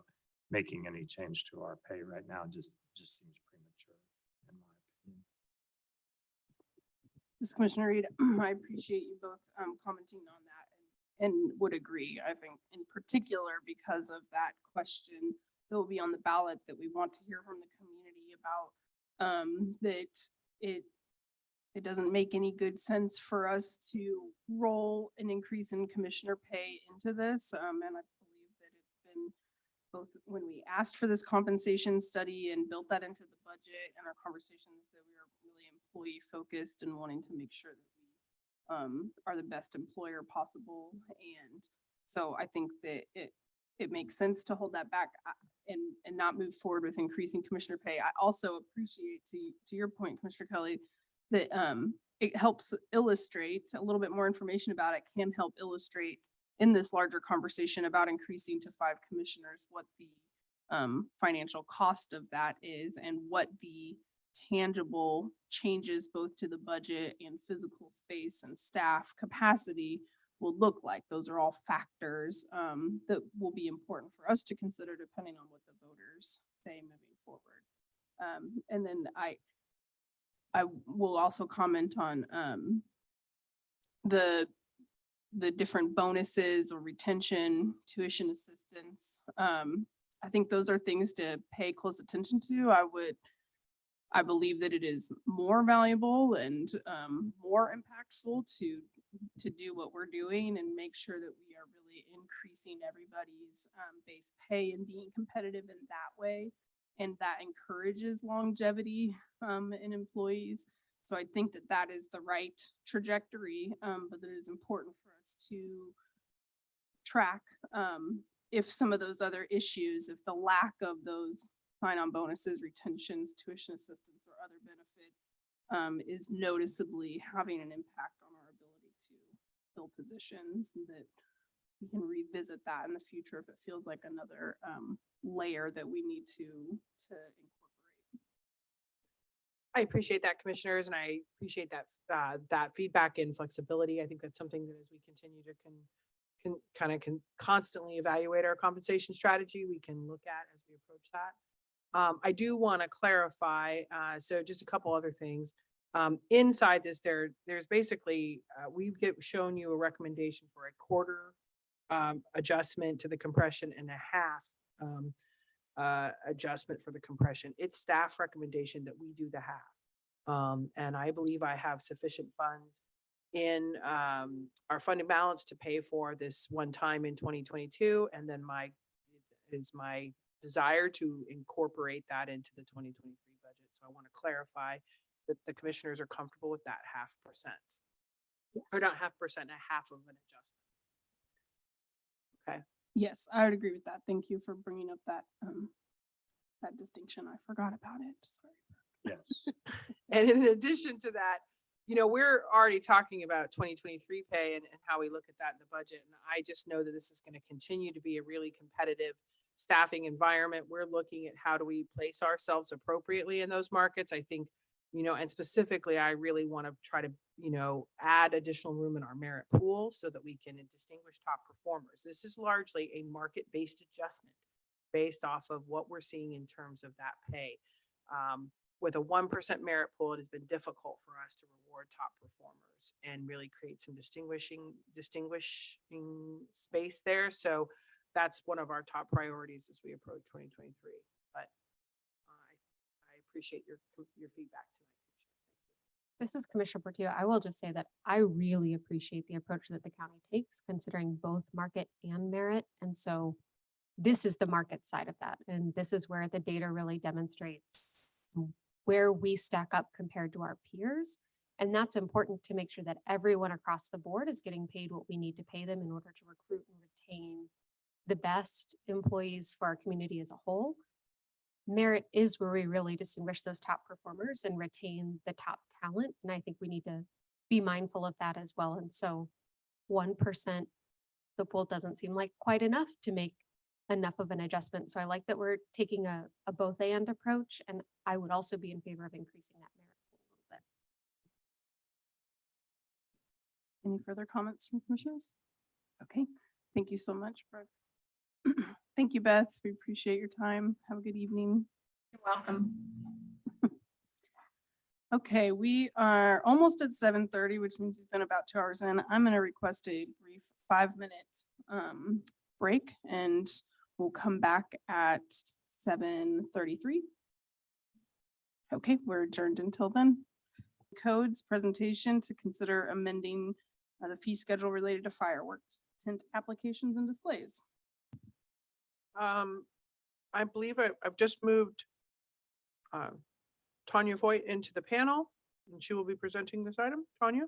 making any change to our pay right now just seems premature, in my opinion. This is Commissioner Reed. I appreciate you both commenting on that, and would agree. I think in particular because of that question that will be on the ballot, that we want to hear from the community about, that it doesn't make any good sense for us to roll an increase in commissioner pay into this. And I believe that it's been both when we asked for this compensation study and built that into the budget and our conversations that we are really employee focused and wanting to make sure that we are the best employer possible. And so I think that it makes sense to hold that back and not move forward with increasing commissioner pay. I also appreciate, to your point, Commissioner Kelly, that it helps illustrate a little bit more information about it can help illustrate in this larger conversation about increasing to 5 commissioners, what the financial cost of that is and what the tangible changes both to the budget and physical space and staff capacity will look like. Those are all factors that will be important for us to consider depending on what the voters say moving forward. And then I will also comment on the different bonuses or retention, tuition assistance. I think those are things to pay close attention to. I believe that it is more valuable and more impactful to do what we're doing and make sure that we are really increasing everybody's base pay and being competitive in that way. And that encourages longevity in employees. So I think that that is the right trajectory, but that it is important for us to track if some of those other issues, if the lack of those sign-on bonuses, retentions, tuition assistance, or other benefits is noticeably having an impact on our ability to fill positions, and that we can revisit that in the future if it feels like another layer that we need to incorporate. I appreciate that, commissioners, and I appreciate that feedback and flexibility. I think that's something that as we continue to constantly evaluate our compensation strategy, we can look at as we approach that. I do want to clarify, so just a couple other things. Inside this, there's basically, we've shown you a recommendation for a quarter adjustment to the compression and a half adjustment for the compression. It's staff's recommendation that we do the half. And I believe I have sufficient funds in our funding balance to pay for this one time in 2022. And then my desire to incorporate that into the 2023 budget. So I want to clarify that the commissioners are comfortable with that 0.5%. Yes. Or not 0.5%, a half of an adjustment. Okay. Yes, I would agree with that. Thank you for bringing up that that distinction. I forgot about it. Sorry. Yes. And in addition to that, we're already talking about 2023 pay and how we look at that in the budget. And I just know that this is going to continue to be a really competitive staffing environment. We're looking at how do we place ourselves appropriately in those markets. I think, and specifically, I really want to try to, add additional room in our merit pool so that we can distinguish top performers. This is largely a market-based adjustment based off of what we're seeing in terms of that pay. With a 1% merit pool, it has been difficult for us to reward top performers and really create some distinguishing space there. So that's one of our top priorities as we approach 2023. But I appreciate your feedback tonight. This is Commissioner Portillo. I will just say that I really appreciate the approach that the county takes, considering both market and merit. And so this is the market side of that. And this is where the data really demonstrates where we stack up compared to our peers. And that's important to make sure that everyone across the board is getting paid what we need to pay them in order to recruit and retain the best employees for our community as a whole. Merit is where we really distinguish those top performers and retain the top talent. And I think we need to be mindful of that as well. And so 1%, the pool doesn't seem like quite enough to make enough of an adjustment. So I like that we're taking a both and approach. And I would also be in favor of increasing that merit pool a little bit. Any further comments from commissioners? Okay, thank you so much, Brooke. Thank you, Beth. We appreciate your time. Have a good evening. You're welcome. Okay, we are almost at 7:30, which means we've been about 2 hours in. I'm going to request a brief 5-minute break, and we'll come back at 7:33. Okay, we're adjourned until then. codes presentation to consider amending the fee schedule related to fireworks, tint applications and displays. I believe I've just moved Tanya Voigt into the panel, and she will be presenting this item. Tanya?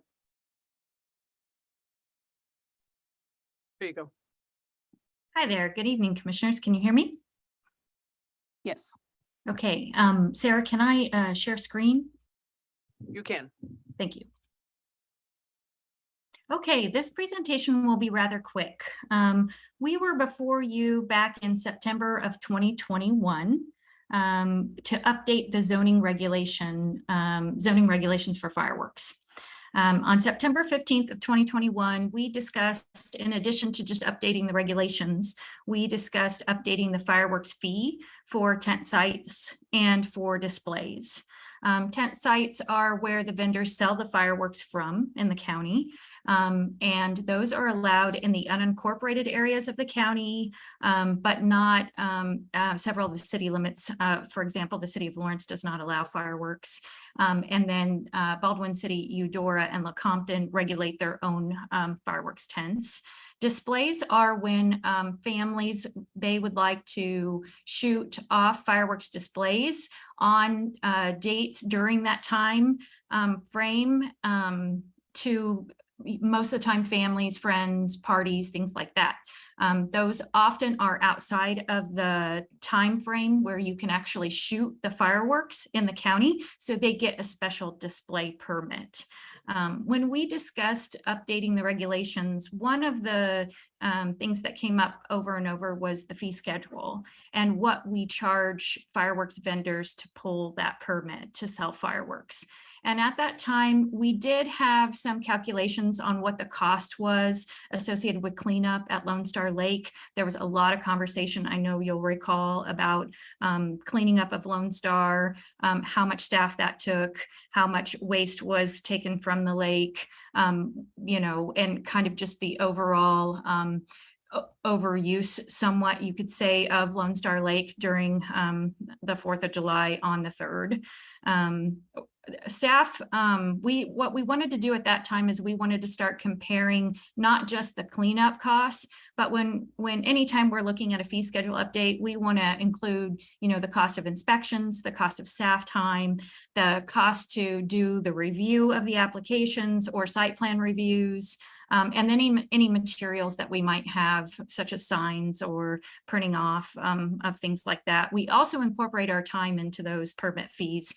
There you go. Hi there. Good evening, commissioners. Can you hear me? Yes. Okay, Sarah, can I share screen? You can. Thank you. Okay, this presentation will be rather quick. We were before you back in September of 2021 to update the zoning regulations for fireworks. On September 15th of 2021, we discussed, in addition to just updating the regulations, we discussed updating the fireworks fee for tent sites and for displays. Tent sites are where the vendors sell the fireworks from in the county, and those are allowed in the unincorporated areas of the county, but not several of the city limits. For example, the city of Lawrence does not allow fireworks. And then Baldwin City, Eudora, and Lecompton regulate their own fireworks tents. Displays are when families, they would like to shoot off fireworks displays on dates during that time frame to most of the time families, friends, parties, things like that. Those often are outside of the time frame where you can actually shoot the fireworks in the county, so they get a special display permit. When we discussed updating the regulations, one of the things that came up over and over was the fee schedule and what we charge fireworks vendors to pull that permit to sell fireworks. And at that time, we did have some calculations on what the cost was associated with cleanup at Lone Star Lake. There was a lot of conversation, I know you'll recall, about cleaning up of Lone Star, how much staff that took, how much waste was taken from the lake, you know, and kind of just the overall overuse, somewhat you could say, of Lone Star Lake during the 4th of July on the 3rd. Staff, what we wanted to do at that time is we wanted to start comparing not just the cleanup costs, but when anytime we're looking at a fee schedule update, we want to include, you know, the cost of inspections, the cost of staff time, the cost to do the review of the applications or site plan reviews, and then any materials that we might have, such as signs or printing off of things like that. We also incorporate our time into those permit fees.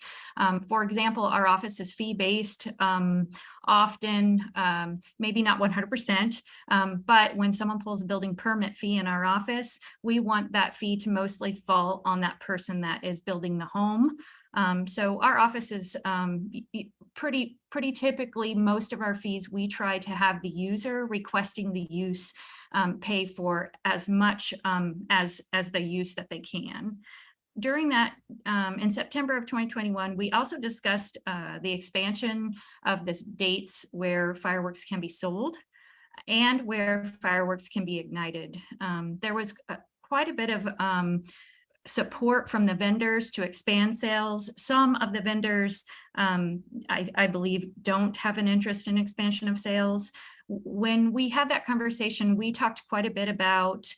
For example, our office is fee-based, often, maybe not 100%, but when someone pulls a building permit fee in our office, we want that fee to mostly fall on that person that is building the home. So our office is pretty typically, most of our fees, we try to have the user requesting the use pay for as much as the use that they can. During that, in September of 2021, we also discussed the expansion of the dates where fireworks can be sold and where fireworks can be ignited. There was quite a bit of support from the vendors to expand sales. Some of the vendors, I believe, don't have an interest in expansion of sales. When we had that conversation, we talked quite a bit about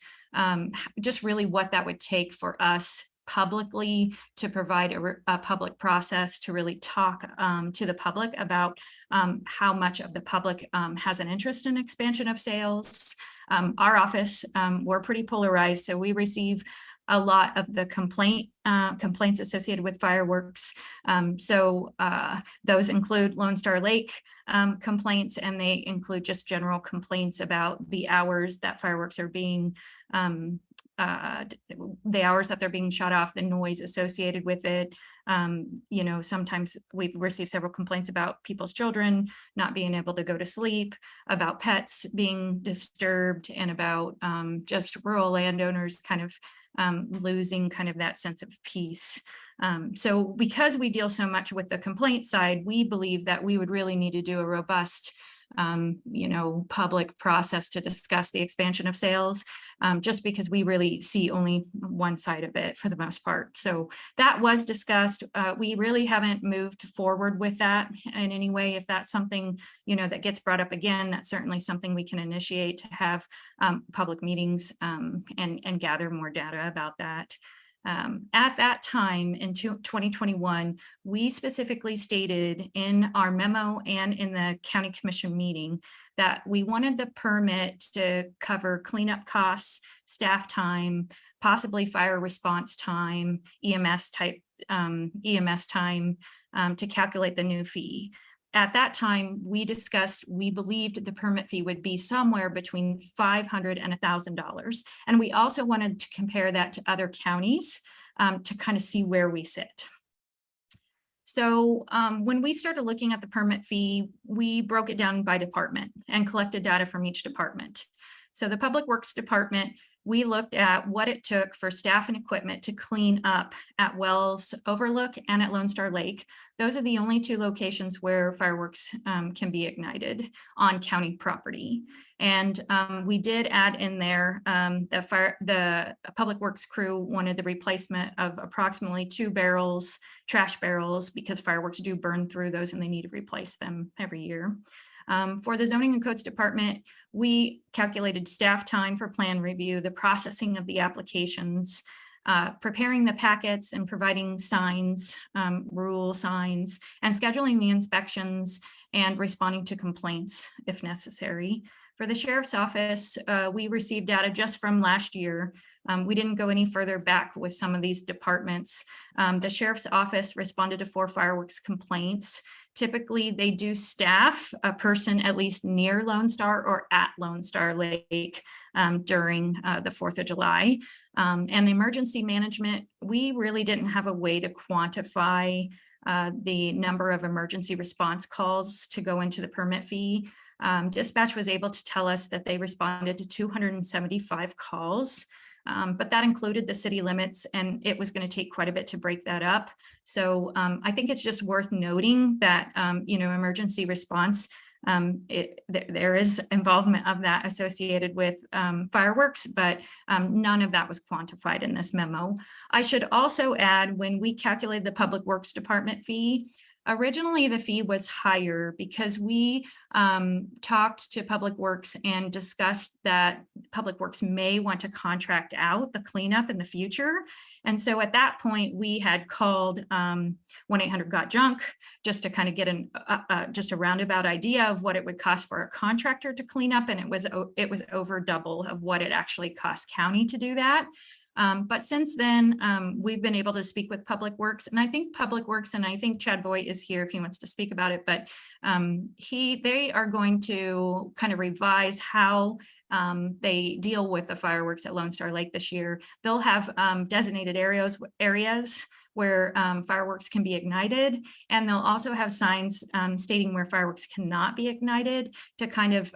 just really what that would take for us publicly to provide a public process to really talk to the public about how much of the public has an interest in expansion of sales. Our office, we're pretty polarized, so we receive a lot of the complaints associated with fireworks. Those include Lone Star Lake complaints, and they include just general complaints about the hours that fireworks are being the hours that they're being shut off, the noise associated with it. You know, sometimes we've received several complaints about people's children not being able to go to sleep, about pets being disturbed, and about just rural landowners kind of losing kind of that sense of peace. So because we deal so much with the complaint side, we believe that we would really need to do a robust public process to discuss the expansion of sales, just because we really see only one side of it for the most part. So that was discussed. We really haven't moved forward with that in any way. If that's something, that gets brought up again, that's certainly something we can initiate to have public meetings and gather more data about that. At that time in 2021, we specifically stated in our memo and in the county commission meeting that we wanted the permit to cover cleanup costs, staff time, possibly fire response time, EMS time to calculate the new fee. At that time, we believed the permit fee would be somewhere between $500 and $1,000. And we also wanted to compare that to other counties to kind of see where we sit. So when we started looking at the permit fee, we broke it down by department and collected data from each department. So the Public Works Department, we looked at what it took for staff and equipment to clean up at Wells Overlook and at Lone Star Lake. Those are the only two locations where fireworks can be ignited on county property. And we did add in there the Public Works crew wanted the replacement of approximately 2 trash barrels, because fireworks do burn through those and they need to replace them every year. For the Zoning and Codes Department, we calculated staff time for plan review, the processing of the applications, preparing the packets and providing signs, rule signs, and scheduling the inspections and responding to complaints if necessary. For the Sheriff's Office, we received data just from last year. We didn't go any further back with some of these departments. The Sheriff's Office responded to 4 fireworks complaints. Typically, they do staff a person at least near Lone Star or at Lone Star Lake during the 4th of July. And the emergency management, we really didn't have a way to quantify the number of emergency response calls to go into the permit fee. Dispatch was able to tell us that they responded to 275 calls. But that included the city limits, and it was going to take quite a bit to break that up. So I think it's just worth noting that, emergency response, there is involvement of that associated with fireworks, but none of that was quantified in this memo. I should also add, when we calculated the Public Works Department fee, originally the fee was higher because we talked to Public Works and discussed that Public Works may want to contract out the cleanup in the future. And so at that point, we had called 1-800-GOT-JUNK just to kind of get just a roundabout idea of what it would cost for a contractor to clean up. And it was over double of what it actually costs county to do that. But since then, we've been able to speak with Public Works, and I think Public Works, and I think Chad Boyd is here if he wants to speak about it, but they are going to kind of revise how they deal with the fireworks at Lone Star Lake this year. They'll have designated areas where fireworks can be ignited, and they'll also have signs stating where fireworks cannot be ignited to kind of,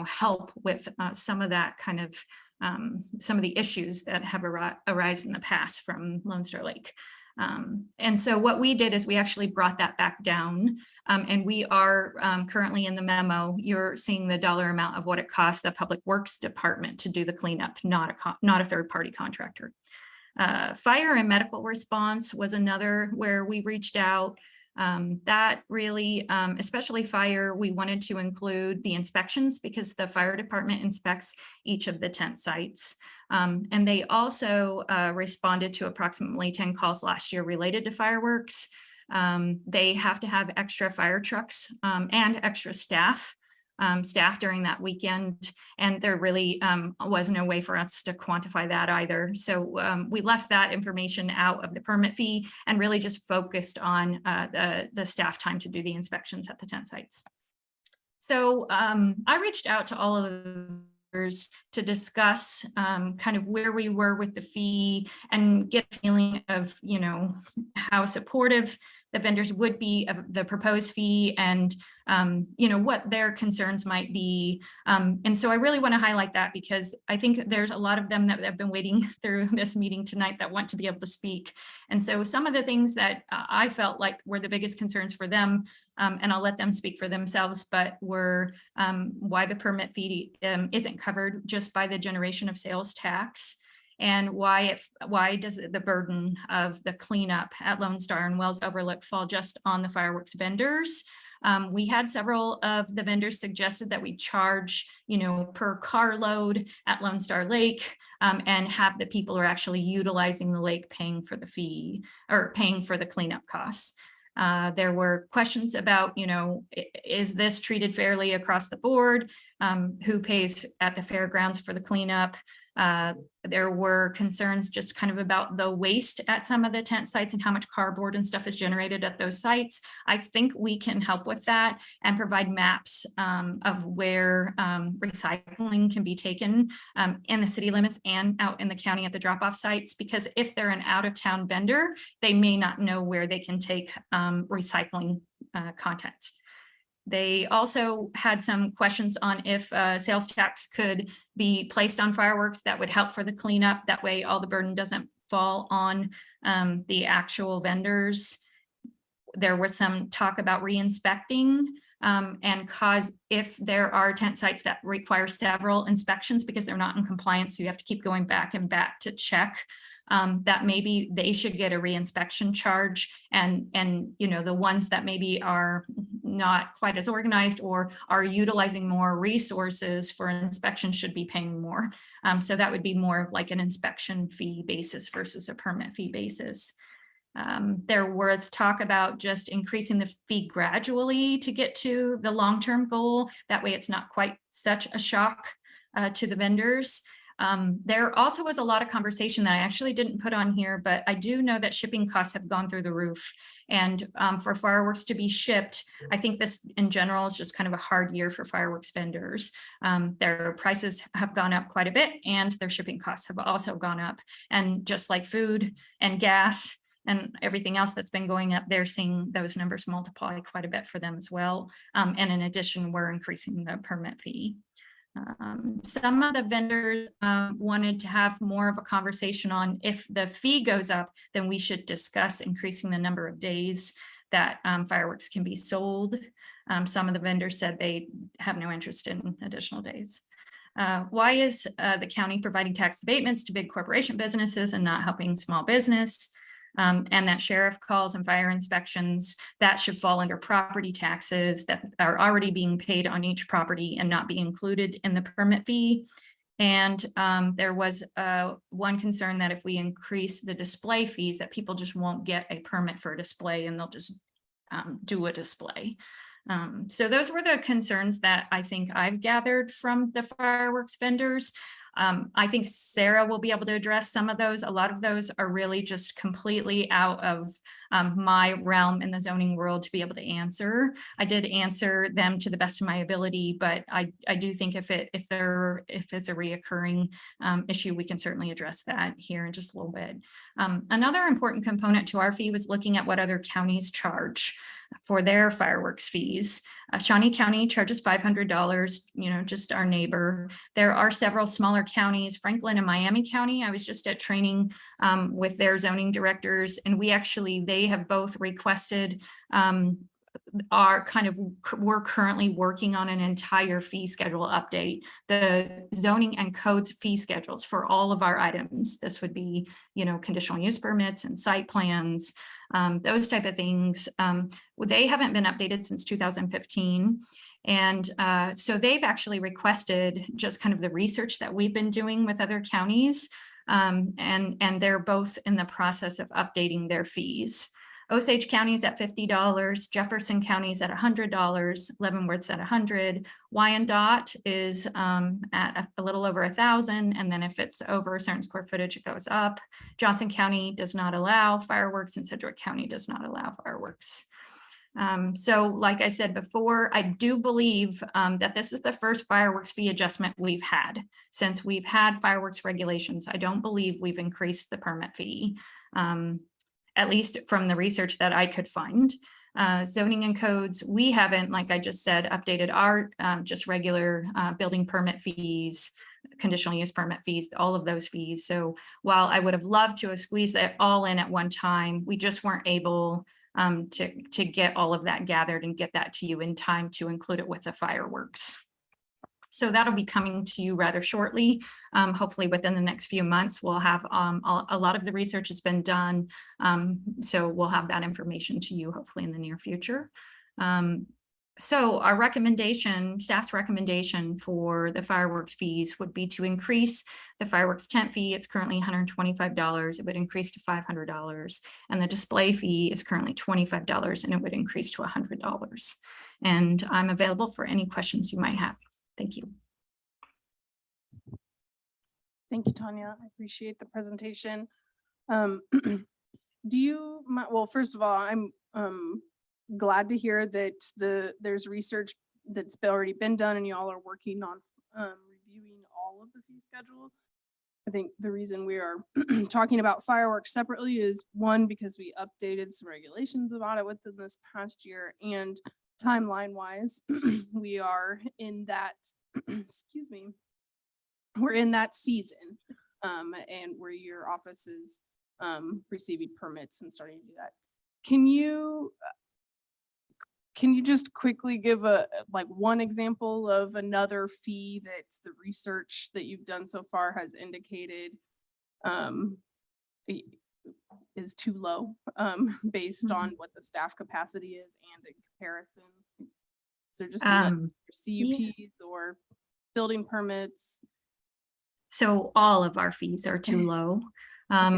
help with some of that kind of some of the issues that have arisen in the past from Lone Star Lake. And so what we did is we actually brought that back down, and we are currently in the memo, you're seeing the dollar amount of what it costs the Public Works Department to do the cleanup, not a third-party contractor. Fire and medical response was another where we reached out. That really, especially fire, we wanted to include the inspections because the fire department inspects each of the tent sites. And they also responded to approximately 10 calls last year related to fireworks. They have to have extra fire trucks and extra staff during that weekend, and there really was no way for us to quantify that either. So we left that information out of the permit fee and really just focused on the staff time to do the inspections at the tent sites. So I reached out to all of to discuss kind of where we were with the fee and get a feeling of, how supportive the vendors would be of the proposed fee and, what their concerns might be. And so I really want to highlight that because I think there's a lot of them that have been waiting through this meeting tonight that want to be able to speak. And so some of the things that I felt like were the biggest concerns for them and I'll let them speak for themselves, but why the permit fee isn't covered just by the generation of sales tax, and why does the burden of the cleanup at Lone Star and Wells Overlook fall just on the fireworks vendors. We had several of the vendors suggested that we charge, per carload at Lone Star Lake, and have the people who are actually utilizing the lake paying for the fee or paying for the cleanup costs. There were questions about, is this treated fairly across the board? Who pays at the fairgrounds for the cleanup? There were concerns just kind of about the waste at some of the tent sites and how much cardboard and stuff is generated at those sites. I think we can help with that and provide maps of where recycling can be taken in the city limits and out in the county at the drop-off sites, because if they're an out-of-town vendor, they may not know where they can take recycling content. They also had some questions on if sales tax could be placed on fireworks that would help for the cleanup. That way all the burden doesn't fall on the actual vendors. There was some talk about re-inspecting and if there are tent sites that require several inspections because they're not in compliance, so you have to keep going back and back to check. That maybe they should get a re-inspection charge, and the ones that maybe are not quite as organized or are utilizing more resources for inspection should be paying more. So that would be more of like an inspection fee basis versus a permit fee basis. There was talk about just increasing the fee gradually to get to the long-term goal. That way it's not quite such a shock to the vendors. There also was a lot of conversation that I actually didn't put on here, but I do know that shipping costs have gone through the roof. And for fireworks to be shipped, I think this in general is just kind of a hard year for fireworks vendors. Their prices have gone up quite a bit and their shipping costs have also gone up. And just like food and gas and everything else that's been going up, they're seeing those numbers multiply quite a bit for them as well. And in addition, we're increasing the permit fee. Some of the vendors wanted to have more of a conversation on if the fee goes up, then we should discuss increasing the number of days that fireworks can be sold. Some of the vendors said they have no interest in additional days. Why is the county providing tax abatements to big corporation businesses and not helping small business? And that sheriff calls and fire inspections, that should fall under property taxes that are already being paid on each property and not be included in the permit fee. And there was one concern that if we increase the display fees, that people just won't get a permit for a display and they'll just do a display. So those were the concerns that I think I've gathered from the fireworks vendors. I think Sarah will be able to address some of those. A lot of those are really just completely out of my realm in the zoning world to be able to answer. I did answer them to the best of my ability, but I do think if it's a reoccurring issue, we can certainly address that here in just a little bit. Another important component to our fee was looking at what other counties charge for their fireworks fees. Shawnee County charges $500, just our neighbor. There are several smaller counties, Franklin and Miami County. I was just at training with their zoning directors, and they have both requested we're currently working on an entire fee schedule update, the zoning and codes fee schedules for all of our items. This would be, conditional use permits and site plans, those type of things. They haven't been updated since 2015. And so they've actually requested just kind of the research that we've been doing with other counties. And they're both in the process of updating their fees. Osage County is at $50, Jefferson County is at $100, Leavenworth's at $100, Wyandotte is at a little over 1,000, and then if it's over a certain square footage, it goes up. Johnson County does not allow fireworks, and Sedgwick County does not allow fireworks. So like I said before, I do believe that this is the first fireworks fee adjustment we've had since we've had fireworks regulations. I don't believe we've increased the permit fee. At least from the research that I could find. Zoning and codes, we haven't, like I just said, updated our just regular building permit fees, conditional use permit fees, all of those fees. So while I would have loved to have squeezed that all in at one time, we just weren't able to get all of that gathered and get that to you in time to include it with the fireworks. So that'll be coming to you rather shortly. Hopefully within the next few months, we'll have a lot of the research has been done. So we'll have that information to you hopefully in the near future. So our recommendation, staff's recommendation for the fireworks fees would be to increase the fireworks tent fee. It's currently $125. It would increase to $500. And the display fee is currently $25 and it would increase to $100. And I'm available for any questions you might have. Thank you. Thank you, Tanya. I appreciate the presentation. Do you, well, first of all, I'm glad to hear that there's research that's already been done and y'all are working on reviewing all of the fee schedule. I think the reason we are talking about fireworks separately is one, because we updated some regulations about it within this past year, and timeline wise, we are in that, excuse me, we're in that season and where your office is receiving permits and starting to do that. Can you just quickly give one example of another fee that the research that you've done so far has indicated is too low based on what the staff capacity is and in comparison? So just CUPs or building permits? So all of our fees are too low.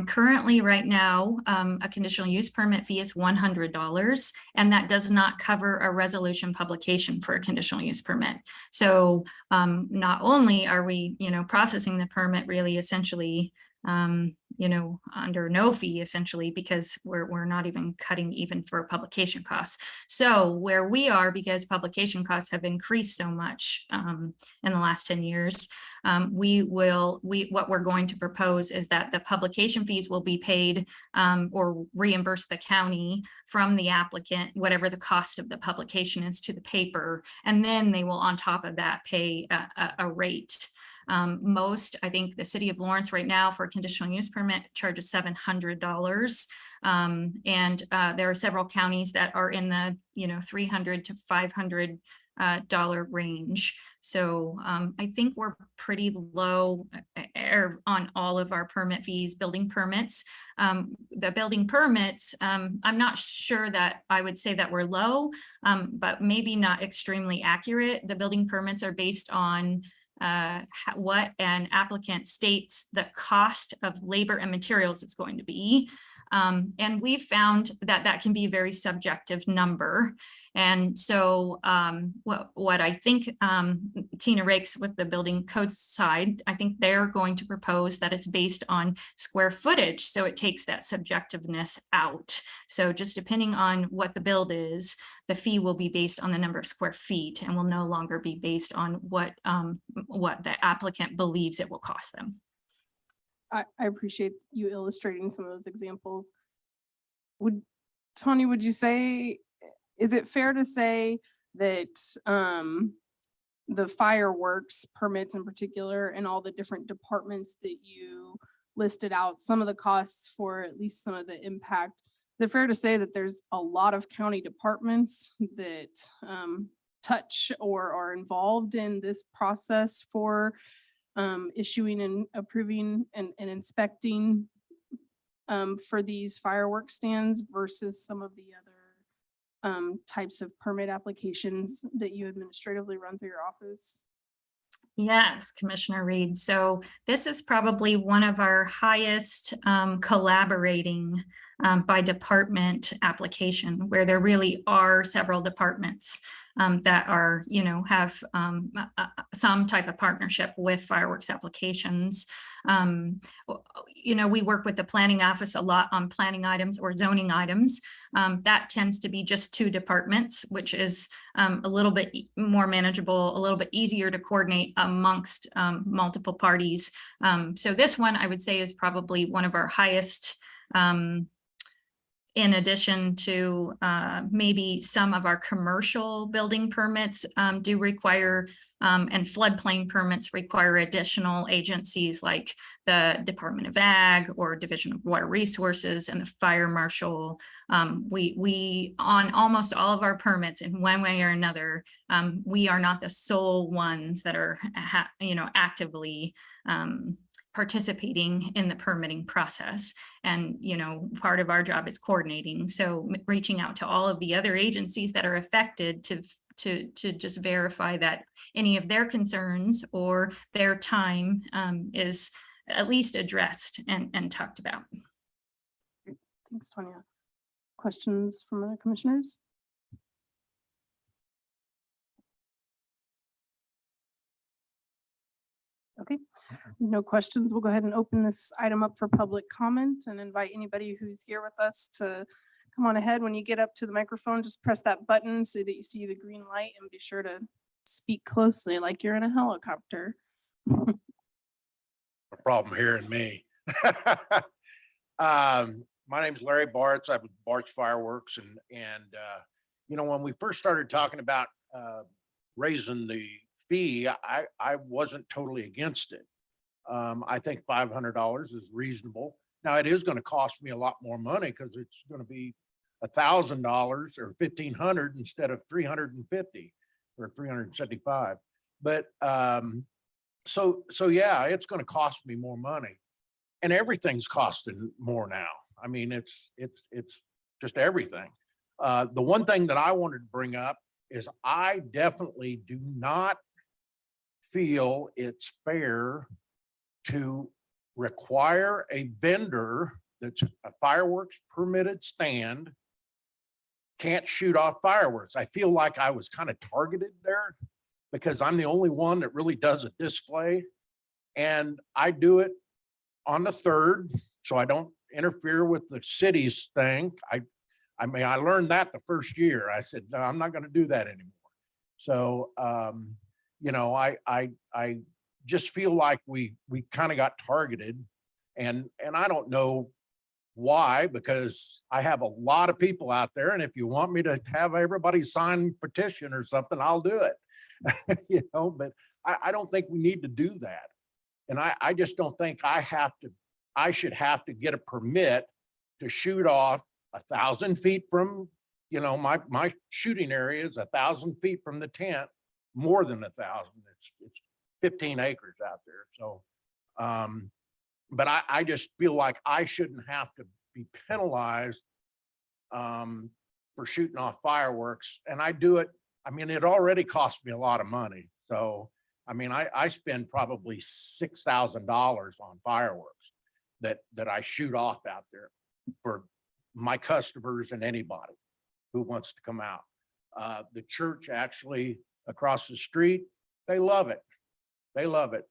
Currently, right now, a conditional use permit fee is $100, and that does not cover a resolution publication for a conditional use permit. So not only are we, processing the permit really essentially, under no fee essentially, because we're not even cutting even for publication costs. So where we are, because publication costs have increased so much in the last 10 years, what we're going to propose is that the publication fees will be paid or reimburse the county from the applicant, whatever the cost of the publication is to the paper, and then they will on top of that pay a rate. I think the city of Lawrence right now for a conditional use permit charges $700. And there are several counties that are in the, $300 to $500 range. So I think we're pretty low on all of our permit fees, building permits. The building permits, I'm not sure that I would say that we're low, but maybe not extremely accurate. The building permits are based on what an applicant states the cost of labor and materials is going to be. And we've found that that can be a very subjective number. And so what I think Tina Rakes with the building code side, I think they're going to propose that it's based on square footage. So it takes that subjectiveness out. So just depending on what the build is, the fee will be based on the number of square feet and will no longer be based on what the applicant believes it will cost them. I appreciate you illustrating some of those examples. Tony, would you say, is it fair to say that the fireworks permits in particular and all the different departments that you listed out, some of the costs for at least some of the impact, is it fair to say that there's a lot of county departments that touch or are involved in this process for issuing and approving and inspecting for these fireworks stands versus some of the other types of permit applications that you administratively run through your office? Yes, Commissioner Reed. So this is probably one of our highest collaborating by department application, where there really are several departments that are, have some type of partnership with fireworks applications. We work with the planning office a lot on planning items or zoning items. That tends to be just 2 departments, which is a little bit more manageable, a little bit easier to coordinate amongst multiple parties. So this one I would say is probably one of our highest in addition to maybe some of our commercial building permits do require and floodplain permits require additional agencies like the Department of Ag or Division of Water Resources and the Fire Marshal. We on almost all of our permits in one way or another, we are not the sole ones that are actively participating in the permitting process. And, part of our job is coordinating. So reaching out to all of the other agencies that are affected to just verify that any of their concerns or their time is at least addressed and talked about. Thanks, Tonya. Questions from other commissioners? Okay, no questions. We'll go ahead and open this item up for public comment and invite anybody who's here with us to come on ahead. When you get up to the microphone, just press that button so that you see the green light and be sure to speak closely like you're in a helicopter. A problem hearing me. My name's Larry Bartz. I'm with Bartz Fireworks and when we first started talking about raising the fee, I wasn't totally against it. I think $500 is reasonable. Now it is going to cost me a lot more money because it's going to be $1,000 or $1,500 instead of $350 or $375. But so yeah, it's going to cost me more money, and everything's costing more now. I mean, it's just everything. The one thing that I wanted to bring up is I definitely do not feel it's fair to require a vendor that's a fireworks permitted stand can't shoot off fireworks. I feel like I was kind of targeted there because I'm the only one that really does a display, and I do it on the 3rd, so I don't interfere with the city's thing. I mean, I learned that the first year. I said, no, I'm not going to do that anymore. So, I just feel like we kind of got targeted, and I don't know why, because I have a lot of people out there, and if you want me to have everybody sign petition or something, I'll do it. But I don't think we need to do that. And I just don't think I should have to get a permit to shoot off 1,000 feet from, my shooting area is 1,000 feet from the tent, more than 1,000. It's 15 acres out there. So, but I just feel like I shouldn't have to be penalized for shooting off fireworks. And I do it. I mean, it already cost me a lot of money. So, I mean, I spend probably $6,000 on fireworks that I shoot off out there for my customers and anybody who wants to come out. The church actually across the street, they love it. They love it.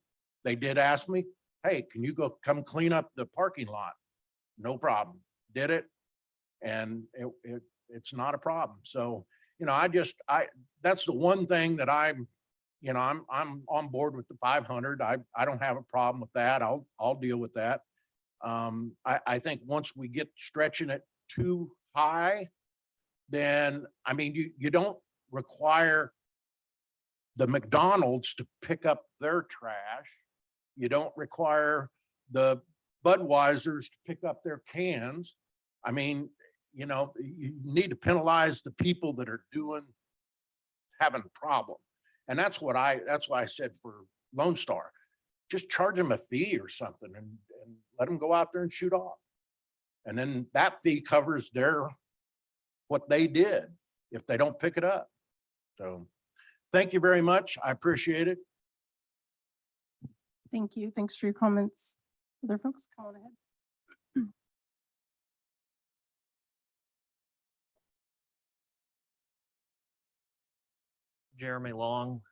They did ask me, hey, can you come clean up the parking lot? No problem. Did it. And it's not a problem. So, that's the one thing that I'm on board with the 500. I don't have a problem with that. I'll deal with that. I think once we get stretching it too high, then, I mean, you don't require the McDonald's to pick up their trash. You don't require the Budweisers to pick up their cans. I mean, you need to penalize the people that are having a problem. And that's why I said for Lone Star, just charge them a fee or something and let them go out there and shoot off. And then that fee covers what they did if they don't pick it up. So thank you very much. I appreciate it. Thank you. Thanks for your comments. Other folks, come on ahead. Jeremy Long.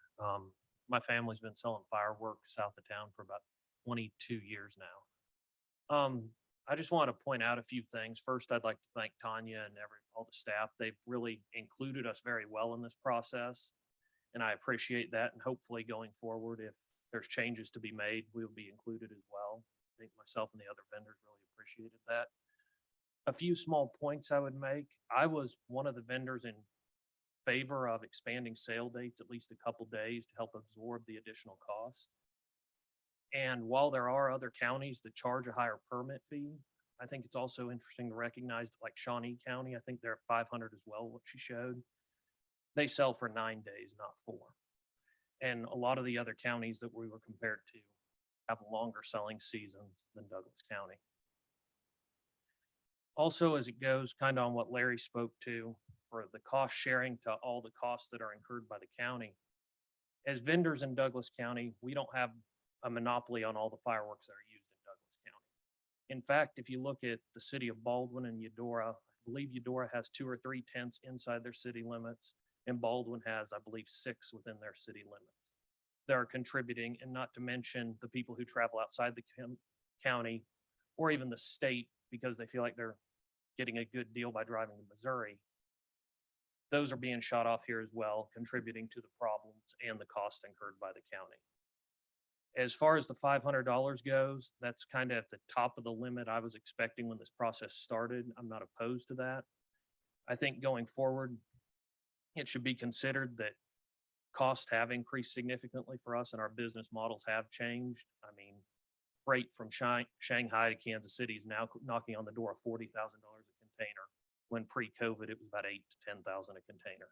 My family's been selling fireworks south of town for about 22 years now. I just want to point out a few things. First, I'd like to thank Tanya and all the staff. They've really included us very well in this process, and I appreciate that. And hopefully going forward, if there's changes to be made, we'll be included as well. I think myself and the other vendors really appreciated that. A few small points I would make. I was one of the vendors in favor of expanding sale dates at least a couple days to help absorb the additional cost. And while there are other counties that charge a higher permit fee, I think it's also interesting to recognize that like Shawnee County, I think they're at 500 as well, what she showed. They sell for 9 days, not 4. And a lot of the other counties that we were compared to have longer selling seasons than Douglas County. Also, as it goes kind of on what Larry spoke to for the cost sharing to all the costs that are incurred by the county. As vendors in Douglas County, we don't have a monopoly on all the fireworks that are used in Douglas County. In fact, if you look at the city of Baldwin and Eudora, I believe Eudora has 2 or 3 tents inside their city limits, and Baldwin has, I believe, 6 within their city limits. That are contributing, and not to mention the people who travel outside the county or even the state because they feel like they're getting a good deal by driving to Missouri. Those are being shot off here as well, contributing to the problems and the cost incurred by the county. As far as the $500 goes, that's kind of at the top of the limit I was expecting when this process started. I'm not opposed to that. I think going forward, it should be considered that costs have increased significantly for us and our business models have changed. I mean, freight from Shanghai to Kansas City is now knocking on the door of $40,000 a container, when pre-COVID it was about $8,000 to $10,000 a container.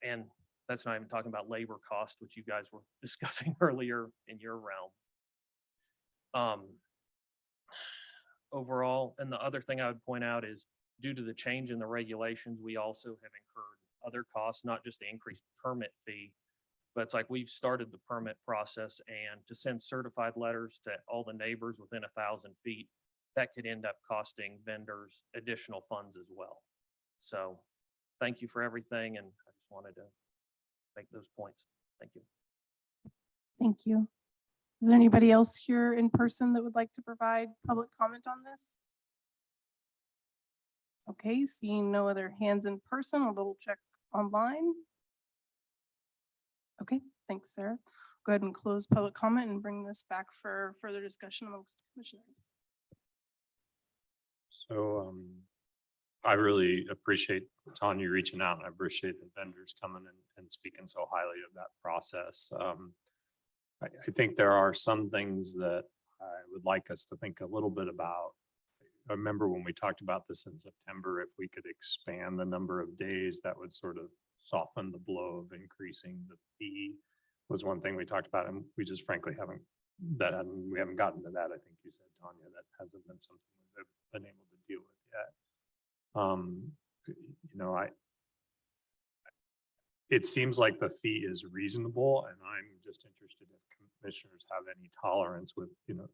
And that's not even talking about labor cost, which you guys were discussing earlier in your realm. Overall, and the other thing I would point out is due to the change in the regulations, we also have incurred other costs, not just the increased permit fee, but it's like we've started the permit process, and to send certified letters to all the neighbors within 1,000 feet, that could end up costing vendors additional funds as well. So thank you for everything. And I just wanted to make those points. Thank you. Thank you. Is there anybody else here in person that would like to provide public comment on this? Okay, seeing no other hands in person, I'll double check online. Okay, thanks, Sarah. Go ahead and close public comment and bring this back for further discussion amongst commissioners. So I really appreciate Tanya reaching out, and I appreciate the vendors coming and speaking so highly of that process. I think there are some things that I would like us to think a little bit about. I remember when we talked about this in September, if we could expand the number of days, that would sort of soften the blow of increasing the fee, was one thing we talked about. And we just frankly haven't gotten to that. I think you said, Tanya, that hasn't been something we've been able to deal with yet. You know, it seems like the fee is reasonable, and I'm just interested if commissioners have any tolerance with, you know,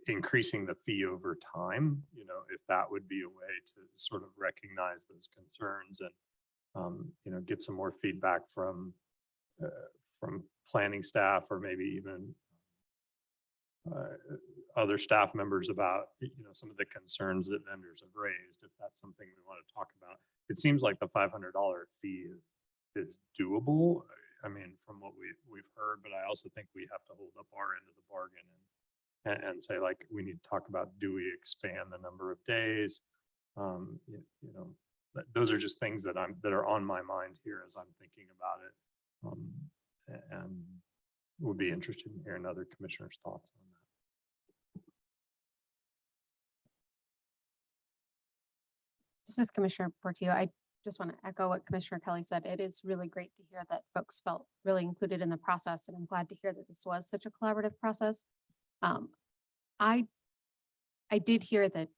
increasing the fee over time, you know, if that would be a way to sort of recognize those concerns and, you know, get some more feedback from planning staff, or maybe even other staff members about, you know, some of the concerns that vendors have raised, if that's something we want to talk about. It seems like the $500 fee is doable. I mean, from what we've heard, but I also think we have to hold up our end of the bargain and say, like, we need to talk about, do we expand the number of days? You know, those are just things that are on my mind here as I'm thinking about it, and would be interested in hearing other commissioners' thoughts on that. This is Commissioner Portillo. I just want to echo what Commissioner Kelly said. It is really great to hear that folks felt really included in the process, and I'm glad to hear that this was such a collaborative process. I did hear that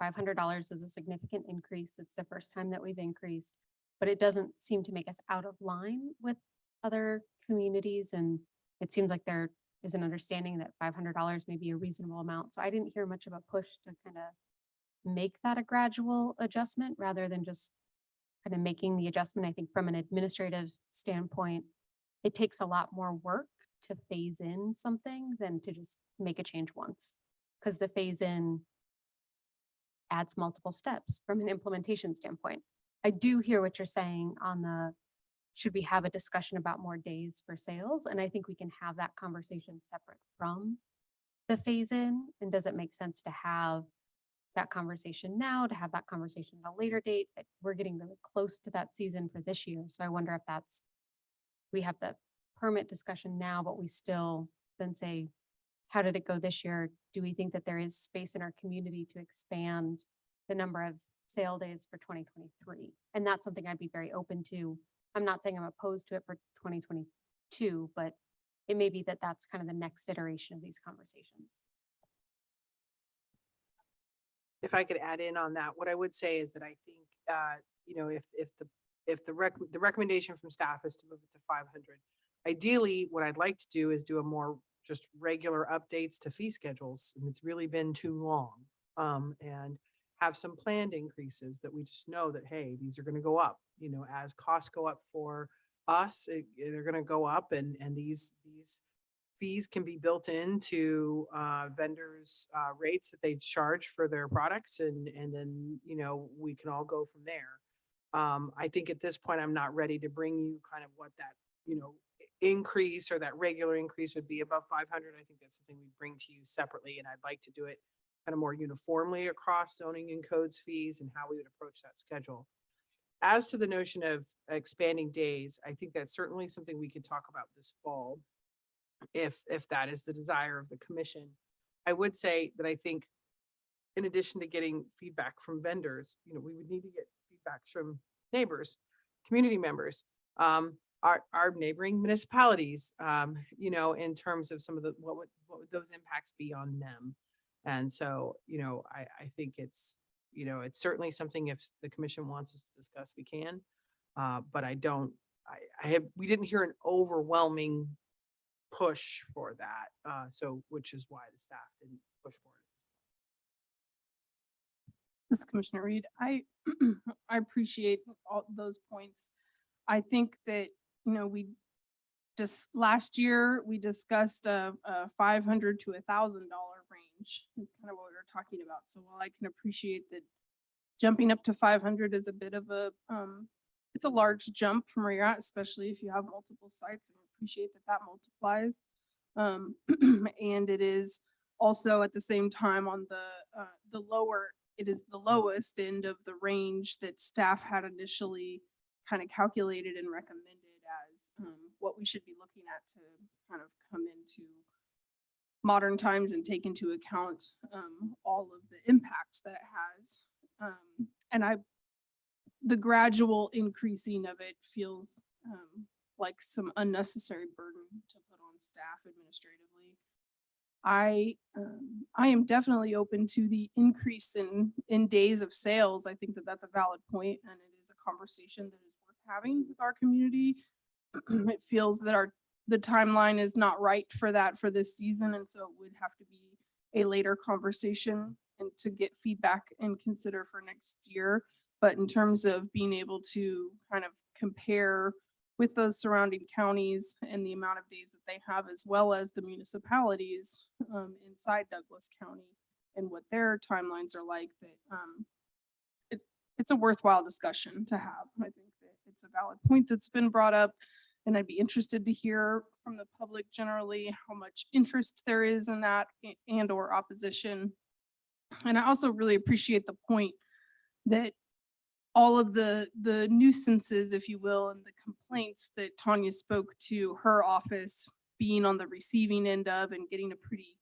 $500 is a significant increase. It's the first time that we've increased, but it doesn't seem to make us out of line with other communities. And it seems like there is an understanding that $500 may be a reasonable amount. So I didn't hear much of a push to kind of make that a gradual adjustment rather than just kind of making the adjustment. I think from an administrative standpoint, it takes a lot more work to phase in something than to just make a change once, because the phase in adds multiple steps from an implementation standpoint. I do hear what you're saying on the, should we have a discussion about more days for sales? And I think we can have that conversation separate from the phase in. And does it make sense to have that conversation now, to have that conversation at a later date. We're getting really close to that season for this year. So I wonder if we have the permit discussion now, but we still then say, how did it go this year? Do we think that there is space in our community to expand the number of sale days for 2023? And that's something I'd be very open to. I'm not saying I'm opposed to it for 2022, but it may be that that's kind of the next iteration of these conversations. If I could add in on that, what I would say is that I think, if the recommendation from staff is to move it to 500, ideally, what I'd like to do is do a more just regular updates to fee schedules. And it's really been too long. And have some planned increases that we just know that, hey, these are going to go up, as costs go up for us, they're going to go up, and these fees can be built into vendors' rates that they charge for their products, and then we can all go from there. I think at this point, I'm not ready to bring you kind of what that increase or that regular increase would be above 500. I think that's something we bring to you separately, and I'd like to do it kind of more uniformly across zoning and codes fees and how we would approach that schedule. As to the notion of expanding days, I think that's certainly something we could talk about this fall, if that is the desire of the commission. I would say that I think in addition to getting feedback from vendors, we would need to get feedback from neighbors, community members, our neighboring municipalities, in terms of some of what would those impacts be on them. And so, I think it's certainly something, if the commission wants us to discuss, we can. But we didn't hear an overwhelming push for that. Which is why the staff didn't push for it. This is Commissioner Reed. I appreciate all those points. I think that, we just last year we discussed a $500 to $1,000 range. Is kind of what we were talking about. So while I can appreciate that jumping up to 500 is a bit of it's a large jump from where you're at, especially if you have multiple sites, and appreciate that multiplies. And it is also at the same time on it is the lowest end of the range that staff had initially kind of calculated and recommended as what we should be looking at to kind of come into modern times and take into account all of the impacts that it has. And the gradual increasing of it feels like some unnecessary burden to put on staff administratively. I am definitely open to the increase in days of sales. I think that that's a valid point, and it is a conversation that is worth having with our community. It feels that the timeline is not right for that for this season, and so it would have to be a later conversation and to get feedback and consider for next year. But in terms of being able to kind of compare with those surrounding counties and the amount of days that they have, as well as the municipalities inside Douglas County and what their timelines are like, that it's a worthwhile discussion to have. I think that it's a valid point that's been brought up, and I'd be interested to hear from the public generally how much interest there is in that and or opposition. And I also really appreciate the point that all of the nuisances, if you will, and the complaints that Tanya spoke to her office being on the receiving end of, and getting a pretty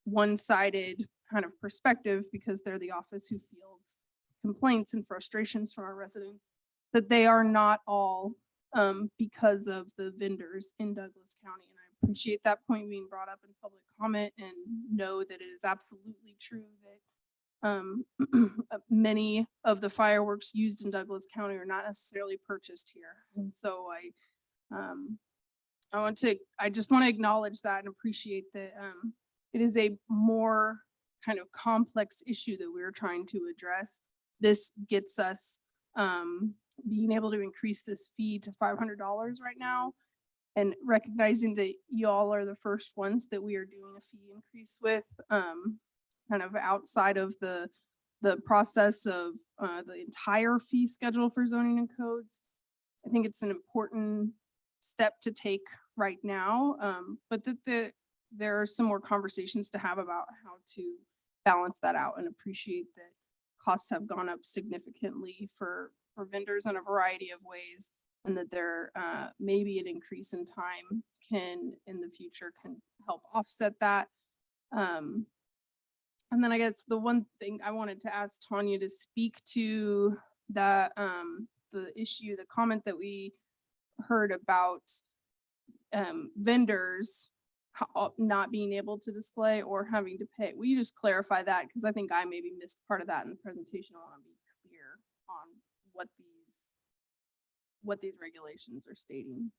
one-sided kind of perspective, because they're the office who fields complaints and frustrations from our residents, that they are not all because of the vendors in Douglas County. And I appreciate that point being brought up in public comment, and know that it is absolutely true that many of the fireworks used in Douglas County are not necessarily purchased here. And so I just want to acknowledge that and appreciate that it is a more kind of complex issue that we're trying to address. This gets us being able to increase this fee to $500 right now, and recognizing that y'all are the first ones that we are doing a fee increase with, kind of outside of the process of the entire fee schedule for zoning and codes. I think it's an important step to take right now, but that there are some more conversations to have about how to balance that out and appreciate that costs have gone up significantly for vendors in a variety of ways, and that there maybe an increase in time can in the future can help offset that. And then I guess the one thing I wanted to ask Tanya to speak to that the comment that we heard about vendors not being able to display or having to pay. Will you just clarify that? Because I think I maybe missed part of that in the presentation. I want to be clear on what these regulations are stating.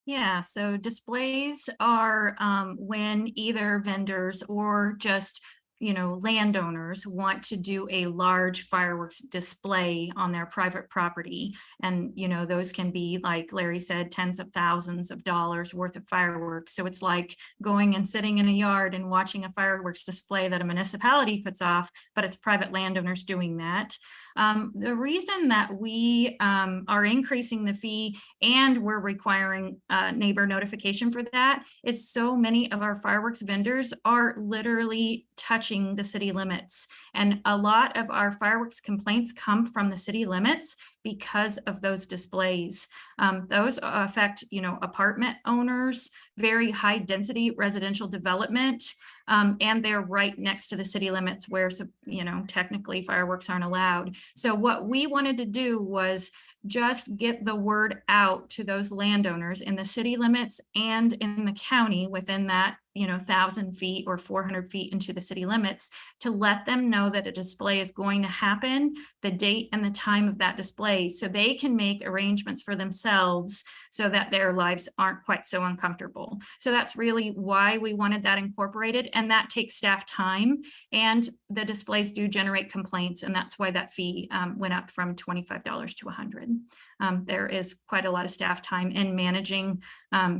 Yeah, so displays are when either vendors or just, landowners want to do a large fireworks display on their private property. And, those can be, like Larry said, tens of thousands of dollars worth of fireworks. So it's like going and sitting in a yard and watching a fireworks display that a municipality puts off, but it's private landowners doing that. The reason that we are increasing the fee and we're requiring neighbor notification for that is so many of our fireworks vendors are literally touching the city limits. And a lot of our fireworks complaints come from the city limits because of those displays. Those affect, apartment owners, very high density residential development, and they're right next to the city limits where, technically fireworks aren't allowed. So what we wanted to do was just get the word out to those landowners in the city limits and in the county within that, 1,000 feet or 400 feet into the city limits, to let them know that a display is going to happen, the date and the time of that display, so they can make arrangements for themselves so that their lives aren't quite so uncomfortable. So that's really why we wanted that incorporated, and that takes staff time, and the displays do generate complaints, and that's why that fee went up from $25 to $100. There is quite a lot of staff time in managing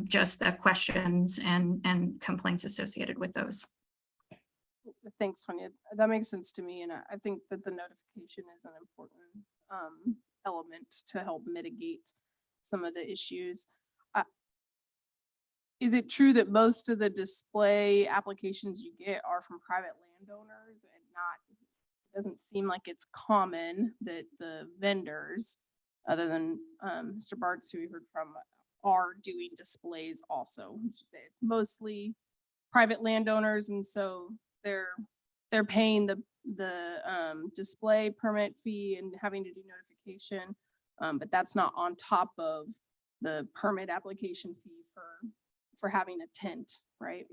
just the questions and complaints associated with those. Thanks, Tanya. That makes sense to me. And I think that the notification is an important element to help mitigate some of the issues. Is it true that most of the display applications you get are from private landowners and it doesn't seem like it's common that the vendors, other than Mr. Bartz, who we heard from, are doing displays also? Would you say it's mostly private landowners, and so they're paying the display permit fee and having to do notification, but that's not on top of the permit application fee for having a tent, right?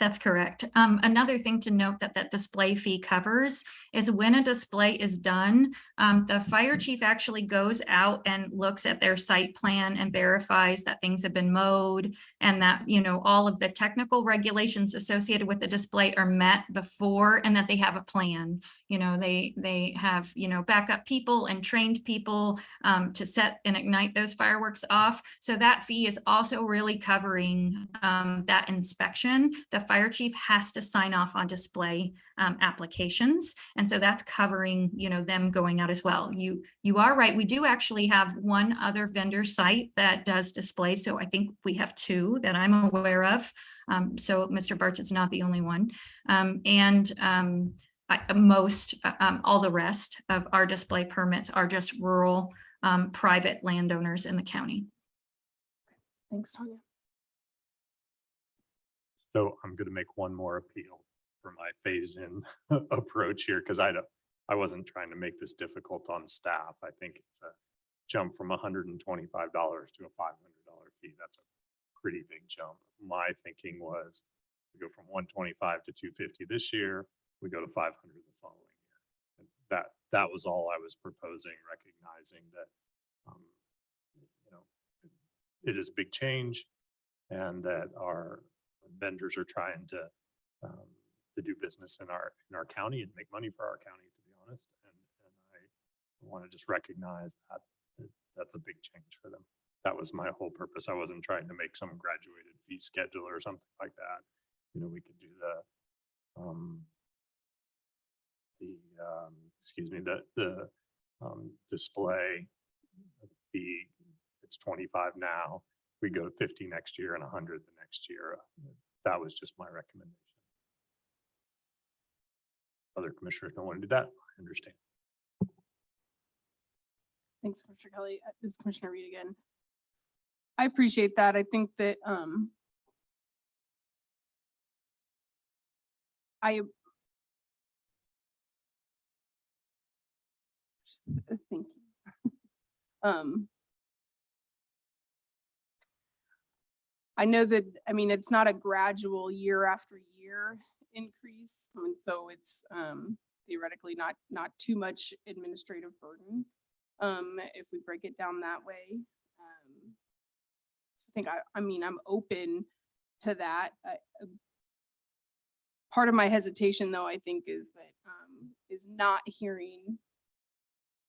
That's correct. Another thing to note that display fee covers is when a display is done, the fire chief actually goes out and looks at their site plan and verifies that things have been mowed and that, all of the technical regulations associated with the display are met before, and that they have a plan. They have, backup people and trained people to set and ignite those fireworks off. So that fee is also really covering that inspection. The fire chief has to sign off on display applications. And so that's covering, them going out as well. You are right. We do actually have one other vendor site that does display. So I think we have two that I'm aware of. So Mr. Bartz is not the only one. All the rest of our display permits are just rural private landowners in the county. Thanks, Tanya. So I'm going to make one more appeal for my phase-in approach here, because I wasn't trying to make this difficult on staff. I think it's a jump from $125 to a $500 fee. That's a pretty big jump. My thinking was we go from 125 to 250 this year, we go to 500 the following year. And that was all I was proposing, recognizing that it is a big change, and that our vendors are trying to do business in our county and make money for our county, to be honest. And I want to just recognize that that's a big change for them. That was my whole purpose. I wasn't trying to make some graduated fee schedule or something like that. We could do the display fee. It's 25 now. We go to 50 next year and 100 the next year. That was just my recommendation. other commissioners don't want to do that, I understand. Thanks, Commissioner Kelly. This is Commissioner Reed again. I appreciate that. I think that I thank you. I know that, I mean, it's not a gradual year after year increase. I mean, so it's theoretically not too much administrative burden if we break it down that way. So I think I mean, I'm open to that. Part of my hesitation though, I think is that is not hearing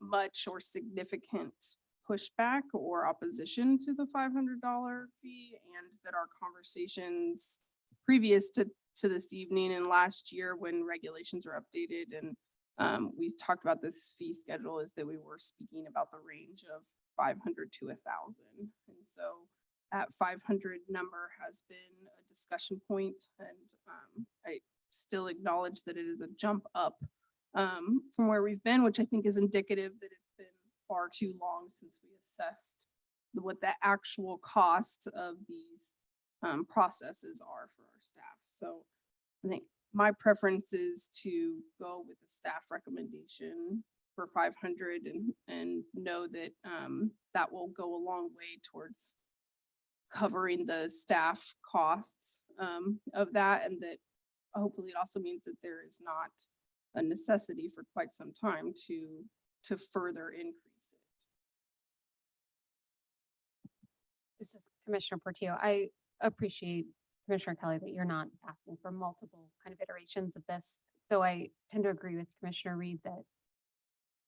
much or significant pushback or opposition to the $500 fee, and that our conversations previous to this evening and last year when regulations are updated and we talked about this fee schedule, is that we were speaking about the range of 500 to 1,000. And so that 500 number has been a discussion point, and I still acknowledge that it is a jump up from where we've been, which I think is indicative that it's been far too long since we assessed what the actual costs of these processes are for our staff. So I think my preference is to go with the staff recommendation for 500 and know that that will go a long way towards covering the staff costs of that, and that hopefully it also means that there is not a necessity for quite some time to further increase it. This is Commissioner Portillo. I appreciate, Commissioner Kelly, that you're not asking for multiple kind of iterations of this, though I tend to agree with Commissioner Reed that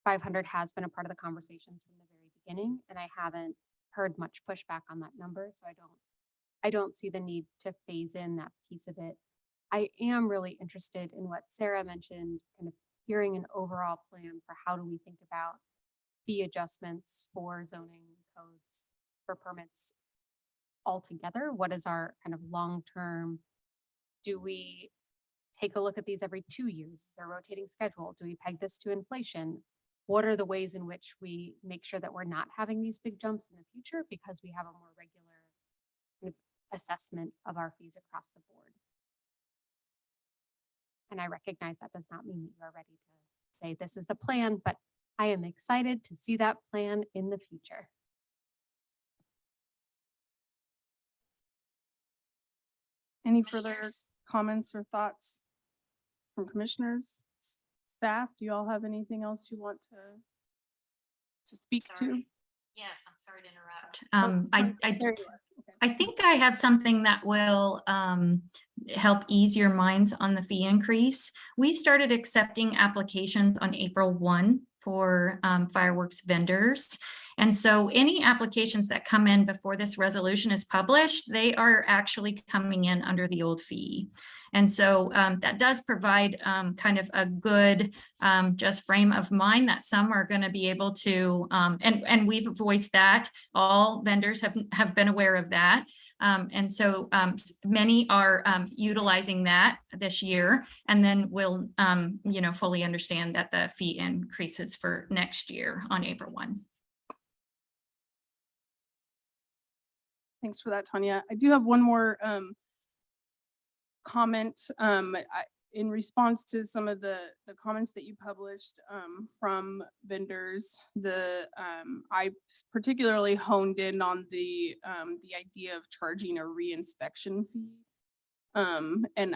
500 has been a part of the conversations from the very beginning, and I haven't heard much pushback on that number, so I don't see the need to phase in that piece of it. I am really interested in what Sarah mentioned, kind of hearing an overall plan for how do we think about fee adjustments for zoning codes, for permits altogether. What is our kind of long-term? Do we take a look at these every 2 years? Is there a rotating schedule? Do we peg this to inflation? What are the ways in which we make sure that we're not having these big jumps in the future because we have a more regular kind of assessment of our fees across the board? And I recognize that does not mean that you are ready to say this is the plan, but I am excited to see that plan in the future. Any further comments or thoughts from commissioners, staff? Do you all have anything else you want to speak to? Yes, I'm sorry to interrupt. There you are. Okay. I think I have something that will help ease your minds on the fee increase. We started accepting applications on April 1 for fireworks vendors. And so any applications that come in before this resolution is published, they are actually coming in under the old fee. And so that does provide kind of a good just frame of mind that some are going to be able to, and we've voiced that. All vendors have been aware of that. And so many are utilizing that this year, and then we'll fully understand that the fee increases for next year on April 1. Thanks for that, Tanya. I do have one more comment in response to some of the comments that you published from vendors. I particularly honed in on the idea of charging a reinspection fee. And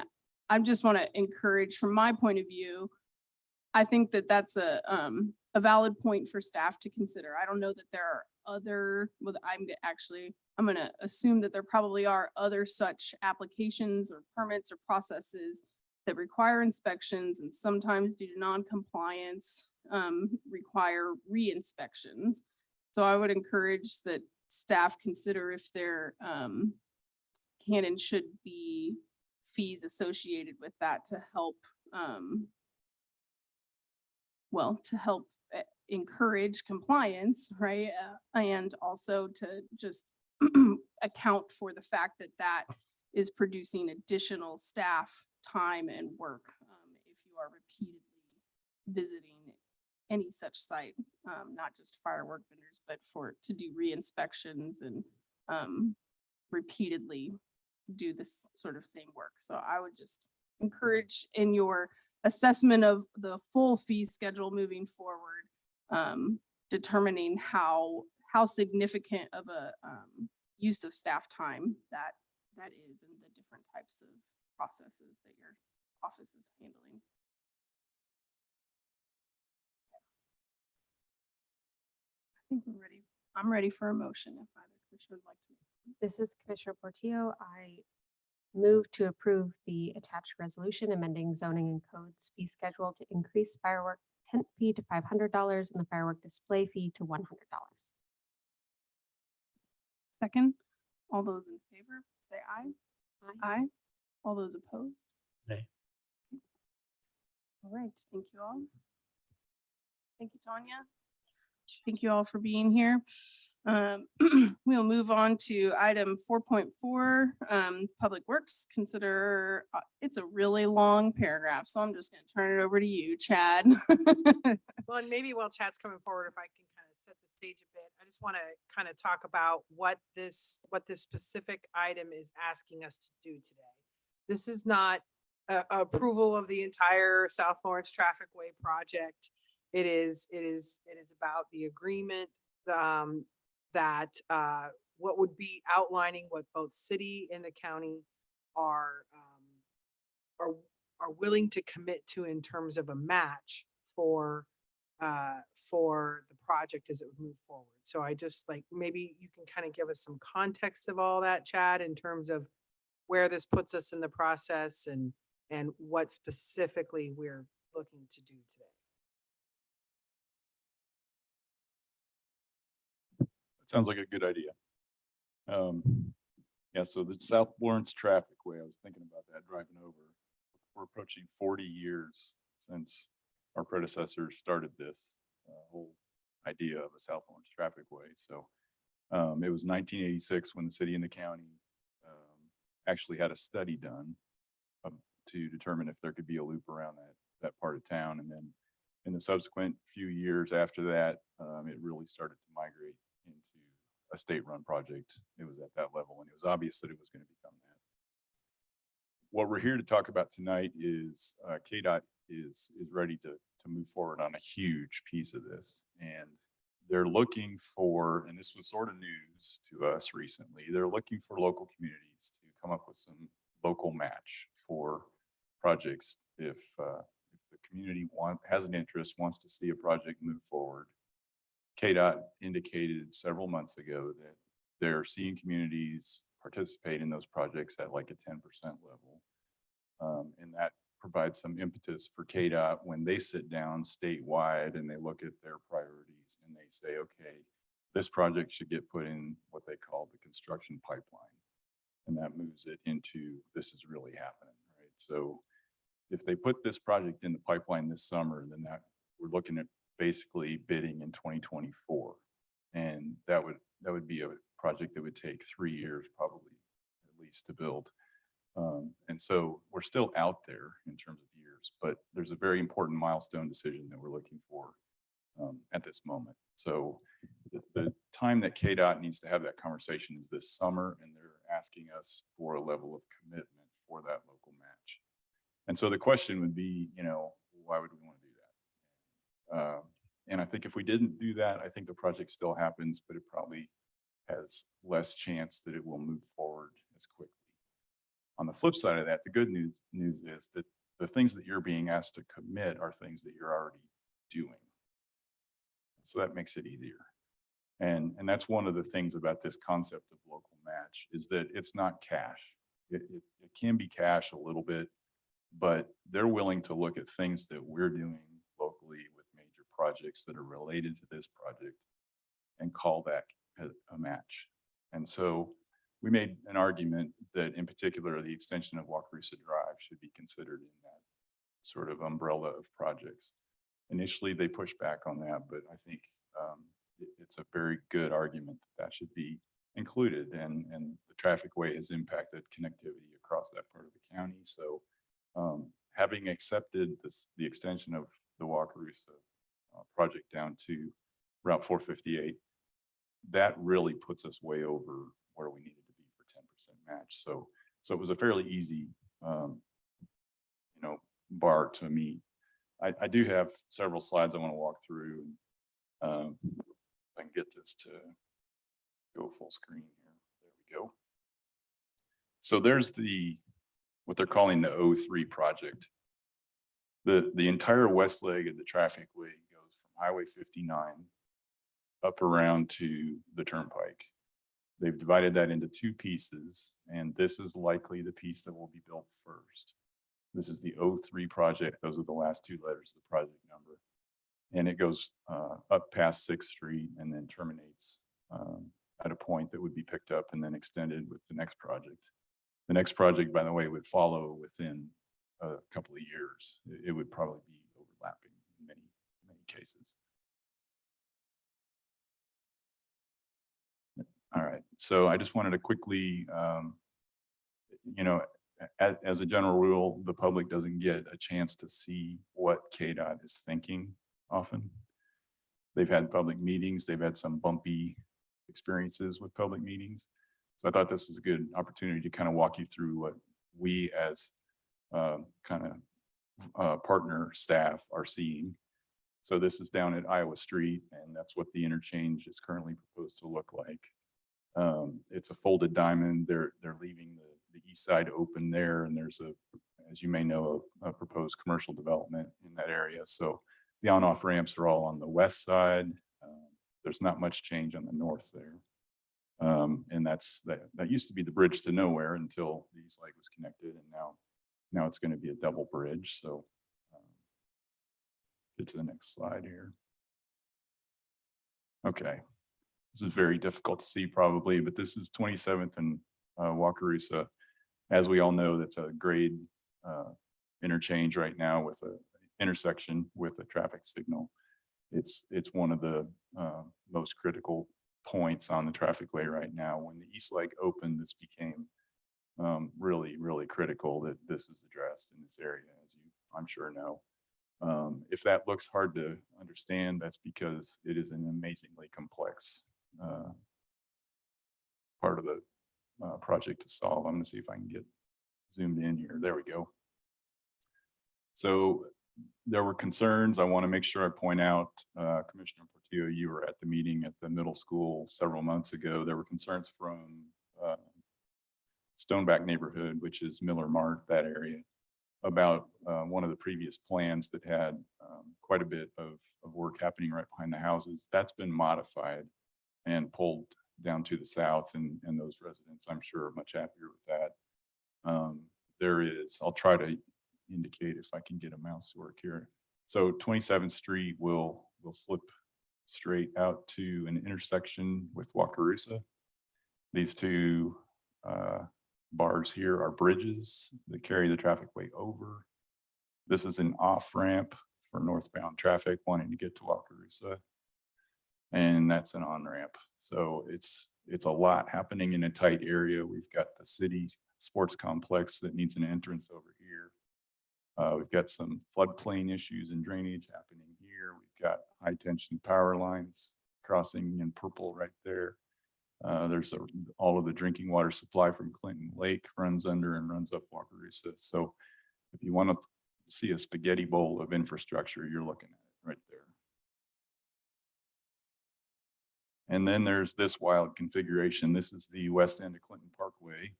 I just want to encourage, from my point of view, I think that that's a valid point for staff to consider. I don't know that there are other, well, I'm going to assume that there probably are other such applications or permits or processes that require inspections, and sometimes due to non-compliance require re-inspections. So I would encourage that staff consider if there can and should be fees associated with that to help encourage compliance, right? And also to just account for the fact that that is producing additional staff time and work if you are repeatedly visiting any such site, not just firework vendors, but to do re-inspections and repeatedly do this sort of same work. So I would just encourage in your assessment of the full fee schedule moving forward, determining how significant of a use of staff time that is in the different types of processes that your office is handling. I think we're ready. I'm ready for a motion if either commissioner would like to. This is Commissioner Portillo. I move to approve the attached resolution amending zoning and codes fee schedule to increase firework tent fee to $500 and the firework display fee to $100. Second, all those in favor, say aye. Aye. Aye. All those opposed? Nay. All right, thank you all. Thank you, Tanya. Thank you all for being here. We'll move on to item 4.4, Public Works. Consider, it's a really long paragraph, so I'm just gonna turn it over to you, Chad. Well, and maybe while Chad's coming forward, if I can kind of set the stage a bit, I just want to kind of talk about what this specific item is asking us to do today. This is not approval of the entire South Lawrence Traffic Way project. It is about the agreement that what would be outlining what both city and the county are willing to commit to in terms of a match for the project as it would move forward. So I just maybe you can kind of give us some context of all that, Chad, in terms of where this puts us in the process and what specifically we're looking to do today. Sounds like a good idea. Yeah, so the South Lawrence Traffic Way, I was thinking about that driving over. We're approaching 40 years since our predecessors started this whole idea of a South Lawrence Traffic Way. So it was 1986 when the city and the county actually had a study done to determine if there could be a loop around that part of town. And then in the subsequent few years after that, it really started to migrate into a state-run project. It was at that level, and it was obvious that it was going to become that. What we're here to talk about tonight is KDOT is ready to move forward on a huge piece of this, and they're looking for, and this was sort of news to us recently, they're looking for local communities to come up with some local match for projects if the community has an interest, wants to see a project move forward. KDOT indicated several months ago that they're seeing communities participate in those projects at like a 10% level. And that provides some impetus for KDOT when they sit down statewide and they look at their priorities and they say, okay, this project should get put in what they call the construction pipeline. And that moves it into, this is really happening, right? So if they put this project in the pipeline this summer, then we're looking at basically bidding in 2024. And that would be a project that would take 3 years probably at least to build. And so we're still out there in terms of years, but there's a very important milestone decision that we're looking for at this moment. So the time that KDOT needs to have that conversation is this summer, and they're asking us for a level of commitment for that local match. And so the question would be, why would we want to do that? And I think if we didn't do that, I think the project still happens, but it probably has less chance that it will move forward as quickly. On the flip side of that, the good news is that the things that you're being asked to commit are things that you're already doing. So that makes it easier. And that's one of the things about this concept of local match is that it's not cash. It can be cash a little bit, but they're willing to look at things that we're doing locally with major projects that are related to this project and call that a match. And so we made an argument that in particular, the extension of Wakarusa Drive should be considered in that sort of umbrella of projects. Initially, they pushed back on that, but I think it's a very good argument that should be included. And the traffic way has impacted connectivity across that part of the county. So having accepted the extension of the Wakarusa project down to Route 458. That really puts us way over where we needed to be for 10% match. So it was a fairly easy, bar to meet. I do have several slides I want to walk through. If I can get this to go full screen here. There we go. So there's what they're calling the O3 project. The entire west leg of the traffic way goes from Highway 59 up around to the turnpike. They've divided that into two pieces, and this is likely the piece that will be built first. This is the O3 project. Those are the last two letters of the project number. And it goes up past 6th Street and then terminates at a point that would be picked up and then extended with the next project. The next project, by the way, would follow within a couple of years. It would probably be overlapping in many cases. All right, so I just wanted to quickly, as a general rule, the public doesn't get a chance to see what KDOT is thinking often. They've had public meetings, they've had some bumpy experiences with public meetings. So I thought this was a good opportunity to kind of walk you through what we as partner staff are seeing. So this is down at Iowa Street, and that's what the interchange is currently proposed to look like. It's a folded diamond. They're leaving the east side open there, and there's as you may know, a proposed commercial development in that area. So the on-off ramps are all on the west side. There's not much change on the north there. And that used to be the bridge to nowhere until the east leg was connected, and now it's going to be a double bridge. So get to the next slide here. Okay. This is very difficult to see probably, but this is 27th and Wakarusa. As we all know, that's a grade interchange right now with an intersection with a traffic signal. It's one of the most critical points on the traffic way right now. When the east leg opened, this became really, really critical that this is addressed in this area, as you I'm sure know. If that looks hard to understand, that's because it is an amazingly complex part of the project to solve. I'm going to see if I can get zoomed in here. There we go. So there were concerns. I want to make sure I point out, Commissioner Portillo, you were at the meeting at the middle school several months ago. There were concerns from Stoneback neighborhood, which is Miller Mart, that area, about one of the previous plans that had quite a bit of work happening right behind the houses. That's been modified and pulled down to the south, and those residents, I'm sure, are much happier with that. There is, I'll try to indicate if I can get a mouse to work here. So 27th Street will slip straight out to an intersection with Wakarusa. These two bars here are bridges that carry the traffic way over. This is an off ramp for northbound traffic wanting to get to Wakarusa. And that's an on ramp. So it's a lot happening in a tight area. We've got the city sports complex that needs an entrance over here. We've got some floodplain issues and drainage happening here. We've got high tension power lines crossing in purple right there. There's all of the drinking water supply from Clinton Lake runs under and runs up Wakarusa. So if you want to see a spaghetti bowl of infrastructure, you're looking at it right there. And then there's this wild configuration. This is the west end of Clinton Parkway,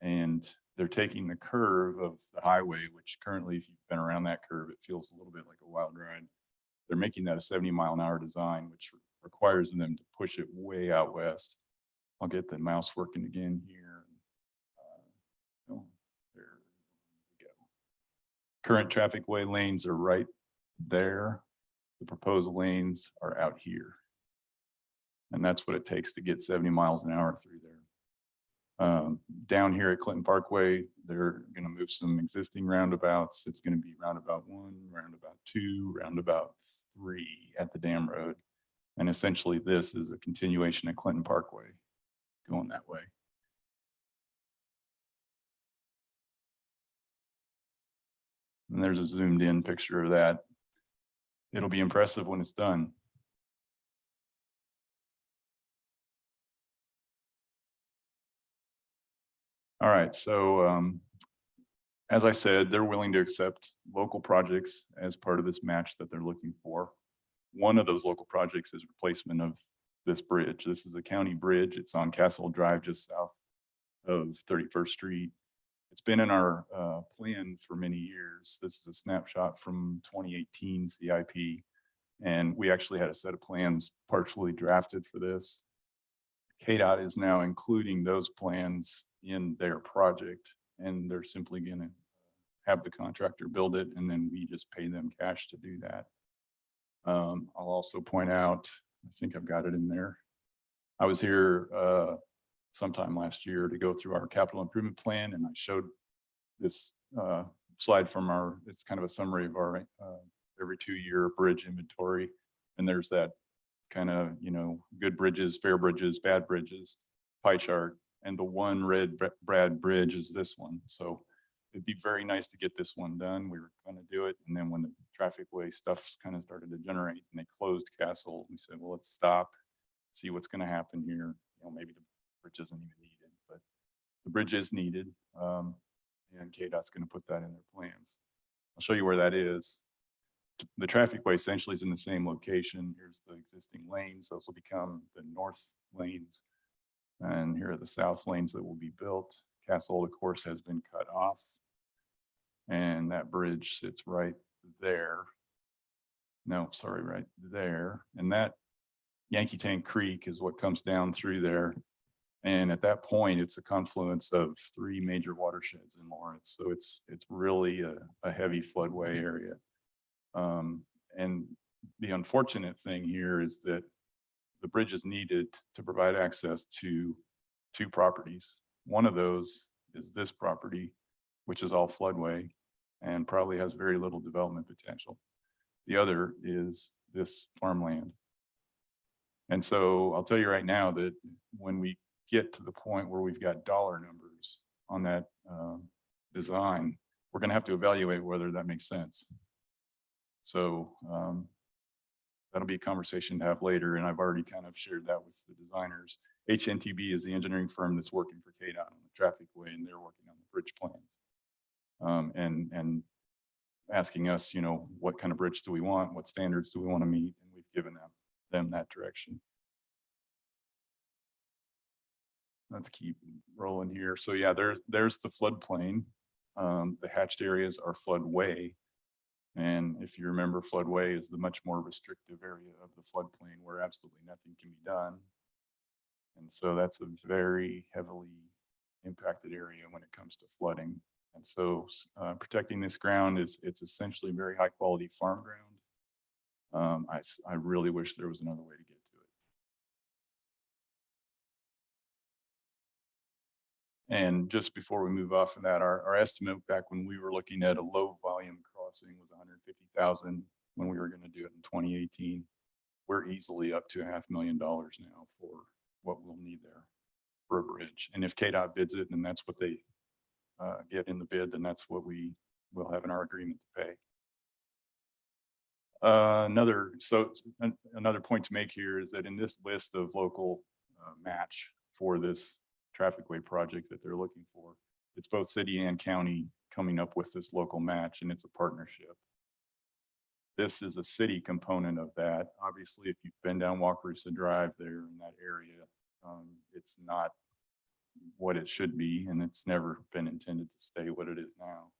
and they're taking the curve of the highway, which currently, if you've been around that curve, it feels a little bit like a wild ride. They're making that a 70-mile-an-hour design, which requires them to push it way out west. I'll get the mouse working again here. Oh, there we go. Current traffic way lanes are right there. The proposed lanes are out here. And that's what it takes to get 70 miles an hour through there. Down here at Clinton Parkway, they're going to move some existing roundabouts. It's going to be roundabout 1, roundabout 2, roundabout 3 at the dam road. And essentially this is a continuation of Clinton Parkway going that way. And there's a zoomed in picture of that. it'll be impressive when it's done. All right, so as I said, they're willing to accept local projects as part of this match that they're looking for. One of those local projects is replacement of this bridge. This is a county bridge. It's on Castle Drive, just south of 31st Street. It's been in our plan for many years. This is a snapshot from 2018 CIP. And we actually had a set of plans partially drafted for this. KDOT is now including those plans in their project, and they're simply going to have the contractor build it, and then we just pay them cash to do that. I'll also point out, I think I've got it in there. I was here sometime last year to go through our capital improvement plan, and I showed this slide from our, it's kind of a summary of our every 2-year bridge inventory. And there's that kind of, you know, good bridges, fair bridges, bad bridges pie chart. And the one red brad bridge is this one. So it'd be very nice to get this one done. We were going to do it. And then when the traffic way stuff kind of started to generate and they closed Castle, we said, well, let's stop, see what's going to happen here. You know, maybe the bridge isn't even needed, but the bridge is needed. And KDOT's going to put that in their plans. I'll show you where that is. The traffic way essentially is in the same location. Here's the existing lanes. Those will become the north lanes. And here are the south lanes that will be built. Castle, of course, has been cut off. And that bridge sits right there. No, sorry, right there. And that Yankee Tank Creek is what comes down through there. And at that point, it's a confluence of 3 major watersheds in Lawrence. So it's really a heavy floodway area. And the unfortunate thing here is that the bridge is needed to provide access to 2 properties. One of those is this property, which is all floodway and probably has very little development potential. The other is this farmland. And so I'll tell you right now that when we get to the point where we've got dollar numbers on that design, we're going to have to evaluate whether that makes sense. So that'll be a conversation to have later. And I've already kind of shared that with the designers. HNTB is the engineering firm that's working for KDOT on the traffic way, and they're working on the bridge plans. And asking us, you know, what kind of bridge do we want? What standards do we want to meet? And we've given them that direction. Let's keep rolling here. So yeah, there's the floodplain. The hatched areas are floodway. And if you remember, floodway is the much more restrictive area of the floodplain where absolutely nothing can be done. And so that's a very heavily impacted area when it comes to flooding. And so protecting this ground it's essentially very high quality farm ground. I really wish there was another way to get to it. And just before we move off of that, our estimate back when we were looking at a low volume crossing was 150,000 when we were going to do it in 2018. We're easily up to $500,000 now for what we'll need there for a bridge. And if KDOT bids it and that's what they get in the bid, then that's what we will have in our agreement to pay. Another point to make here is that in this list of local match for this traffic way project that they're looking for, it's both city and county coming up with this local match, and it's a partnership. This is a city component of that. Obviously, if you've been down Wakarusa Drive there in that area, it's not what it should be, and it's never been intended to stay what it is now.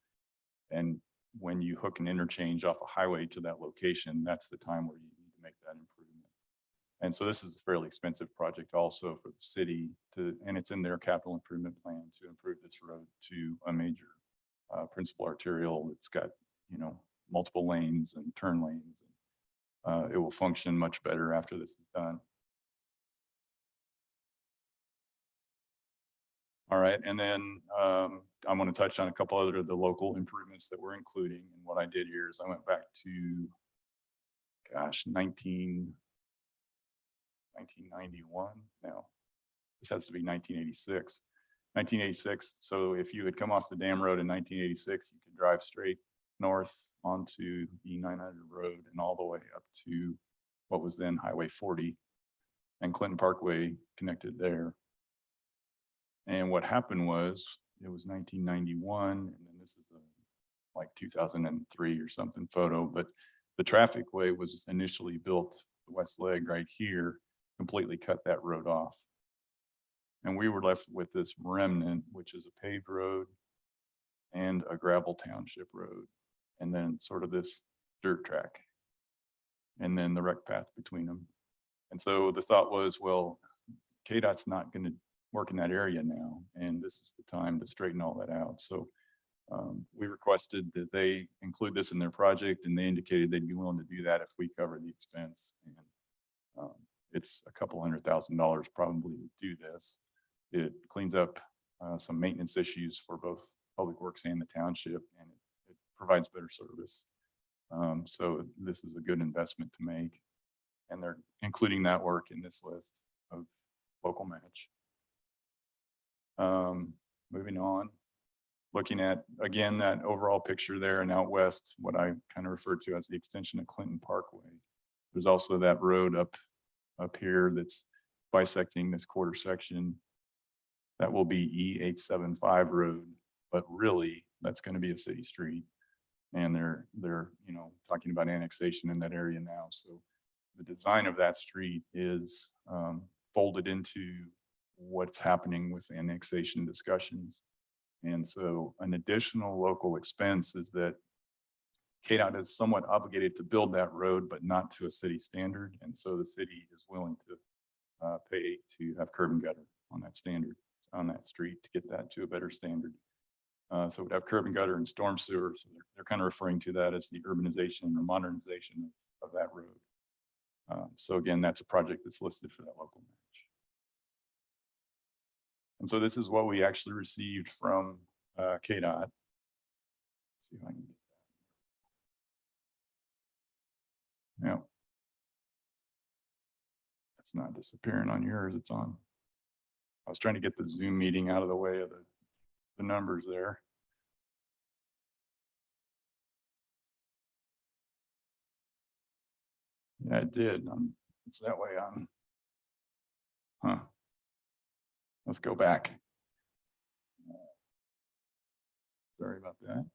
And when you hook an interchange off a highway to that location, that's the time where you need to make that improvement. And so this is a fairly expensive project also for the city and it's in their capital improvement plan to improve this road to a major principal arterial. It's got, you know, multiple lanes and turn lanes. It will function much better after this is done. All right, and then I'm going to touch on a couple other of the local improvements that we're including. And what I did here is I went back to, gosh, 1991. No, this has to be 1986. 1986. So if you had come off the dam road in 1986, you could drive straight north onto E 900 road and all the way up to what was then Highway 40 and Clinton Parkway connected there. And what happened was it was 1991, and then this is like 2003 or something photo, but the traffic way was initially built, the west leg right here, completely cut that road off. And we were left with this remnant, which is a paved road and a gravel township road, and then sort of this dirt track, and then the rec path between them. And so the thought was, well, KDOT's not going to work in that area now, and this is the time to straighten all that out. So we requested that they include this in their project, and they indicated they'd be willing to do that if we cover the expense. And it's a couple $100,000 probably to do this. It cleans up some maintenance issues for both Public Works and the township, and it provides better service. So this is a good investment to make, and they're including that work in this list of local match. Moving on, looking at, again, that overall picture there and out west, what I kind of referred to as the extension of Clinton Parkway. There's also that road up here that's bisecting this quarter section. That will be E875 road, but really that's going to be a city street. And they're talking about annexation in that area now. So the design of that street is folded into what's happening with annexation discussions. And so an additional local expense is that KDOT is somewhat obligated to build that road, but not to a city standard. And so the city is willing to pay to have curb and gutter on that standard, on that street, to get that to a better standard. So we'd have curb and gutter and storm sewer. So they're kind of referring to that as the urbanization or modernization of that road. So again, that's a project that's listed for that local match. And so this is what we actually received from KDOT. See if I can get that. Yeah. It's not disappearing on yours, it's on. I was trying to get the Zoom meeting out of the way of the numbers there. Yeah, it did. It's that way on. Huh. Let's go back. Sorry about that.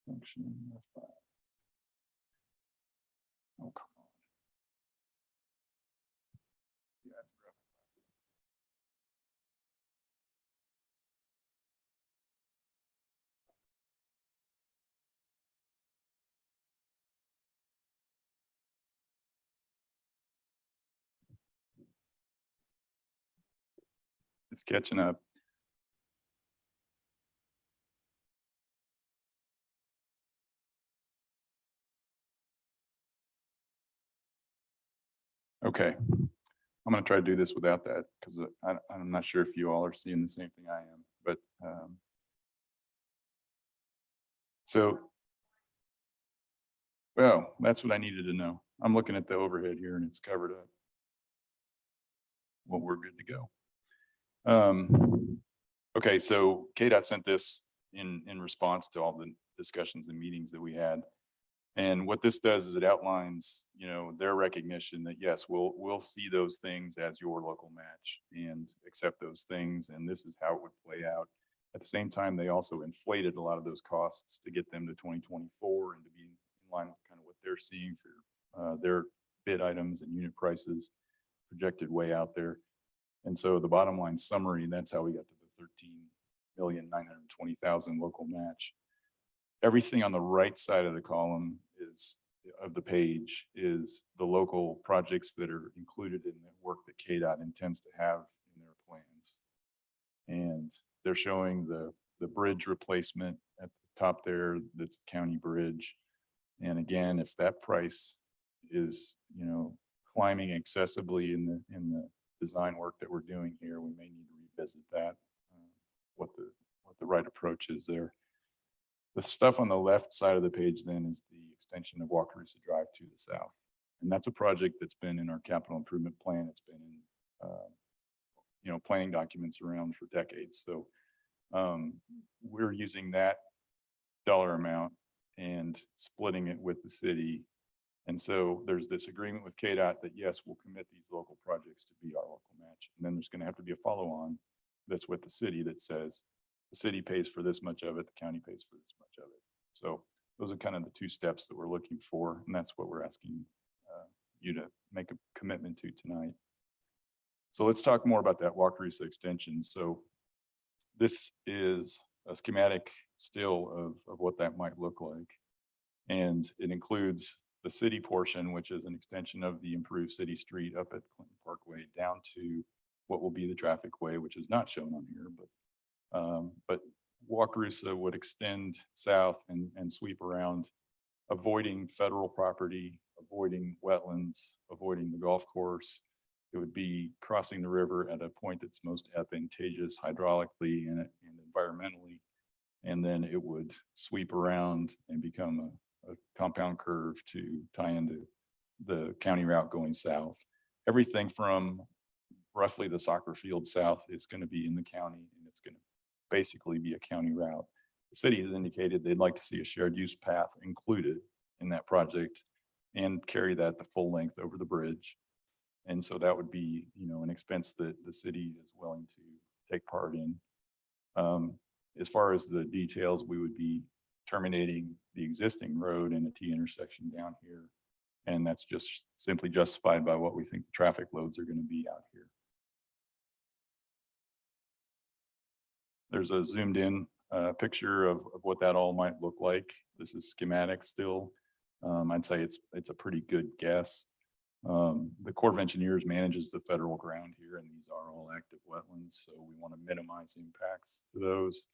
Function of 5. Oh, come on. Yeah, it's catching up. Okay, I'm going to try to do this without that because I'm not sure if you all are seeing the same thing I am, but so, well, that's what I needed to know. I'm looking at the overhead here and it's covered up. Well, we're good to go. Okay, so KDOT sent this in response to all the discussions and meetings that we had. And what this does is it outlines, their recognition that yes, we'll see those things as your local match and accept those things. And this is how it would play out. At the same time, they also inflated a lot of those costs to get them to 2024 and to be in line with kind of what they're seeing for their bid items and unit prices projected way out there. And so the bottom line summary, that's how we got to the $13,920,000 local match. Everything on the right side of the column of the page is the local projects that are included in the work that KDOT intends to have in their plans. And they're showing the bridge replacement at the top there, that's a county bridge. And again, if that price is, climbing excessively in the design work that we're doing here, we may need to revisit that, what the right approach is there. The stuff on the left side of the page then is the extension of Wakarusa Drive to the south. And that's a project that's been in our capital improvement plan. It's been in, planning documents around for decades. So we're using that dollar amount and splitting it with the city. And so there's this agreement with KDOT that yes, we'll commit these local projects to be our local match. And then there's going to have to be a follow-on that's with the city that says the city pays for this much of it, the county pays for this much of it. So those are kind of the two steps that we're looking for. And that's what we're asking you to make a commitment to tonight. So let's talk more about that Wakarusa extension. So this is a schematic still of what that might look like. And it includes the city portion, which is an extension of the improved city street up at Clinton Parkway down to what will be the traffic way, which is not shown on here, but Wakarusa would extend south and sweep around, avoiding federal property, avoiding wetlands, avoiding the golf course. It would be crossing the river at a point that's most advantageous hydraulically and environmentally. And then it would sweep around and become a compound curve to tie into the county route going south. Everything from roughly the soccer field south is going to be in the county, and it's going to basically be a county route. The city has indicated they'd like to see a shared use path included in that project and carry that the full length over the bridge. And so that would be, an expense that the city is willing to take part in. As far as the details, we would be terminating the existing road in a T intersection down here. And that's just simply justified by what we think the traffic loads are going to be out here. There's a zoomed in picture of what that all might look like. This is schematic still. I'd say it's a pretty good guess. The Corps of Engineers manages the federal ground here, and these are all active wetlands. So we want to minimize impacts to those.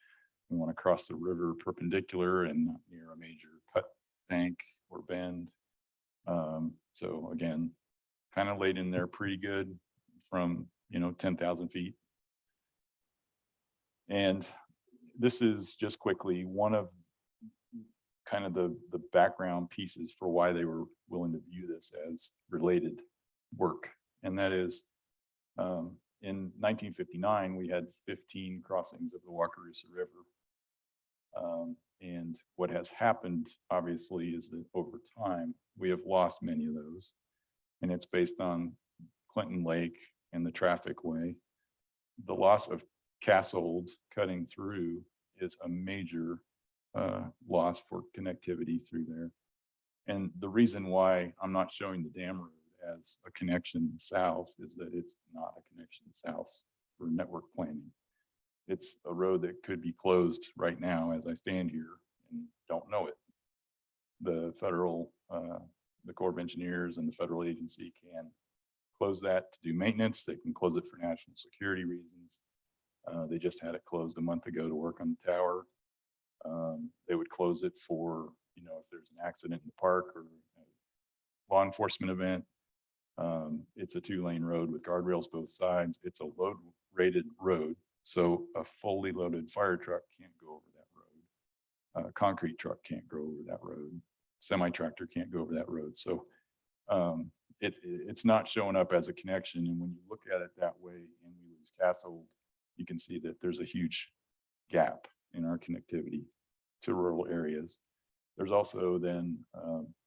We want to cross the river perpendicular and not near a major cut bank or bend. So again, kind of laid in there pretty good from, 10,000 feet. And this is just quickly one of kind of the background pieces for why they were willing to view this as related work. And that is, in 1959, we had 15 crossings of the Wakarusa River. And what has happened, obviously, is that over time, we have lost many of those. And it's based on Clinton Lake and the traffic way. The loss of Cassold cutting through is a major loss for connectivity through there. And the reason why I'm not showing the dam road as a connection south is that it's not a connection south for network planning. It's a road that could be closed right now as I stand here and don't know it. The federal, the Corps of Engineers and the federal agency can close that to do maintenance. They can close it for national security reasons. They just had it closed a month ago to work on the tower. They would close it for, if there's an accident in the park or a law enforcement event. It's a 2-lane road with guardrails both sides. It's a load rated road. So a fully loaded fire truck can't go over that road. A concrete truck can't go over that road. Semi-tractor can't go over that road. So it's not showing up as a connection. And when you look at it that way and we lose Castle, you can see that there's a huge gap in our connectivity to rural areas. There's also then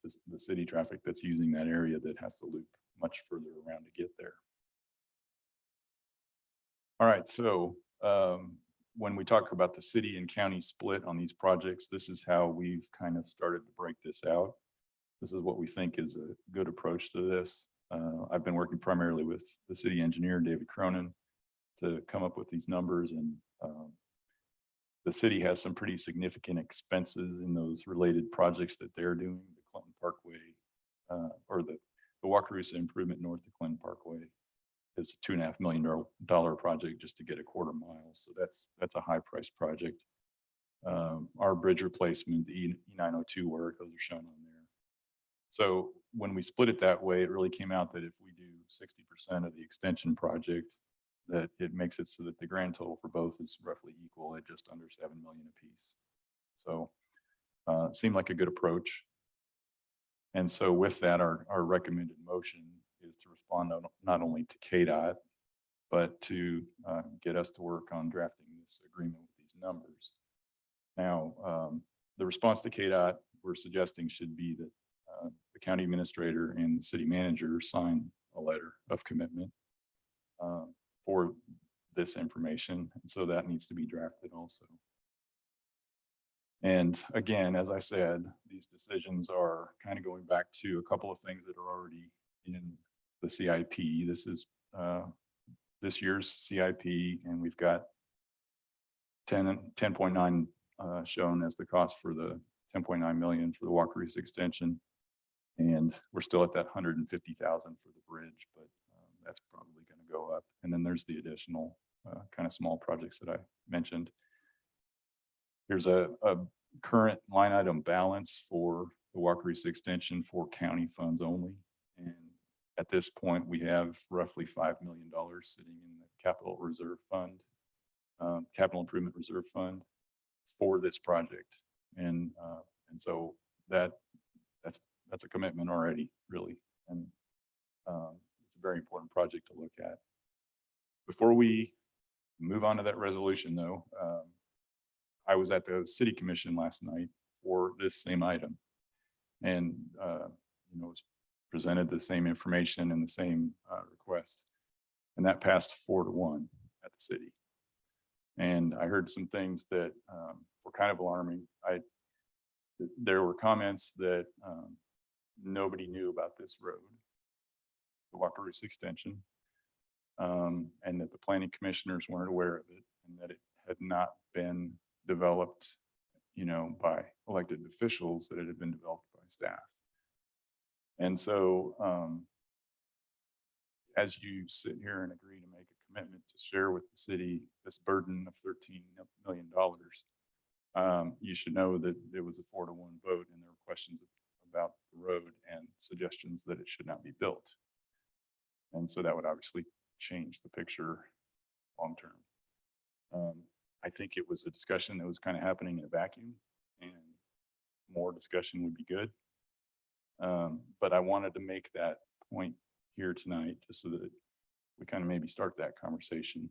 the city traffic that's using that area that has to loop much further around to get there. All right, so when we talk about the city and county split on these projects, this is how we've kind of started to break this out. This is what we think is a good approach to this. I've been working primarily with the city engineer, David Cronin, to come up with these numbers, and the city has some pretty significant expenses in those related projects that they're doing. The Clinton Parkway, or the Wakarusa improvement north of Clinton Parkway is a $2.5 million project just to get a quarter mile. So that's a high price project. Our bridge replacement, the E902 work, those are shown on there. So when we split it that way, it really came out that if we do 60% of the extension project, that it makes it so that the grand total for both is roughly equal at just under $7 million apiece. So seemed like a good approach. And so with that, our recommended motion is to respond not only to KDOT, but to get us to work on drafting this agreement with these numbers. Now, the response to KDOT we're suggesting should be that the county administrator and the city manager sign a letter of commitment for this information. And so that needs to be drafted also. And again, as I said, these decisions are kind of going back to a couple of things that are already in the CIP. This is this year's CIP, and we've got 10.9 shown as the cost for the 10.9 million for the Walker East extension. And we're still at that 150,000 for the bridge, but that's probably going to go up. And then there's the additional kind of small projects that I mentioned. There's a current line item balance for the Walker East extension for county funds only. And at this point, we have roughly $5 million sitting in the capital reserve fund, capital improvement reserve fund for this project. And so that's a commitment already, really. And it's a very important project to look at. Before we move on to that resolution though, I was at the city commission last night for this same item, and was presented the same information and the same request, and that passed 4-1 at the city. And I heard some things that were kind of alarming. There were comments that nobody knew about this road, the Walker East extension, and that the planning commissioners weren't aware of it, and that it had not been developed, by elected officials, that it had been developed by staff. And so as you sit here and agree to make a commitment to share with the city this burden of $13 million, you should know that it was a 4-1 vote, and there were questions about the road and suggestions that it should not be built. And so that would obviously change the picture long term. I think it was a discussion that was kind of happening in a vacuum, and more discussion would be good. But I wanted to make that point here tonight, just so that we kind of maybe start that conversation.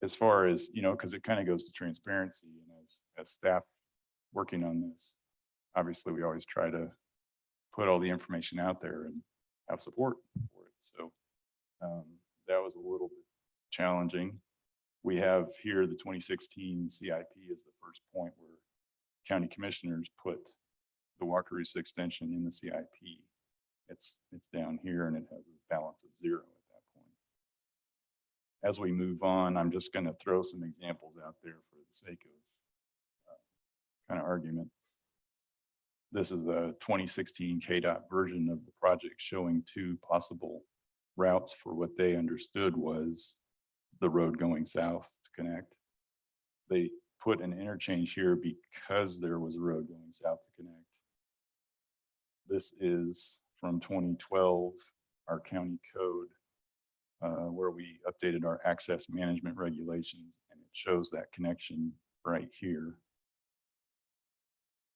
As far as, because it kind of goes to transparency, and as staff working on this, obviously we always try to put all the information out there and have support for it. So that was a little bit challenging. We have here the 2016 CIP is the first point where county commissioners put the Walker East extension in the CIP. It's down here, and it has a balance of 0 at that point. As we move on, I'm just going to throw some examples out there for the sake of kind of argument. This is a 2016 KDOT version of the project showing 2 possible routes for what they understood was the road going south to connect. They put an interchange here because there was a road going south to connect. This is from 2012, our county code, where we updated our access management regulations, and it shows that connection right here.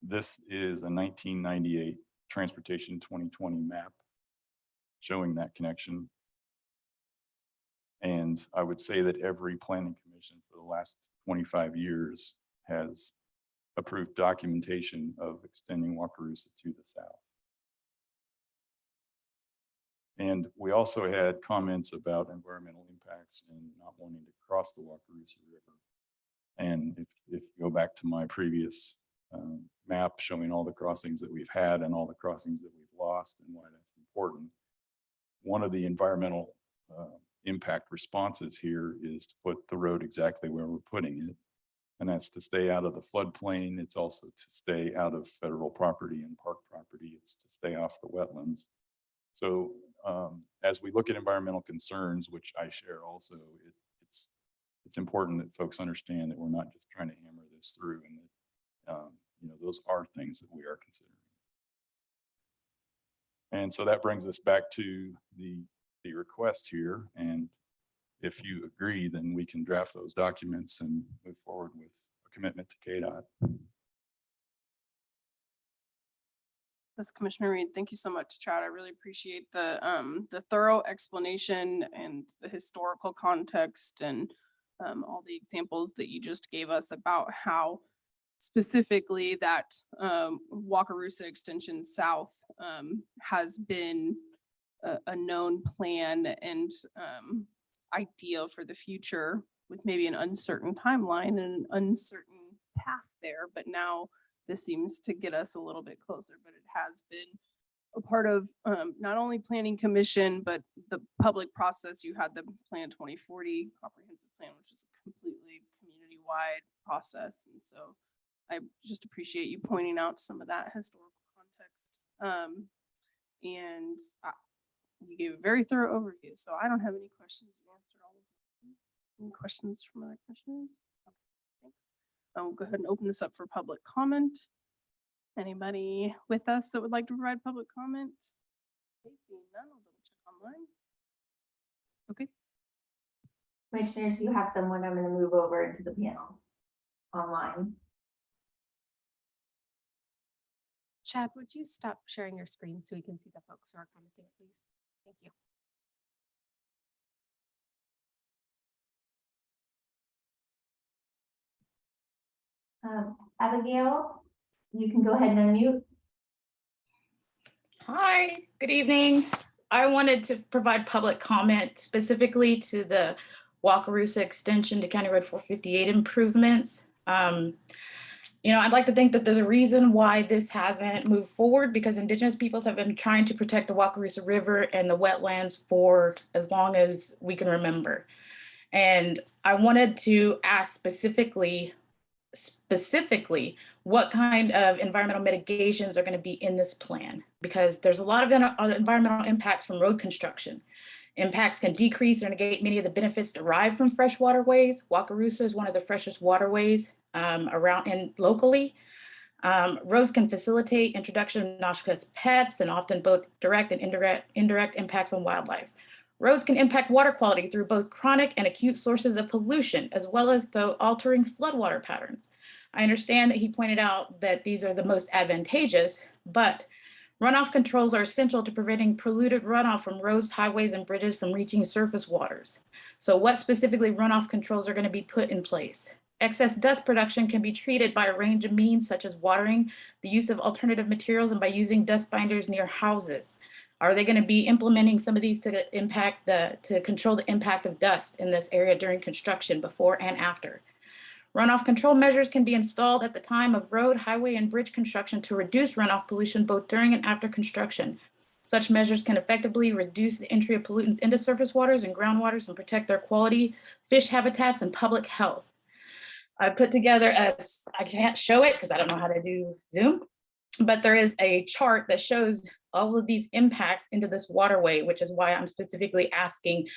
This is a 1998 Transportation 2020 map showing that connection. And I would say that every planning commission for the last 25 years has approved documentation of extending Wakarusa to the south. And we also had comments about environmental impacts and not wanting to cross the Wakarusa River. And if you go back to my previous map showing all the crossings that we've had and all the crossings that we've lost and why that's important, one of the environmental impact responses here is to put the road exactly where we're putting it. And that's to stay out of the floodplain. It's also to stay out of federal property and park property. It's to stay off the wetlands. So as we look at environmental concerns, which I share also, it's important that folks understand that we're not just trying to hammer this through, and that those are things that we are considering. And so that brings us back to the request here. And if you agree, then we can draft those documents and move forward with a commitment to KDOT. Yes, Commissioner Reed, thank you so much, Chad. I really appreciate the thorough explanation and the historical context and all the examples that you just gave us about how specifically that Wakarusa Extension South has been a known plan and idea for the future with maybe an uncertain timeline and an uncertain path there. But now this seems to get us a little bit closer, but it has been a part of not only Planning Commission, but the public process. You had the Plan 2040 comprehensive plan, which is a completely community-wide process. And so I just appreciate you pointing out some of that historical context. And you gave a very thorough overview, so I don't have any questions. You answered all of them. Any questions from other commissioners? Okay, thanks. I'll go ahead and open this up for public comment. Anybody with us that would like to provide public comment? Okay, seeing none, I'll double check online. Okay. Commissioners, you have someone. I'm going to move over into the panel online. Chad, would you stop sharing your screen so we can see the folks who are commenting, please? Thank you. Abigail, you can go ahead and unmute. Hi, good evening. I wanted to provide public comment specifically to the Wakarusa extension to County Road 458 improvements. I'd like to think that there's a reason why this hasn't moved forward, because Indigenous peoples have been trying to protect the Wakarusa River and the wetlands for as long as we can remember. And I wanted to ask specifically what kind of environmental mitigations are going to be in this plan, because there's a lot of environmental impacts from road construction. Impacts can decrease or negate many of the benefits derived from fresh waterways. Wakarusa is one of the freshest waterways around and locally. Roads can facilitate introduction of noxious pests and often both direct and indirect impacts on wildlife. Roads can impact water quality through both chronic and acute sources of pollution, as well as through altering floodwater patterns. I understand that he pointed out that these are the most advantageous, but runoff controls are essential to preventing polluted runoff from roads, highways, and bridges from reaching surface waters. So what specifically runoff controls are going to be put in place? Excess dust production can be treated by a range of means, such as watering, the use of alternative materials, and by using dust binders near houses. Are they going to be implementing some of these to control the impact of dust in this area during construction, before and after? Runoff control measures can be installed at the time of road, highway, and bridge construction to reduce runoff pollution both during and after construction. Such measures can effectively reduce the entry of pollutants into surface waters and groundwaters and protect their quality, fish habitats, and public health. I put together I can't show it because I don't know how to do Zoom, but there is a chart that shows all of these impacts into this waterway, which is why I'm specifically asking,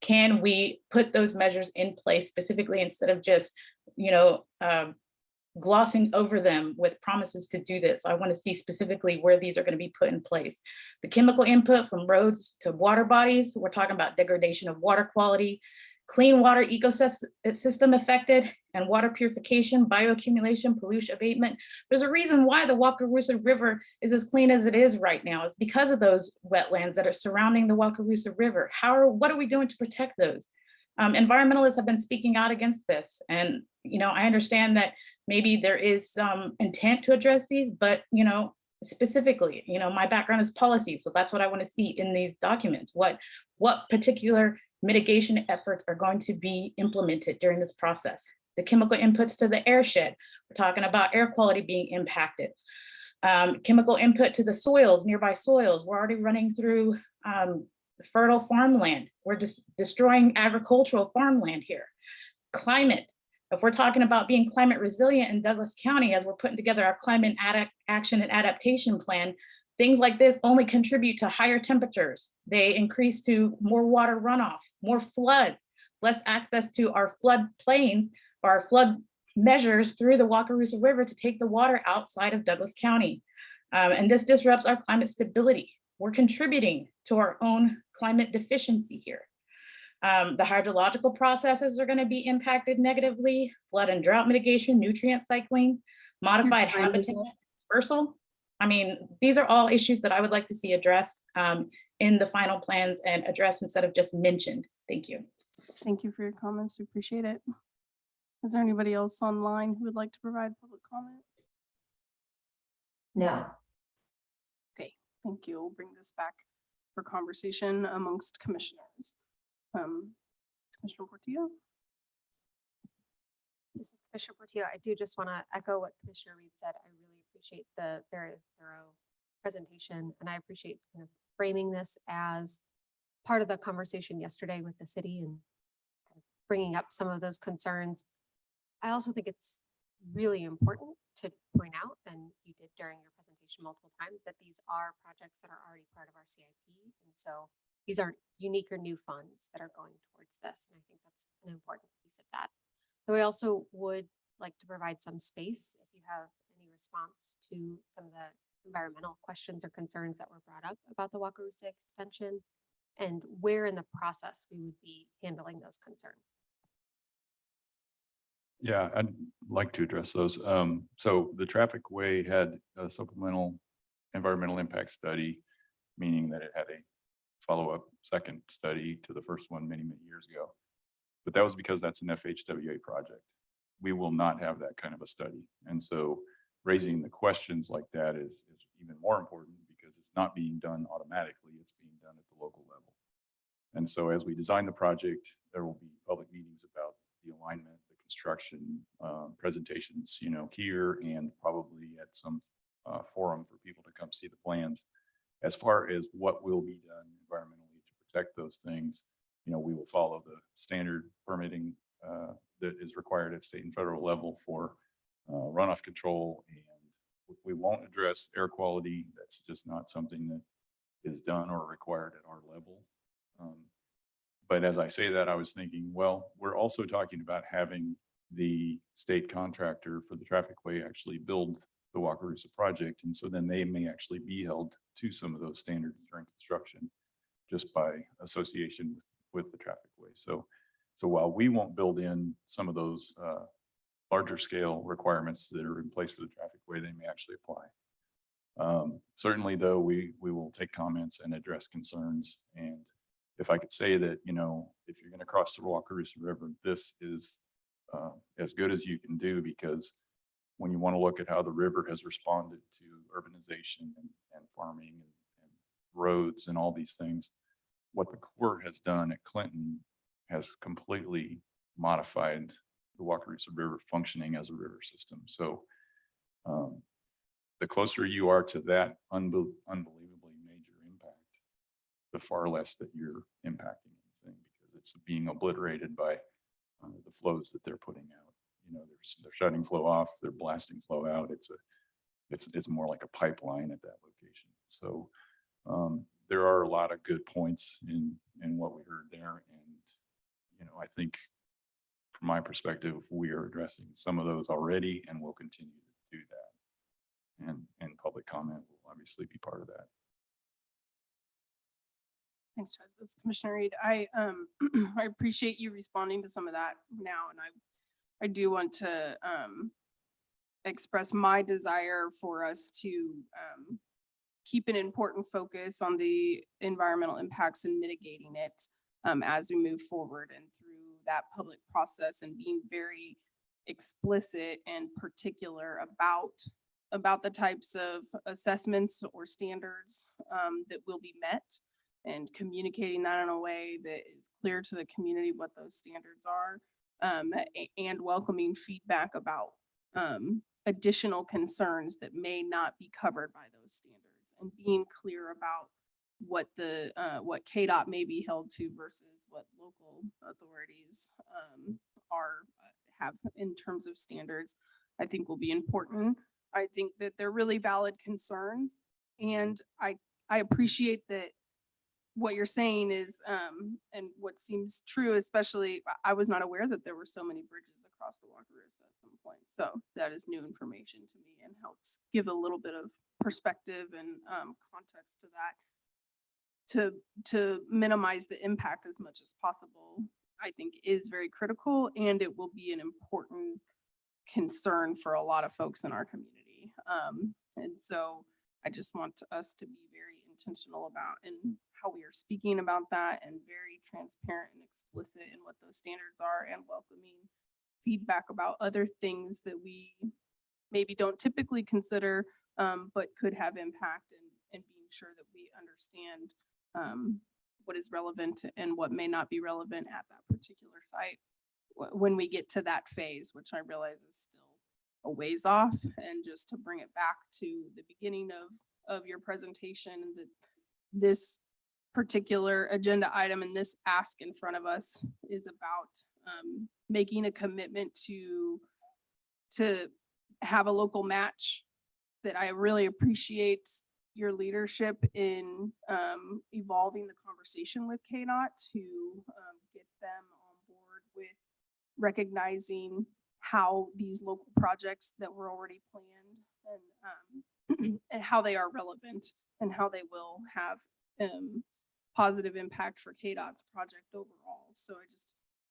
can we put those measures in place specifically instead of just, glossing over them with promises to do this? I want to see specifically where these are going to be put in place. The chemical input from roads to water bodies, we're talking about degradation of water quality, clean water ecosystem affected, and water purification, bioaccumulation, pollution abatement. There's a reason why the Wakarusa River is as clean as it is right now. It's because of those wetlands that are surrounding the Wakarusa River. What are we doing to protect those? Environmentalists have been speaking out against this. And, I understand that maybe there is some intent to address these, but, specifically, my background is policy. So that's what I want to see in these documents. What particular mitigation efforts are going to be implemented during this process? The chemical inputs to the airshed, we're talking about air quality being impacted. Chemical input to the soils, nearby soils, we're already running through fertile farmland. We're just destroying agricultural farmland here. Climate, if we're talking about being climate resilient in Douglas County, as we're putting together our climate action and adaptation plan, things like this only contribute to higher temperatures. They increase to more water runoff, more floods, less access to our flood plains or our flood measures through the Wakarusa River to take the water outside of Douglas County. And this disrupts our climate stability. We're contributing to our own climate deficiency here. The hydrological processes are going to be impacted negatively, flood and drought mitigation, nutrient cycling, modified habitat dispersal. I mean, these are all issues that I would like to see addressed in the final plans and addressed instead of just mentioned. Thank you. Thank you for your comments. We appreciate it. Is there anybody else online who would like to provide public comment? No. Okay, thank you. We'll bring this back for conversation amongst commissioners. Commissioner Portillo? This is Commissioner Portillo. I do just want to echo what Commissioner Reed said. I really appreciate the very thorough presentation, and I appreciate kind of framing this as part of the conversation yesterday with the city and kind of bringing up some of those concerns. I also think it's really important to point out, and you did during your presentation multiple times, that these are projects that are already part of our CIP. And so these aren't unique or new funds that are going towards this. And I think that's an important piece of that. So I also would like to provide some space if you have any response to some of the environmental questions or concerns that were brought up about the Wakarusa extension and where in the process we would be handling those concerns. Yeah, I'd like to address those. So the traffic way had a supplemental environmental impact study, meaning that it had a follow-up second study to the first one many, many years ago. But that was because that's an FHWA project. We will not have that kind of a study. And so raising the questions like that is even more important because it's not being done automatically. It's being done at the local level. And so as we design the project, there will be public meetings about the alignment, the construction, presentations, here and probably at some forum for people to come see the plans. As far as what will be done environmentally to protect those things, we will follow the standard permitting that is required at state and federal level for runoff control. And we won't address air quality. That's just not something that is done or required at our level. But as I say that, I was thinking, well, we're also talking about having the state contractor for the trafficway actually build the Wakarusa project. And so then they may actually be held to some of those standards during construction just by association with the trafficway. So while we won't build in some of those larger scale requirements that are in place for the trafficway, they may actually apply. Certainly though, we will take comments and address concerns. And if I could say that, if you're going to cross the Wakarusa River, this is as good as you can do, because when you want to look at how the river has responded to urbanization and farming and roads and all these things, what the Corps has done at Clinton has completely modified the Wakarusa River functioning as a river system. So the closer you are to that unbelievably major impact, the far less that you're impacting anything, because it's being obliterated by the flows that they're putting out. They're shutting flow off, they're blasting flow out. It's more like a pipeline at that location. So there are a lot of good points in what we heard there. And, I think from my perspective, we are addressing some of those already and will continue to do that. And public comment will obviously be part of that. Thanks, Chad. This is Commissioner Reed. I appreciate you responding to some of that now, and I do want to express my desire for us to keep an important focus on the environmental impacts and mitigating it as we move forward and through that public process, and being very explicit and particular about the types of assessments or standards that will be met, and communicating that in a way that is clear to the community what those standards are, and welcoming feedback about additional concerns that may not be covered by those standards, and being clear about what what KDOT may be held to versus what local authorities have in terms of standards, I think will be important. I think that they're really valid concerns, and I appreciate that what you're saying is, and what seems true, especially, I was not aware that there were so many bridges across the Wakarusa at some point. So that is new information to me and helps give a little bit of perspective and context to that, to minimize the impact as much as possible, I think is very critical, and it will be an important concern for a lot of folks in our community. And so I just want us to be very intentional about and how we are speaking about that and very transparent and explicit in what those standards are and welcoming feedback about other things that we maybe don't typically consider, but could have impact and being sure that we understand what is relevant and what may not be relevant at that particular site when we get to that phase, which I realize is still a ways off. And just to bring it back to the beginning of your presentation, that this particular agenda item and this ask in front of us is about making a commitment to have a local match. That I really appreciate your leadership in evolving the conversation with KDOT to get them on board with recognizing how these local projects that were already planned and how they are relevant and how they will have positive impact for KDOT's project overall. So I just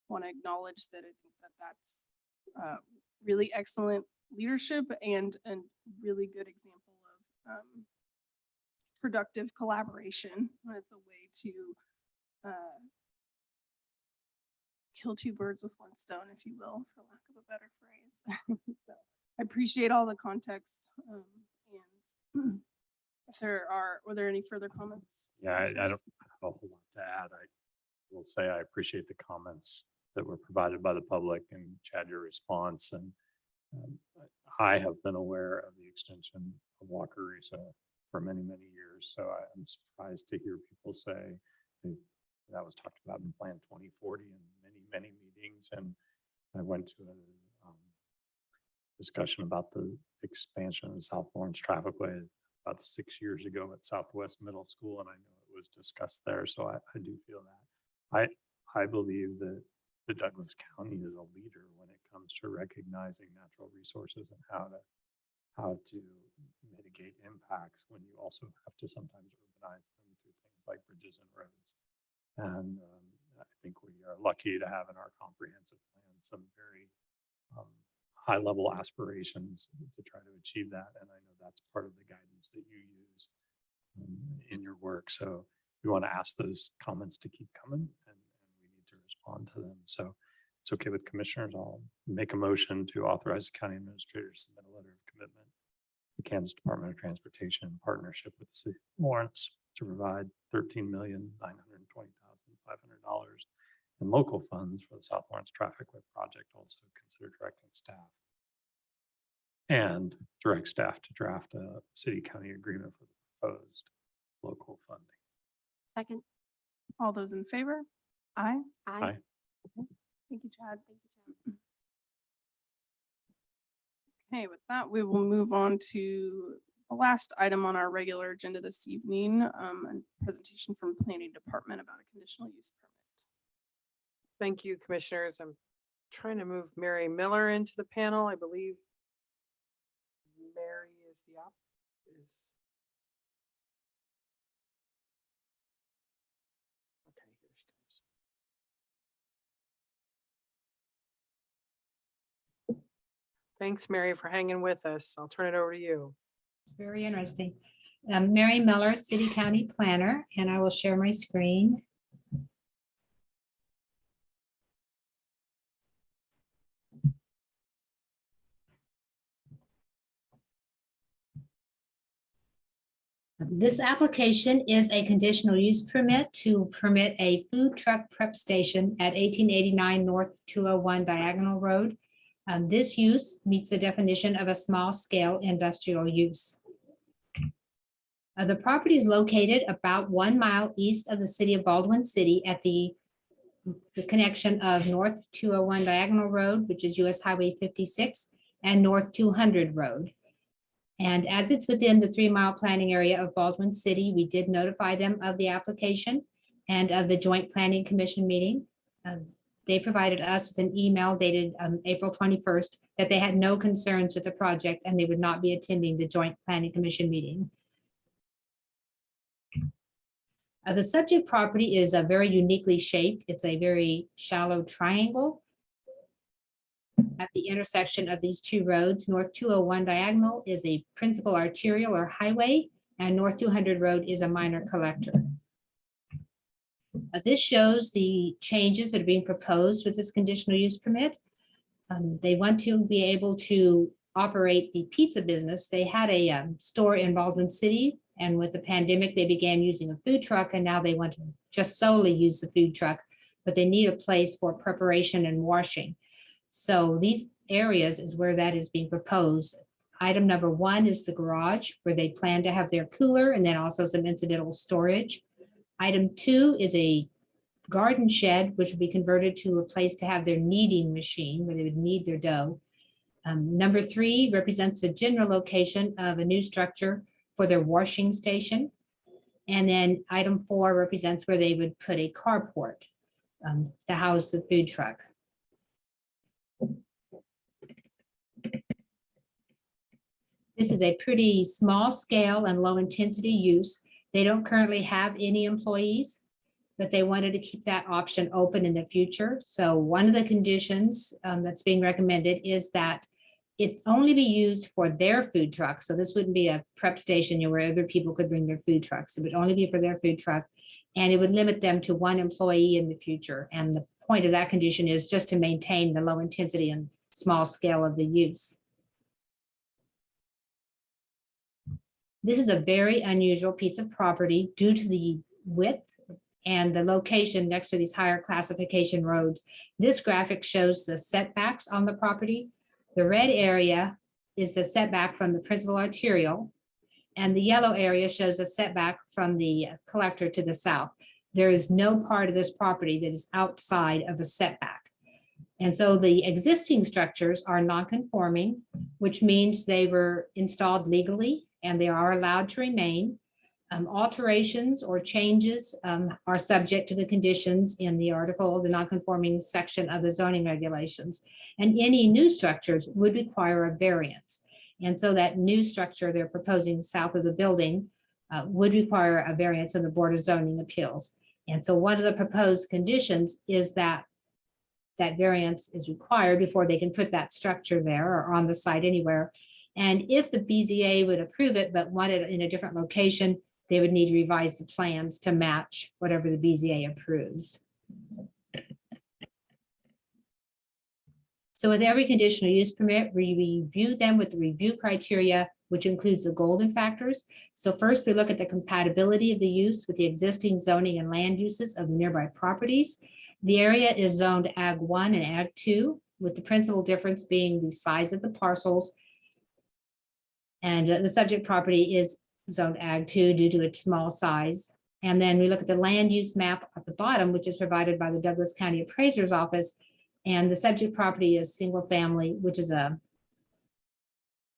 want to acknowledge that I think that that's really excellent leadership and a really good example of productive collaboration. It's a way to kill two birds with one stone, if you will, for lack of a better phrase. So I appreciate all the context. And if were there any further comments? Yeah, I don't have a whole lot to add. I will say I appreciate the comments that were provided by the public and Chad, your response. And I have been aware of the extension of Waukesha for many, many years. So I'm surprised to hear people say that was talked about in Plan 2040 in many, many meetings. And I went to a discussion about the expansion of the South Lawrence Trafficway about 6 years ago at Southwest Middle School. And I know it was discussed there. So I do feel that. I believe that the Douglas County is a leader when it comes to recognizing natural resources and how to mitigate impacts when you also have to sometimes urbanize them through things like bridges and roads. And I think we are lucky to have in our comprehensive plan some very high-level aspirations to try to achieve that. And I know that's part of the guidance that you use in your work. So we want to ask those comments to keep coming, and we need to respond to them. So it's okay with commissioners. I'll make a motion to authorize the county administrator to submit a letter of commitment to Kansas Department of Transportation in partnership with the city of Lawrence to provide $13,920,500 in local funds for the South Lawrence Trafficway project. Also consider directing staff and direct staff to draft a city-county agreement for the proposed local funding. Second. All those in favor? Aye. Aye. Thank you, Chad. Thank you, Chad. Okay, with that, we will move on to the last item on our regular agenda this evening, a presentation from Planning Department about a conditional use permit. Thank you, commissioners. I'm trying to move Mary Miller into the panel. I believe Mary is the okay, here she comes. Thanks, Mary, for hanging with us. I'll turn it over to you. It's very interesting. Mary Miller, City County Planner, and I will share my screen. This application is a conditional use permit to permit a food truck prep station at 1889 North 201 Diagonal Road. This use meets the definition of a small scale industrial use. The property is located about 1 mile east of the city of Baldwin City at the connection of North 201 Diagonal Road, which is US Highway 56, and North 200 Road. And as it's within the 3 mile planning area of Baldwin City, we did notify them of the application and of the Joint Planning Commission meeting. They provided us with an email dated April 21st that they had no concerns with the project and they would not be attending the Joint Planning Commission meeting. The subject property is very uniquely shaped. It's a very shallow triangle at the intersection of these two roads. North 201 Diagonal is a principal arterial or highway and North 200 Road is a minor collector. This shows the changes that are being proposed with this conditional use permit. They want to be able to operate the pizza business. They had a store in Baldwin City, and with the pandemic, they began using a food truck, and now they want to just solely use the food truck, but they need a place for preparation and washing. So these areas is where that is being proposed. Item number 1 is the garage, where they plan to have their cooler and then also some incidental storage. Item 2 is a garden shed, which will be converted to a place to have their kneading machine, where they would knead their dough. Number 3 represents a general location of a new structure for their washing station. And then item 4 represents where they would put a carport to house the food truck. This is a pretty small scale and low intensity use. They don't currently have any employees, but they wanted to keep that option open in the future. So one of the conditions that's being recommended is that it only be used for their food truck. So this wouldn't be a prep station, where other people could bring their food trucks. It would only be for their food truck, and it would limit them to 1 employee in the future. And the point of that condition is just to maintain the low intensity and small scale of the use. This is a very unusual piece of property due to the width and the location next to these higher classification roads. This graphic shows the setbacks on the property. The red area is the setback from the principal arterial, and the yellow area shows a setback from the collector to the south. There is no part of this property that is outside of a setback. And so the existing structures are non-conforming, which means they were installed legally and they are allowed to remain. Alterations or changes are subject to the conditions in the article, the non-conforming section of the zoning regulations. And any new structures would require a variance. And so that new structure they're proposing south of the building would require a variance in the Board of Zoning Appeals. And so one of the proposed conditions is that that variance is required before they can put that structure there or on the site anywhere. And if the BZA would approve it, but want it in a different location, they would need to revise the plans to match whatever the BZA approves. So with every conditional use permit, we review them with the review criteria, which includes the golden factors. So first we look at the compatibility of the use with the existing zoning and land uses of nearby properties. The area is zoned Ag 1 and Ag 2, with the principal difference being the size of the parcels. And the subject property is zoned Ag 2 due to its small size. And then we look at the land use map at the bottom, which is provided by the Douglas County Appraiser's Office. And the subject property is single family, which is a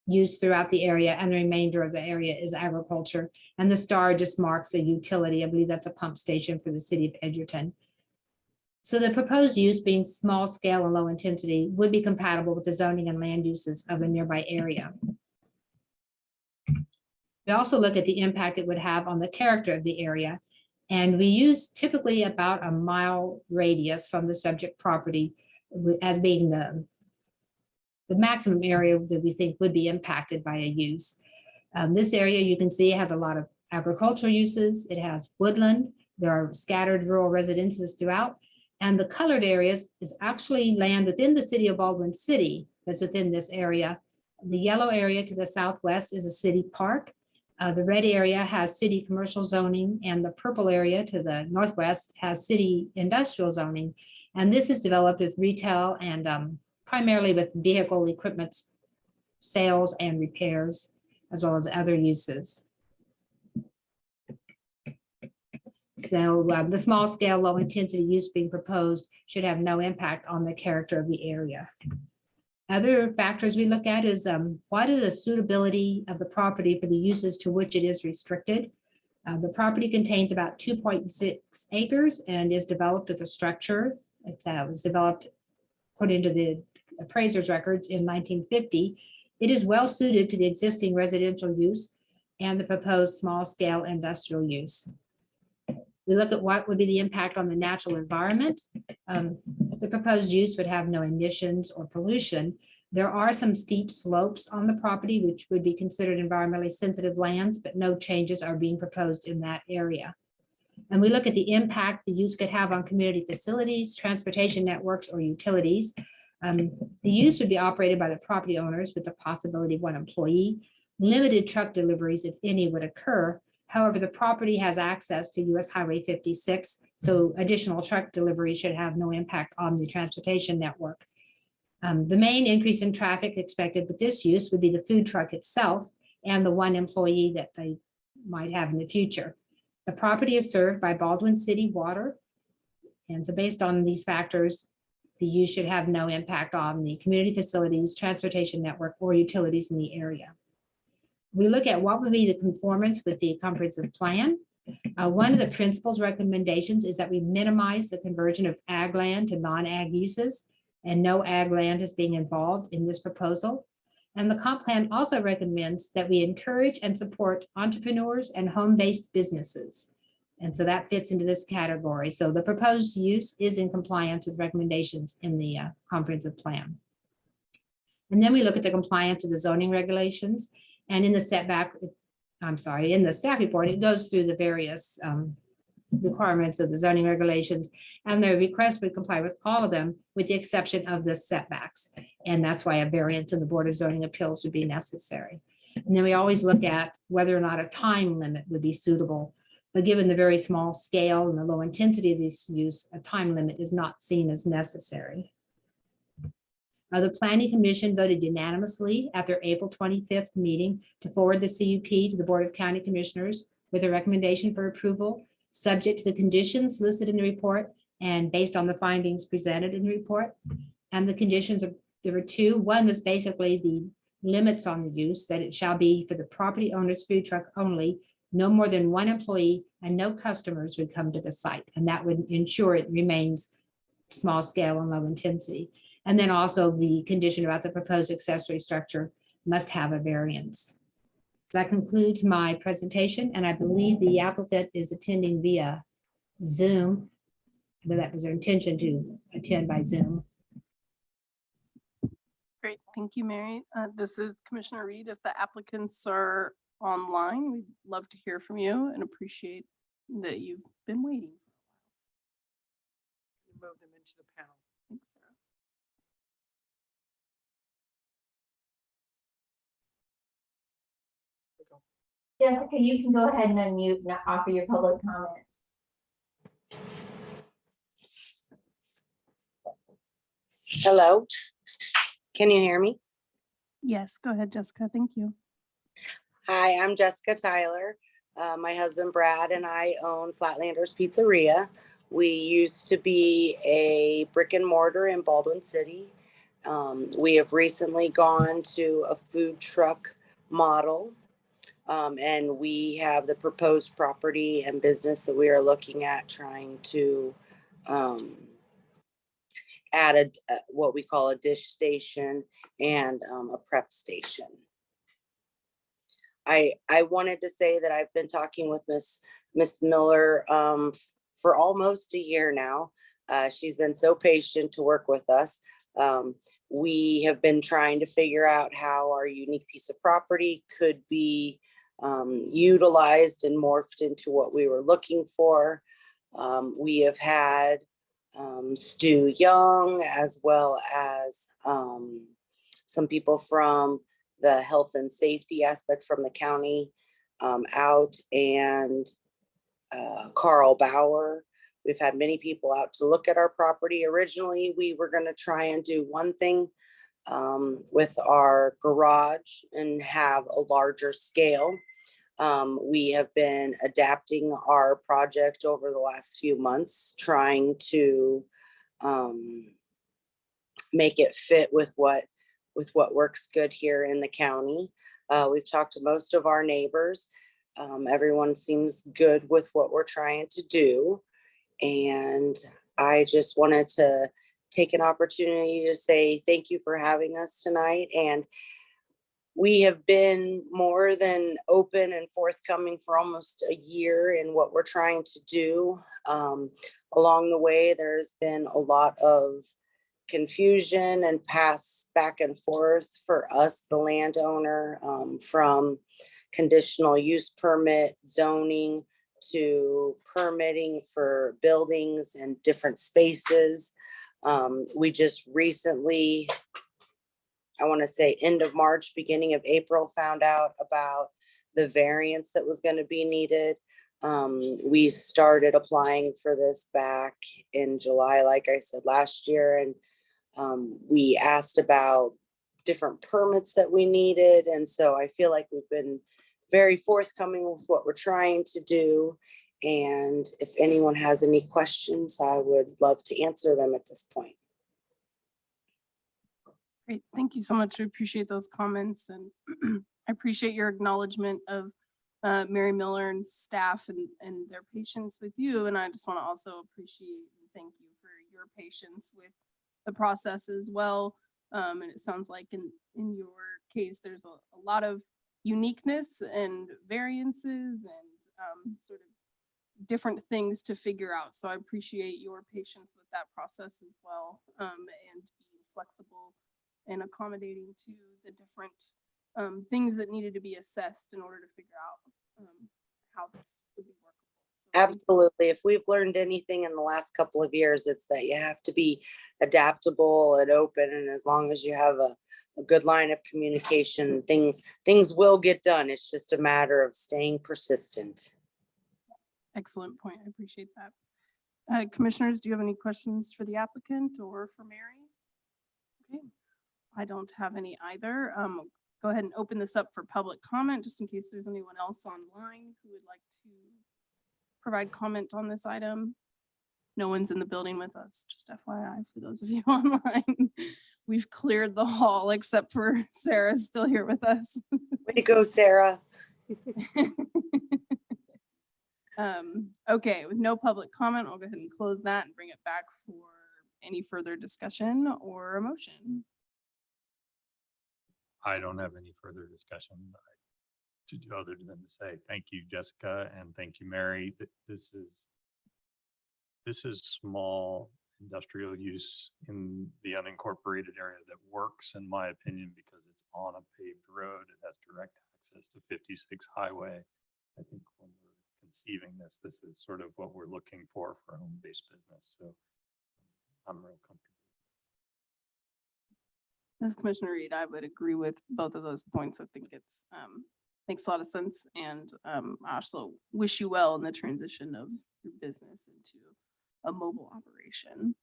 use throughout the area, and the remainder of the area is agriculture. And the star just marks a utility. I believe that's a pump station for the city of Edgerton. So the proposed use, being small scale and low intensity, would be compatible with the zoning and land uses of a nearby area. We also look at the impact it would have on the character of the area. And we use typically about a mile radius from the subject property as being the maximum area that we think would be impacted by a use. This area, you can see, has a lot of agricultural uses. It has woodland. There are scattered rural residences throughout. And the colored areas is actually land within the city of Baldwin City that's within this area. The yellow area to the southwest is a city park. The red area has city commercial zoning, and the purple area to the northwest has city industrial zoning. And this is developed with retail and primarily with vehicle equipment sales and repairs, as well as other uses. So the small scale, low intensity use being proposed should have no impact on the character of the area. Other factors we look at is what is the suitability of the property for the uses to which it is restricted. The property contains about 2.6 acres and is developed with a structure. It was developed, put into the appraiser's records in 1950. It is well suited to the existing residential use and the proposed small scale industrial use. We look at what would be the impact on the natural environment. The proposed use would have no emissions or pollution, There are some steep slopes on the property, which would be considered environmentally sensitive lands, but no changes are being proposed in that area. And we look at the impact the use could have on community facilities, transportation networks, or utilities. The use would be operated by the property owners with the possibility of one employee. Limited truck deliveries, if any, would occur. However, the property has access to US Highway 56, so additional truck delivery should have no impact on the transportation network. The main increase in traffic expected with this use would be the food truck itself and the one employee that they might have in the future. The property is served by Baldwin City Water. And so based on these factors, the use should have no impact on the community facilities, transportation network, or utilities in the area. We look at what would be the conformance with the comprehensive plan. One of the principal's recommendations is that we minimize the conversion of ag land to non-ag uses, and no ag land is being involved in this proposal. And the comp plan also recommends that we encourage and support entrepreneurs and home-based businesses. And so that fits into this category. So the proposed use is in compliance with recommendations in the comprehensive plan. And then we look at the compliance with the zoning regulations, and in the setback, in the staff report, it goes through the various requirements of the zoning regulations, and the request would comply with all of them with the exception of the setbacks. And that's why a variance in the Board of Zoning Appeals would be necessary. And then we always look at whether or not a time limit would be suitable. But given the very small scale and the low intensity of this use, a time limit is not seen as necessary. The Planning Commission voted unanimously at their April 25th meeting to forward the CUP to the Board of County Commissioners with a recommendation for approval, subject to the conditions listed in the report and based on the findings presented in the report. And the conditions, there were two. One was basically the limits on the use, that it shall be for the property owner's food truck only, no more than one employee, and no customers would come to the site. And that would ensure it remains small scale and low intensity. And then also the condition about the proposed accessory structure must have a variance. So that concludes my presentation, and I believe the applicant is attending via Zoom. But that was their intention to attend by Zoom. Great, thank you, Mary. This is Commissioner Reed. If the applicants are online, we'd love to hear from you and appreciate that you've been waiting. Move them into the panel. Thanks, Sarah. Jessica, you can go ahead and unmute and offer your public comment. Hello, can you hear me? Yes, go ahead, Jessica. Thank you. Hi, I'm Jessica Tyler. My husband Brad and I own Flatlanders Pizzeria. We used to be a brick and mortar in Baldwin City. We have recently gone to a food truck model. And we have the proposed property and business that we are looking at trying to add what we call a dish station and a prep station. I wanted to say that I've been talking with Miss Miller for almost a year now. She's been so patient to work with us. We have been trying to figure out how our unique piece of property could be utilized and morphed into what we were looking for. We have had Stu Young, as well as some people from the health and safety aspect from the county out, and Carl Bauer. We've had many people out to look at our property. Originally, we were going to try and do one thing with our garage and have a larger scale. We have been adapting our project over the last few months, trying to make it fit with what works good here in the county. We've talked to most of our neighbors. Everyone seems good with what we're trying to do. And I just wanted to take an opportunity to say thank you for having us tonight. And we have been more than open and forthcoming for almost a year in what we're trying to do. Along the way, there's been a lot of confusion and pass back and forth for us, the landowner, from conditional use permit zoning to permitting for buildings and different spaces. We just recently, I want to say end of March, beginning of April, found out about the variance that was going to be needed. We started applying for this back in July, like I said, last year. And we asked about different permits that we needed. And so I feel like we've been very forthcoming with what we're trying to do. And if anyone has any questions, I would love to answer them at this point. Great, thank you so much. I appreciate those comments, and I appreciate your acknowledgement of Mary Miller and staff and their patience with you. And I just want to also appreciate and thank you for your patience with the process as well. And it sounds like in your case, there's a lot of uniqueness and variances and sort of different things to figure out. So I appreciate your patience with that process as well, and being flexible and accommodating to the different things that needed to be assessed in order to figure out how this would be workable. So Absolutely. If we've learned anything in the last couple of years, it's that you have to be adaptable and open. And as long as you have a good line of communication, things will get done. It's just a matter of staying persistent. excellent point. I appreciate that. Commissioners, do you have any questions for the applicant or for Mary? Okay, I don't have any either. Go ahead and open this up for public comment, just in case there's anyone else online who would like to provide comment on this item. No one's in the building with us, just FYI for those of you online. We've cleared the hall except for Sarah still here with us. Way to go, Sarah. Okay, with no public comment, I'll go ahead and close that and bring it back for any further discussion or a motion. I don't have any further discussion to do other than to say thank you, Jessica, and thank you, Mary. This is small industrial use in the unincorporated area that works, in my opinion, because it's on a paved road. It has direct access to 56 highway. I think when we're conceiving this is sort of what we're looking for home-based business. So I'm real comfortable. As Commissioner Reed, I would agree with both of those points. I think it's makes a lot of sense, and I also wish you well in the transition of your business into a mobile operation.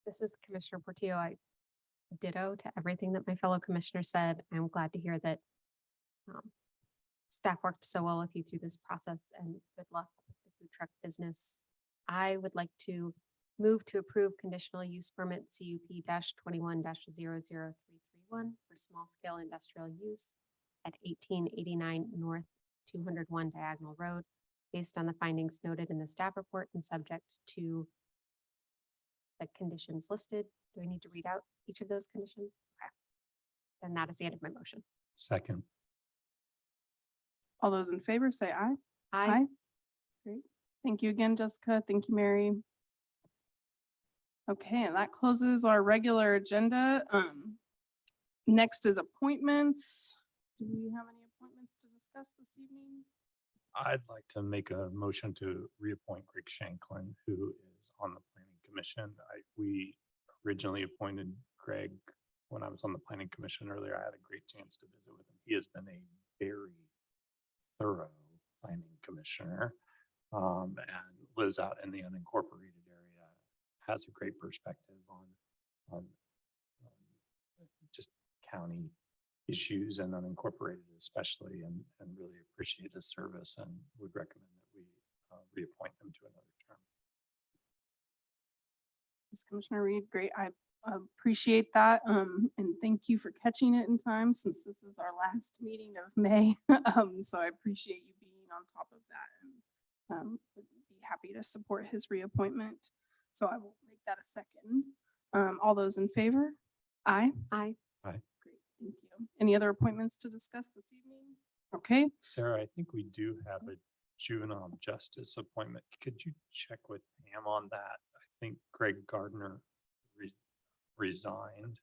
This is Commissioner Portillo. I ditto to everything that my fellow commissioner said. I'm glad to hear that staff worked so well with you through this process, and good luck with the food truck business. I would like to move to approve conditional use permit CUP-21-00331 for small scale industrial use at 1889 North 201 Diagonal Road, based on the findings noted in the staff report and subject to the conditions listed. Do I need to read out each of those conditions? Okay. Then that is the end of my motion. Second. All those in favor say aye. Aye. Great. Thank you again, Jessica. Thank you, Mary. Okay, and that closes our regular agenda. Next is appointments. Do we have any appointments to discuss this evening? I'd like to make a motion to reappoint Greg Shanklin, who is on the Planning Commission. We originally appointed Greg when I was on the Planning Commission earlier. I had a great chance to visit with him. He has been a very thorough planning commissioner and lives out in the unincorporated area, has a great perspective on just county issues and unincorporated especially, and really appreciate his service and would recommend that we reappoint him to another term. This Commissioner Reed, great. I appreciate that. And thank you for catching it in time, since this is our last meeting of May. So I appreciate you being on top of that, and would be happy to support his reappointment. So I will make that a second. All those in favor? Aye. Aye. Aye. Great, thank you. Any other appointments to discuss this evening? Okay. Sarah, I think we do have a juvenile justice appointment. Could you check with Pam on that? I think Greg Gardner resigned.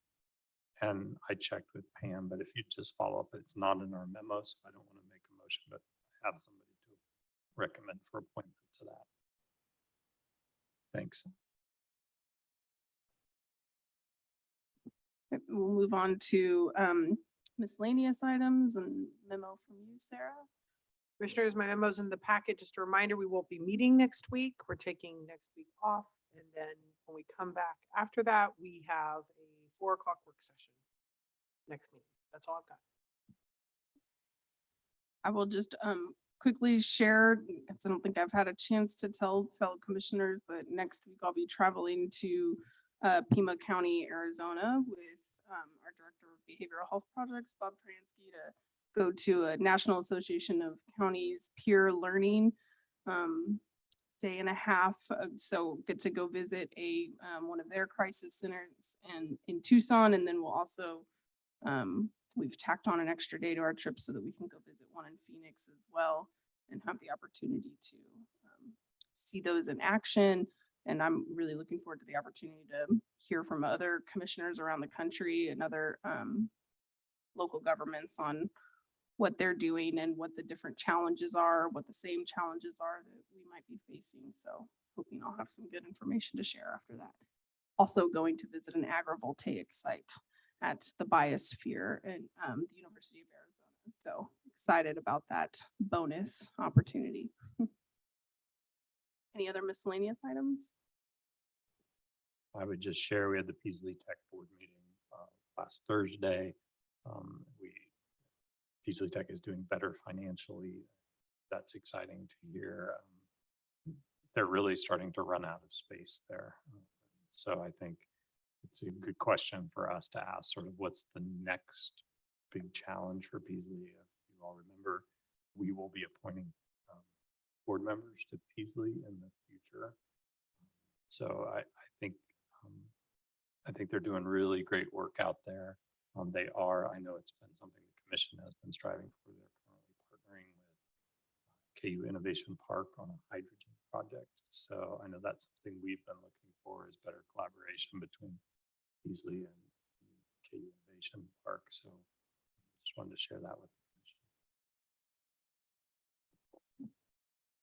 And I checked with Pam, but if you just follow up, it's not in our memo, so I don't want to make a motion, but have somebody to recommend for appointment to that. Thanks. Okay, we'll move on to miscellaneous items and memo from you, Sarah. Commissioners, my memo's in the packet. Just a reminder, we won't be meeting next week. We're taking next week off. And then when we come back after that, we have a 4 o'clock work session. Next meeting. That's all I've got. I will just quickly share, because I don't think I've had a chance to tell fellow commissioners that next week I'll be traveling to Pima County, Arizona with our Director of Behavioral Health Projects, Bob Transky, to go to a National Association of Counties peer learning day and a half. So get to go visit one of their crisis centers and in Tucson, and then we'll also we've tacked on an extra day to our trip so that we can go visit one in Phoenix as well and have the opportunity to see those in action. And I'm really looking forward to the opportunity to hear from other commissioners around the country and other local governments on what they're doing and what the different challenges are, what the same challenges are that we might be facing. So hoping I'll have some good information to share after that. Also going to visit an agrivoltaic site at the Biosphere at the University of Arizona. So excited about that bonus opportunity. Any other miscellaneous items? I would just share, we had the Peasley Tech Board meeting last Thursday. Peasley Tech is doing better financially. That's exciting to hear. They're really starting to run out of space there. So I think it's a good question for us to ask, sort of what's the next big challenge for Peasley. If you all remember, we will be appointing board members to Peasley in the future. So I think they're doing really great work out there. They are, I know it's been something the commission has been striving for. They're currently partnering with KU Innovation Park on a hydrogen project. So I know that's something we've been looking for, is better collaboration between Peasley and KU Innovation Park. So just wanted to share that with the commission.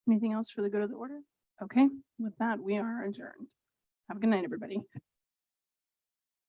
Anything else for the good of the order? Okay, with that, we are adjourned. Have a good night, everybody.